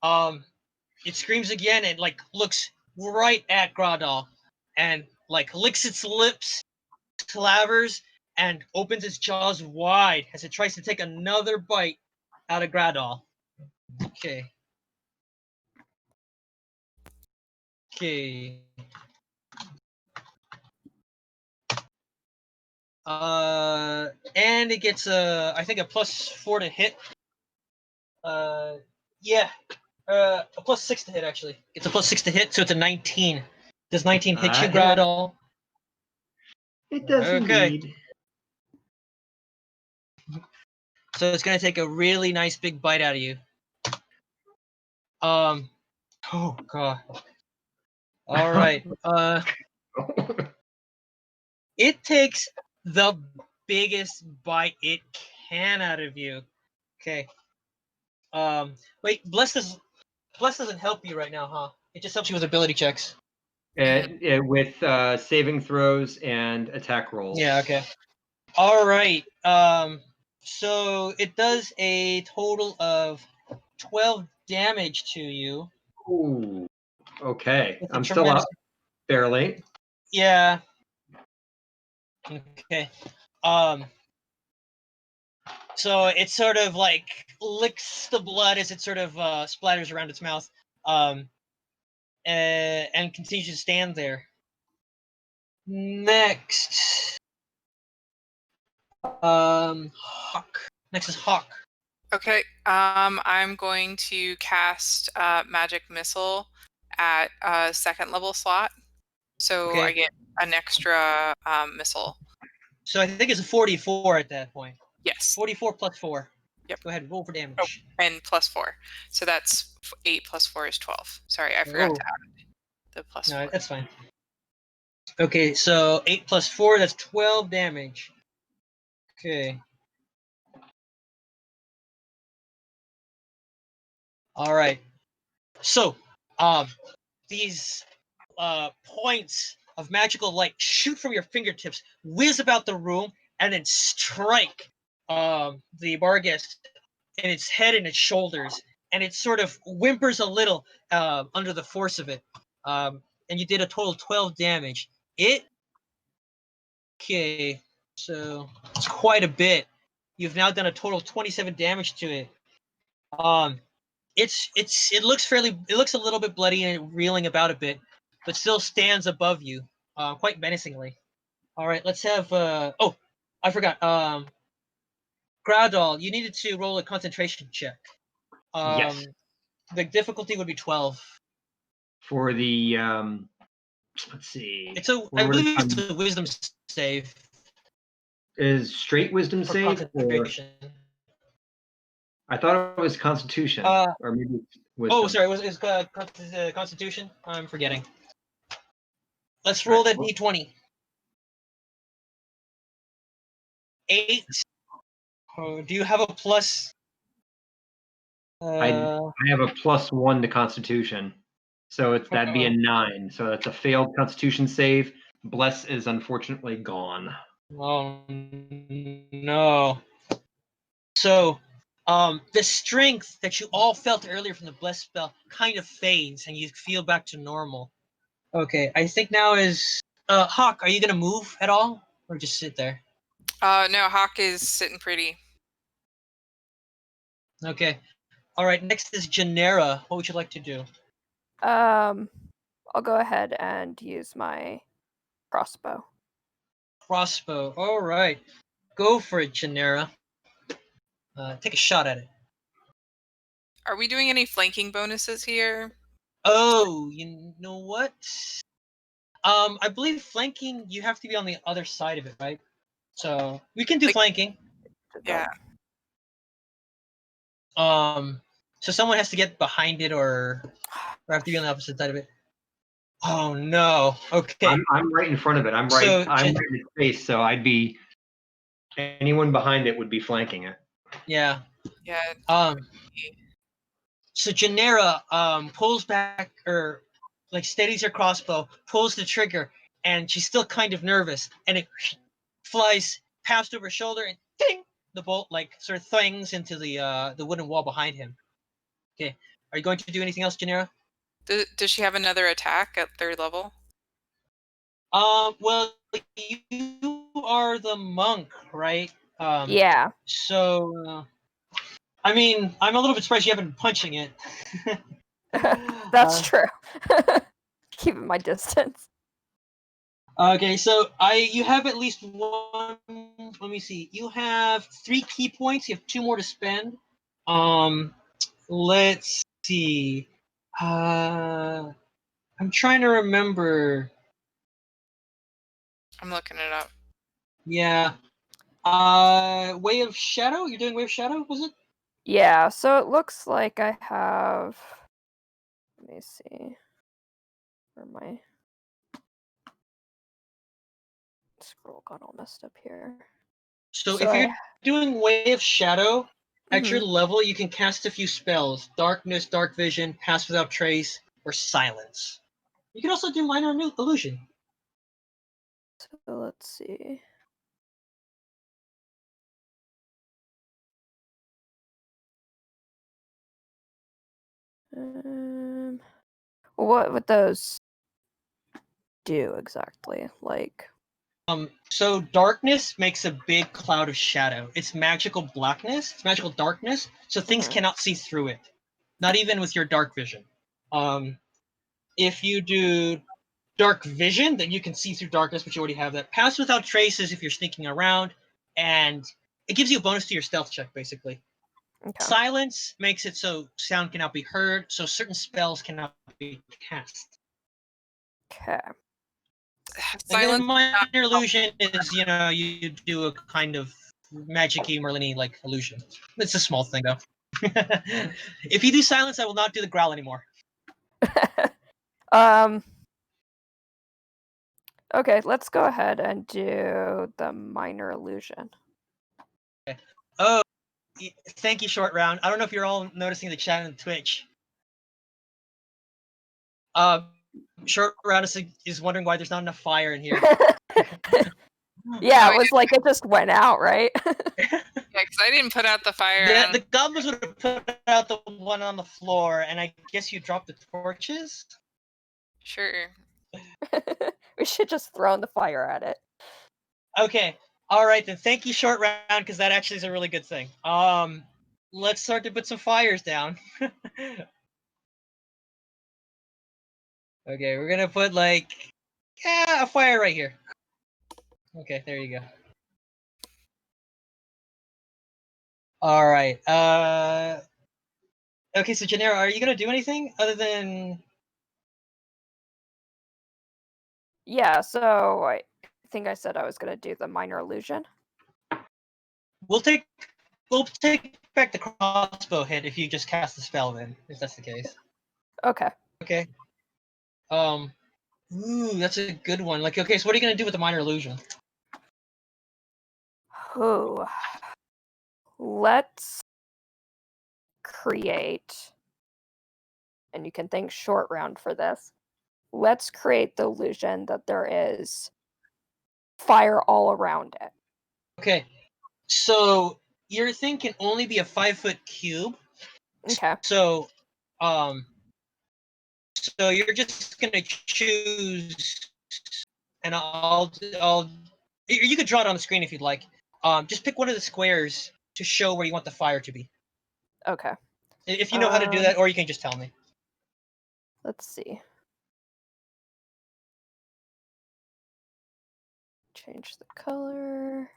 It screams again and like looks right at Gradal and like licks its lips, slavers, and opens its jaws wide as it tries to take another bite out of Gradal. Okay. Okay. And it gets I think a +4 to hit. Yeah. A +6 to hit actually. It's a +6 to hit, so it's a 19. Does 19 hit you, Hit. Groudon? It does Okay. indeed. So it's gonna take a really nice big bite out of you. Oh god. All right. It takes the biggest bite it can out of you. Okay. Wait, Bless doesn't help you right now, huh? It just helps you with ability checks. With saving throws and attack rolls. Yeah, okay. All right. So it does a total of 12 damage to you. Ooh. Okay. With a I'm still tremendous- up. Barely. Yeah. Okay. So it sort of like licks the blood as it sort of splatters around its mouth, and continues to stand there. Next, Hawk. Next is Hawk. Okay. I'm going to cast Magic Missile at a 2nd level slot, so Okay. I get an extra missile. So I think it's a 44 at that point. Yes. 44 plus 4. Yep. Go ahead, roll for damage. Oh, and +4. So that's 8 plus 4 is 12. Sorry, I forgot to add the +4. No, that's fine. Okay, so 8 plus 4, that's 12 damage. Okay. All right. So, these points of magical light shoot from your fingertips, whiz about the room, and then strike the Barghest in its head and its shoulders, and it sort of whimpers a little under the force of it. And you did a total of 12 damage. Okay, so it's quite a bit. You've now done a total of 27 damage to it. It looks a little bit bloody and reeling about a bit, but still stands above you, quite menacingly. All right, let's have oh, I forgot. Groudon, you needed to roll a concentration check. Yes. The difficulty would be 12. For the let's see. I believe it's a wisdom save. Is straight wisdom For save? Or concentration. I thought it was Constitution, or maybe wisdom. Oh, sorry, it was Constitution? I'm forgetting. Let's roll that d20. 8. Oh, do you have a plus? I have a +1 to Constitution, so that'd be a 9. So that's a failed Constitution save. Bless is unfortunately gone. Oh no. So, the strength that you all felt earlier from the bless spell kind of fades, and you feel back to normal. Okay, I think now is Hawk. Are you gonna move at all, or just sit there? No, Hawk is sitting pretty. Okay. All right. Next is Genera. What would you like to do? I'll go ahead and use my crossbow. Crossbow. All right. Go for it, Genera. Take a shot at it. Are we doing any flanking bonuses here? Oh, you know what? I believe flanking, you have to be on the other side of it, right? So we can do flanking. Yeah. So someone has to get behind it, or have to be on the opposite side of it. Oh no. Okay. I'm right in front of it. I'm right in its face, so I'd be anyone behind it would be flanking it. Yeah. Yeah. So Genera pulls back, or like steadies her crossbow, pulls the trigger, and she's still kind of nervous, and it flies past over her shoulder, and ding, the bolt like sort of thwangs into the wooden wall behind him. Okay, are you going to do anything else, Genera? Does she have another attack at 3rd level? Well, you are the monk, right? Yeah. So, I mean, I'm a little bit surprised you haven't been punching it. That's true. Keeping my distance. Okay, so you have at least one. Let me see. You have 3 key points. You have 2 more to spend. Let's see. I'm trying to remember. I'm looking it up. Yeah. Way of Shadow? You're doing Way of Shadow, was it? Yeah, so it looks like I have. Let me see. Where my scroll got all messed up here. So So if you're I- doing Way of Shadow, at your Mhm. level, you can cast a few spells: Darkness, Dark Vision, Pass Without Trace, or Silence. You can also do Minor Illusion. So let's see. What would those do exactly? Like, So darkness makes a big cloud of shadow. It's magical blackness. It's magical darkness. So things Mhm. cannot see through it. Not even with your dark vision. If you do dark vision, then you can see through darkness, but you already have that. Pass without traces if you're sneaking around, and it gives you a bonus to your stealth check, basically. okay. Silence makes it so sound cannot be heard, so certain spells cannot be cast. Okay. And then Silence. minor illusion is, you do a kind of magic-y Merlin-y like illusion. It's a small thing though. If you do silence, I will not do the growl anymore. Okay, let's go ahead and do the minor illusion. Oh, thank you, Short Round. I don't know if you're all noticing the chat on Twitch. Short Round is wondering why there's not enough fire in here. Yeah, Oh, it was like it just went out, right? Yeah, because I didn't put out the fire. The goblins would have put out the one on the floor, and I guess you dropped the torches? Sure. We should just throw the fire at it. Okay. All right, then. Thank you, Short Round, because that actually is a really good thing. Let's start to put some fires down. Okay, we're gonna put a fire right here. Okay, there you go. All right. Okay, so Janera, are you gonna do anything other than? Yeah, so I think I said I was gonna do the minor illusion. We'll take back the crossbow hit if you just cast the spell then, if that's the case. Okay. Okay. Ooh, that's a good one. Okay, so what are you gonna do with the minor illusion? Ooh. Let's create, and you can thank Short Round for this. Let's create the illusion that there is fire all around it. Okay, so your thing can only be a 5-foot cube. Okay. So, so you're just gonna choose, and you could draw it on the screen if you'd like. Just pick one of the squares to show where you want the fire to be. Okay. If you know how to do that, or you can just tell me. Let's see. Change the color.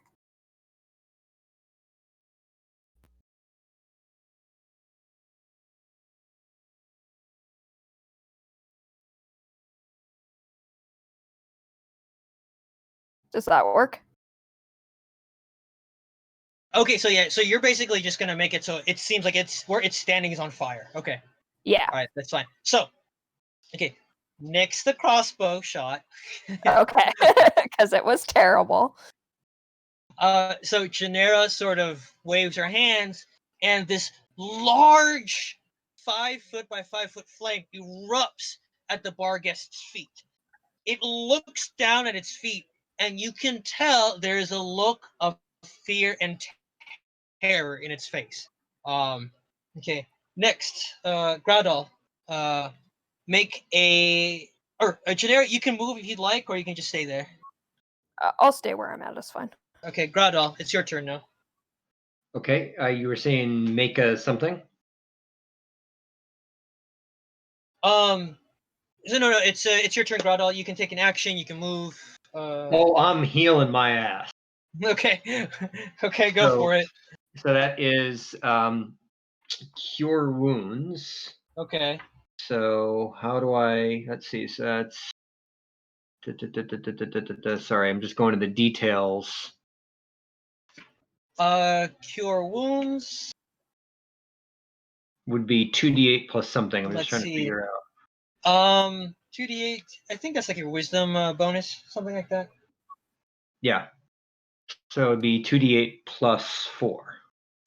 Does that work? Okay, so yeah, so you're basically just gonna make it so it seems like where it's standing is on fire. Okay, Yeah. all right, that's fine. So, okay, nix the crossbow shot. Okay. Because it was terrible. So Janera sort of waves her hands, and this large 5-foot by 5-foot flame erupts at the bar guest's feet. It looks down at its feet, and you can tell there is a look of fear and terror in its face. Okay. Next, Groudal, make Janera. You can move if you'd like, or you can just stay there. I'll stay where I'm at. It's fine. Okay, Groudal, it's your turn now. Okay, you were saying make a something. So no, it's your turn, Groudon. You can take an action. You can move. Oh, I'm healing my ass. Okay, okay, go So- for it. So that is cure wounds. Okay. So how do I? Let's see. So that's. Sorry, I'm just going to the details. Cure wounds. Would be 2d8 plus something. I'm Let's just trying see. to figure out. 2d8. I think that's like your wisdom bonus, something like that. Yeah. So it'd be 2d8 plus 4.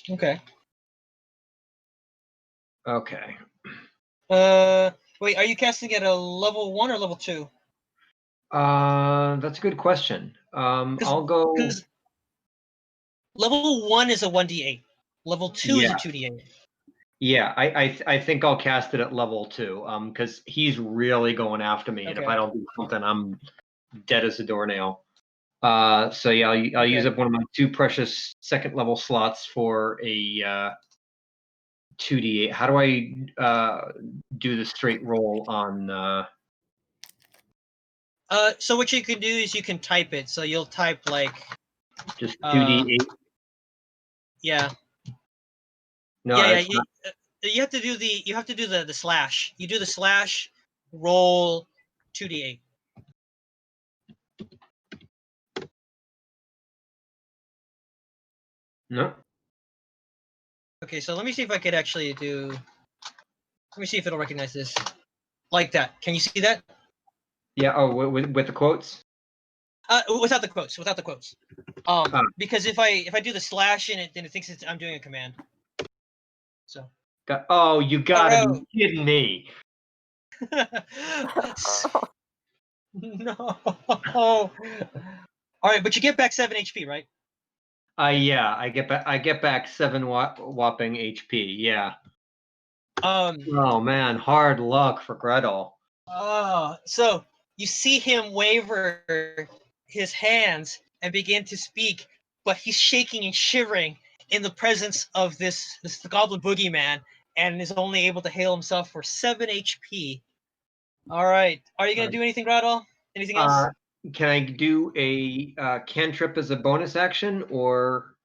Okay. Okay. Wait, are you casting at a level 1 or level 2? That's a good question. I'll go. Because level 1 is a 1d8. Level 2 is a Yeah. 2d8. Yeah, I think I'll cast it at level 2. Because he's really going after me, and if Okay. I don't do something, I'm dead as a doornail. So yeah, I'll use Okay. up one of my 2 precious second level slots for a 2d8. How do I do the straight roll on? So what you can do is you can type it. So you'll type like Just 2d8. yeah. No, Yeah, that's not. you have to do the slash. You do the slash roll 2d8. No. Okay, so let me see if I could actually do. Let me see if it'll recognize this. Like that. Can you see that? Yeah. Oh, with the quotes. Without the quotes. Without the quotes. Because if I do the slash in it, then it thinks I'm doing a command. So. Oh, you gotta Oh. be kidding me! No. All right, but you get back 7 HP, right? Yeah, I get back 7 whopping HP. Yeah. Oh man, hard luck for Gretel. So you see him waver his hands and begin to speak, but he's shaking and shivering in the presence of this goblin boogeyman, and is only able to hail himself for 7 HP. All right, are you gonna do anything, Gretel? Anything else? Can I do a cantrip as a bonus action, or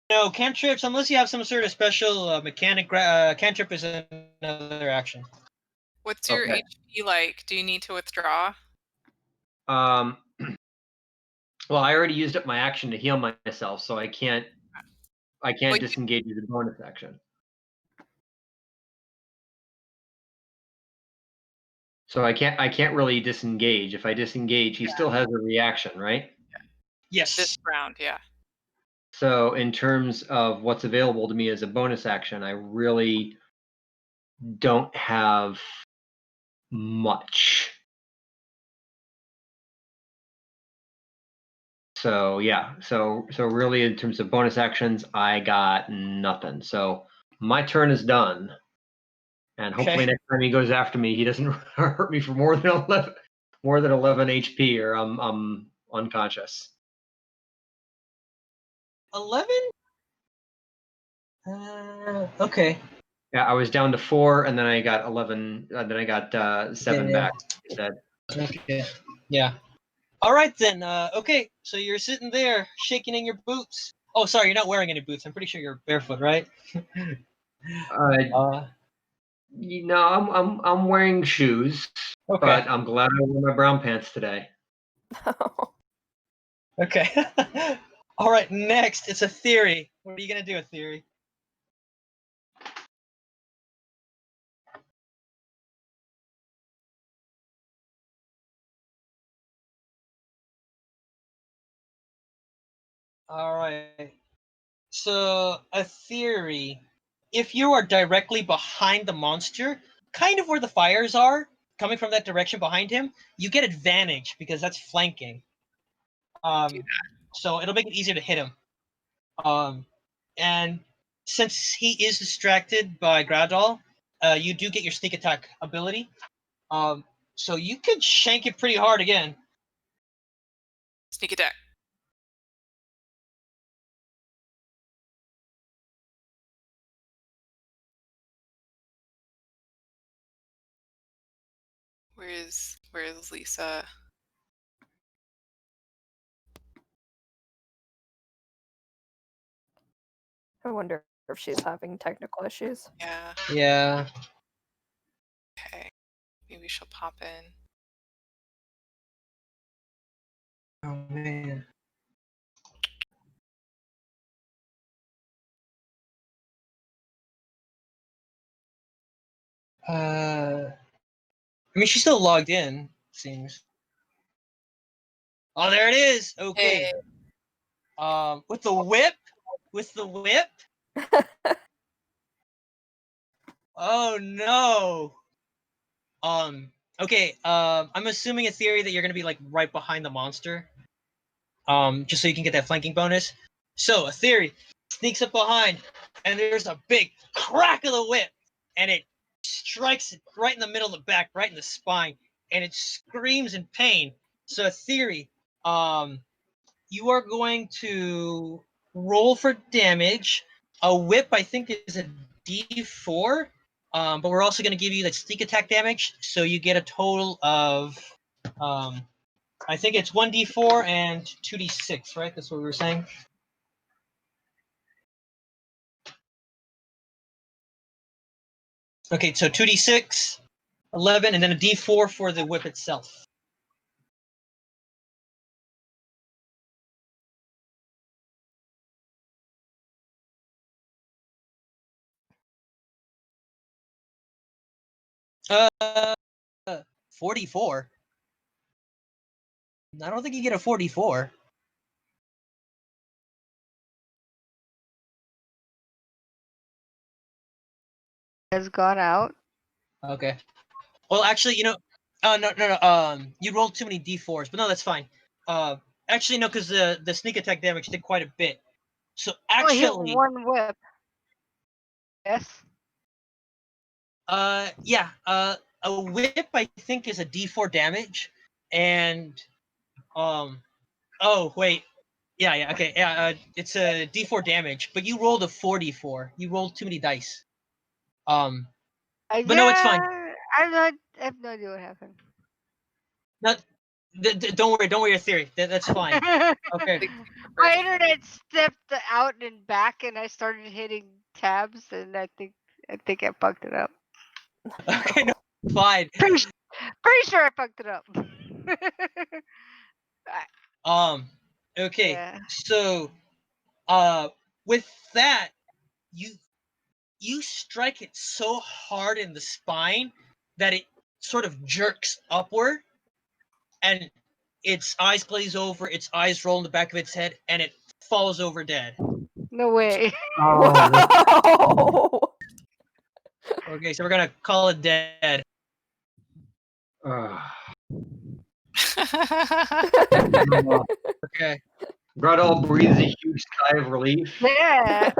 No, cantrips, unless you have some sort of special mechanic. Cantrip is another action. What's your Okay. HP like? Do you need to withdraw? Well, I already used up my action to heal myself, so I can't Well, disengage as a bonus action. So I can't really disengage. If I disengage, he still has a reaction, right? Yes. this round, yeah. So in terms of what's available to me as a bonus action, I really don't have much. So yeah, so really in terms of bonus actions, I got nothing. So my turn is done. And hopefully next time he goes after me, he doesn't hurt me for more than 11 HP, or I'm unconscious. 11? Okay. Yeah, I was down to 4, and then I got 11. Then I got 7 back. He said. Okay. Yeah. All right then. Okay. So you're sitting there shaking in your boots. Oh, sorry, you're not wearing any boots. I'm pretty sure you're barefoot, right? You know, I'm wearing shoes, Okay. but I'm glad I wore my brown pants today. Okay. All right. Next, it's a theory. What are you gonna do? A theory? All right. So a theory. If you are directly behind the monster, kind of where the fires are, coming from that direction behind him, you get advantage because that's flanking. So it'll make it easier to hit him. And since he is distracted by Groudon, you do get your sneak attack ability. So you could shank it pretty hard again. Sneak attack. Where's Lisa? I wonder if she's having technical issues. Yeah. Yeah. Okay. Maybe she'll pop in. Oh man. I mean, she's still logged in. Seems. Oh, there it is. Okay. Hey. With the whip. With the whip. Oh no. Okay. I'm assuming a theory that you're gonna be like right behind the monster. Just so you can get that flanking bonus. So a theory sneaks up behind, and there's a big crack of the whip, and it strikes it right in the middle of the back, right in the spine, and it screams in pain. So a theory, you are going to roll for damage. A whip, I think, is a D4, but we're also going to give you that sneak attack damage, so you get a total of, I think it's 1d4 and 2d6, right? That's what we were saying. Okay, so 2d6, 11, and then a d4 for the whip itself. Uh, 44. I don't think you get a 44. Has gone out. Okay. Well, actually, no. You rolled too many d4s, but no, that's fine. Actually, no, because the sneak attack damage did quite a bit. So Only hit actually, one whip. Yes. yeah, a whip I think is a d4 damage, and oh wait, yeah, okay, yeah, it's a d4 damage, but you rolled a 44. You rolled too many dice. But no, it's fine. I have no idea what happened. Not, don't worry, your theory. That's fine. Okay. My internet stepped out and back, and I started hitting tabs, and I think I fucked it up. Okay, no, fine. Pretty sure I fucked it up. Okay. Yeah. So, with that, you strike it so hard in the spine that it sort of jerks upward, and its eyes glaze over, its eyes roll in the back of its head, and it falls over dead. No way. Whoa! Okay, so we're gonna call it dead. Okay. Grudal breathes a huge sigh of relief. Yeah.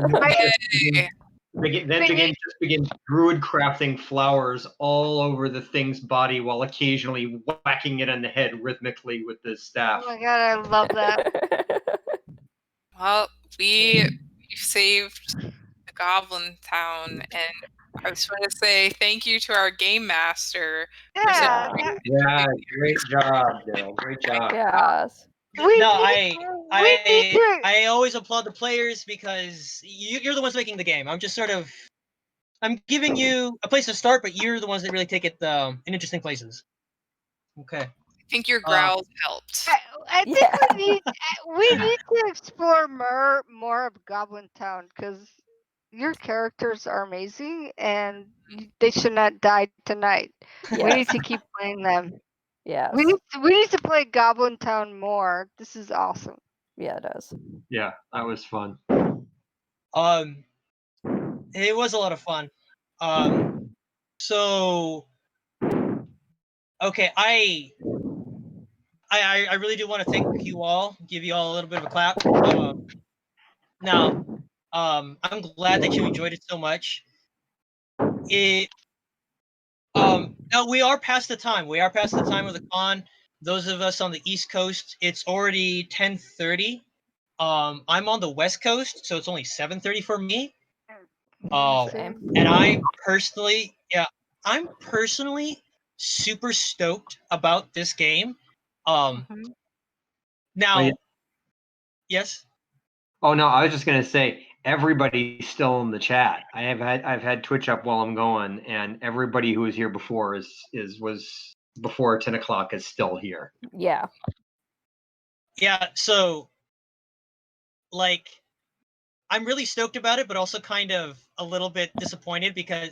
Begins druid crafting flowers all over the thing's body while occasionally whacking it on the head rhythmically with the staff. Oh my god, I love that. Well, we saved the Goblin Town, and I just want to say thank you to our game master. Yeah. Yeah, great job, Daryl. Great job. Yes. I always applaud the players because you're the ones making the game. I'm giving you a place to start, but you're the ones that really take it in interesting places. Okay. I think your growls helped. I think we need to explore more of Goblin Town because your characters are amazing and they should not die tonight. Yes. We need to keep playing them. Yes. We need to play Goblin Town more. This is awesome. Yeah, it is. Yeah, that was fun. It was a lot of fun. So okay, I really do want to thank you all, give you all a little bit of a clap. Now, I'm glad that you enjoyed it so much. Now we are past the time. We are past the time of the con. Those of us on the East Coast, it's already 10:30. I'm on the West Coast, so it's only 7:30 for me. Same. And I'm personally super stoked about this game. Mhm. Now, Oh, yeah. yes. Oh no, I was just gonna say everybody's still in the chat. I've had Twitch up while I'm going, and everybody who was here before was before 10 o'clock is still here. Yeah. Yeah, so like I'm really stoked about it, but also kind of a little bit disappointed because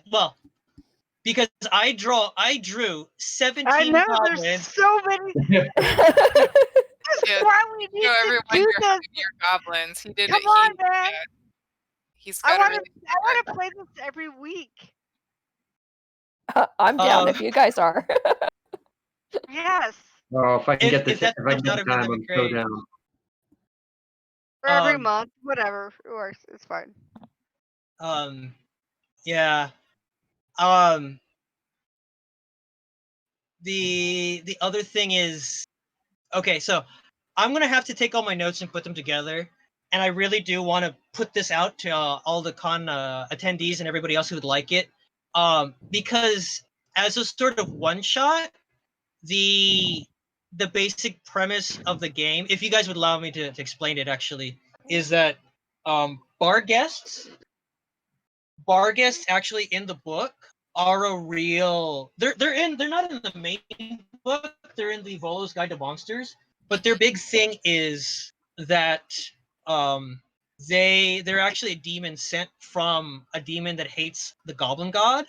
I drew 17 I know goblins. there's so many. That's Yeah. why we need No, to everyone, do you're this. having your goblins. He did Come it. on, man. He's I got a want really to play this every week. I'm down if you guys are. Yes. Oh, if I can get this, If that's if I can get not the of it, time, that'd be I'm so great. down. Or every Um, month, whatever. It works. It's fine. Yeah. The other thing is, okay, so I'm gonna have to take all my notes and put them together, and I really do want to put this out to all the con attendees and everybody else who would like it, because as a sort of one shot, the basic premise of the game, if you guys would allow me to explain it, actually, is that bar guests actually in the book are a real they're not in the main book, they're in the Volo's Guide to Monsters, but their big thing is that they're actually a demon sent from a demon that hates the goblin god,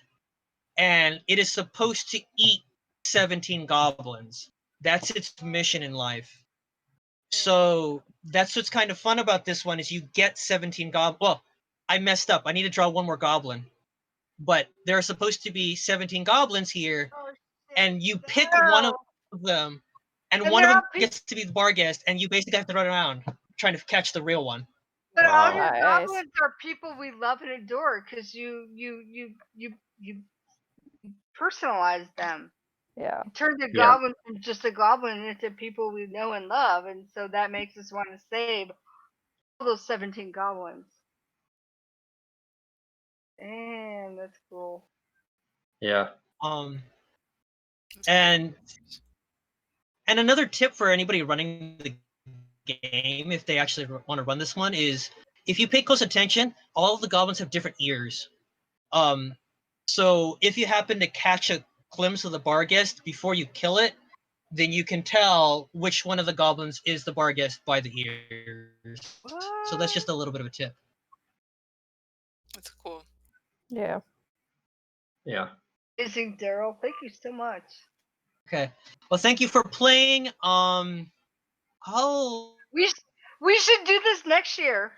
and it is supposed to eat 17 goblins. That's its mission in life. So that's what's kind of fun about this one is you get 17 goblins. Well, I messed up. I need to draw one more goblin. But there are supposed to be 17 goblins here, Oh, shit. and you pick one of them, and one of they're them all gets to be the bar guest, and you basically have to run around trying to catch the real one. But all your Nice. goblins are people we love and adore because you personalize them. Yeah. You turn the Yeah. goblin from just a goblin into people we know and love, and so that makes us want to save all those 17 goblins. Damn, that's cool. Yeah. And another tip for anybody running the game, if they actually want to run this one, is if you pay close attention, all of the goblins have different ears. So if you happen to catch a glimpse of the bar guest before you kill it, then you can tell which one of the goblins is the bar guest by the ears. So that's just a little bit of a tip. That's cool. Yeah. Yeah. Amazing, Daryl. Thank you so much. Okay. Well, thank you for playing. We should do this next year.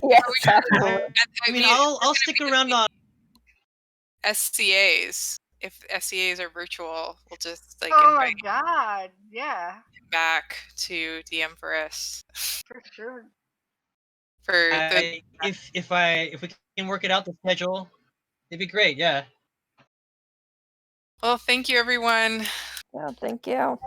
Yes, absolutely. I mean, I'll stick around on. SCAs. If SCAs are virtual, we'll just like Oh my invite god, yeah, him back to DM for us. for sure. For the If we can work it out, the schedule, it'd be great. Yeah. well, thank you everyone. Yeah, thank you.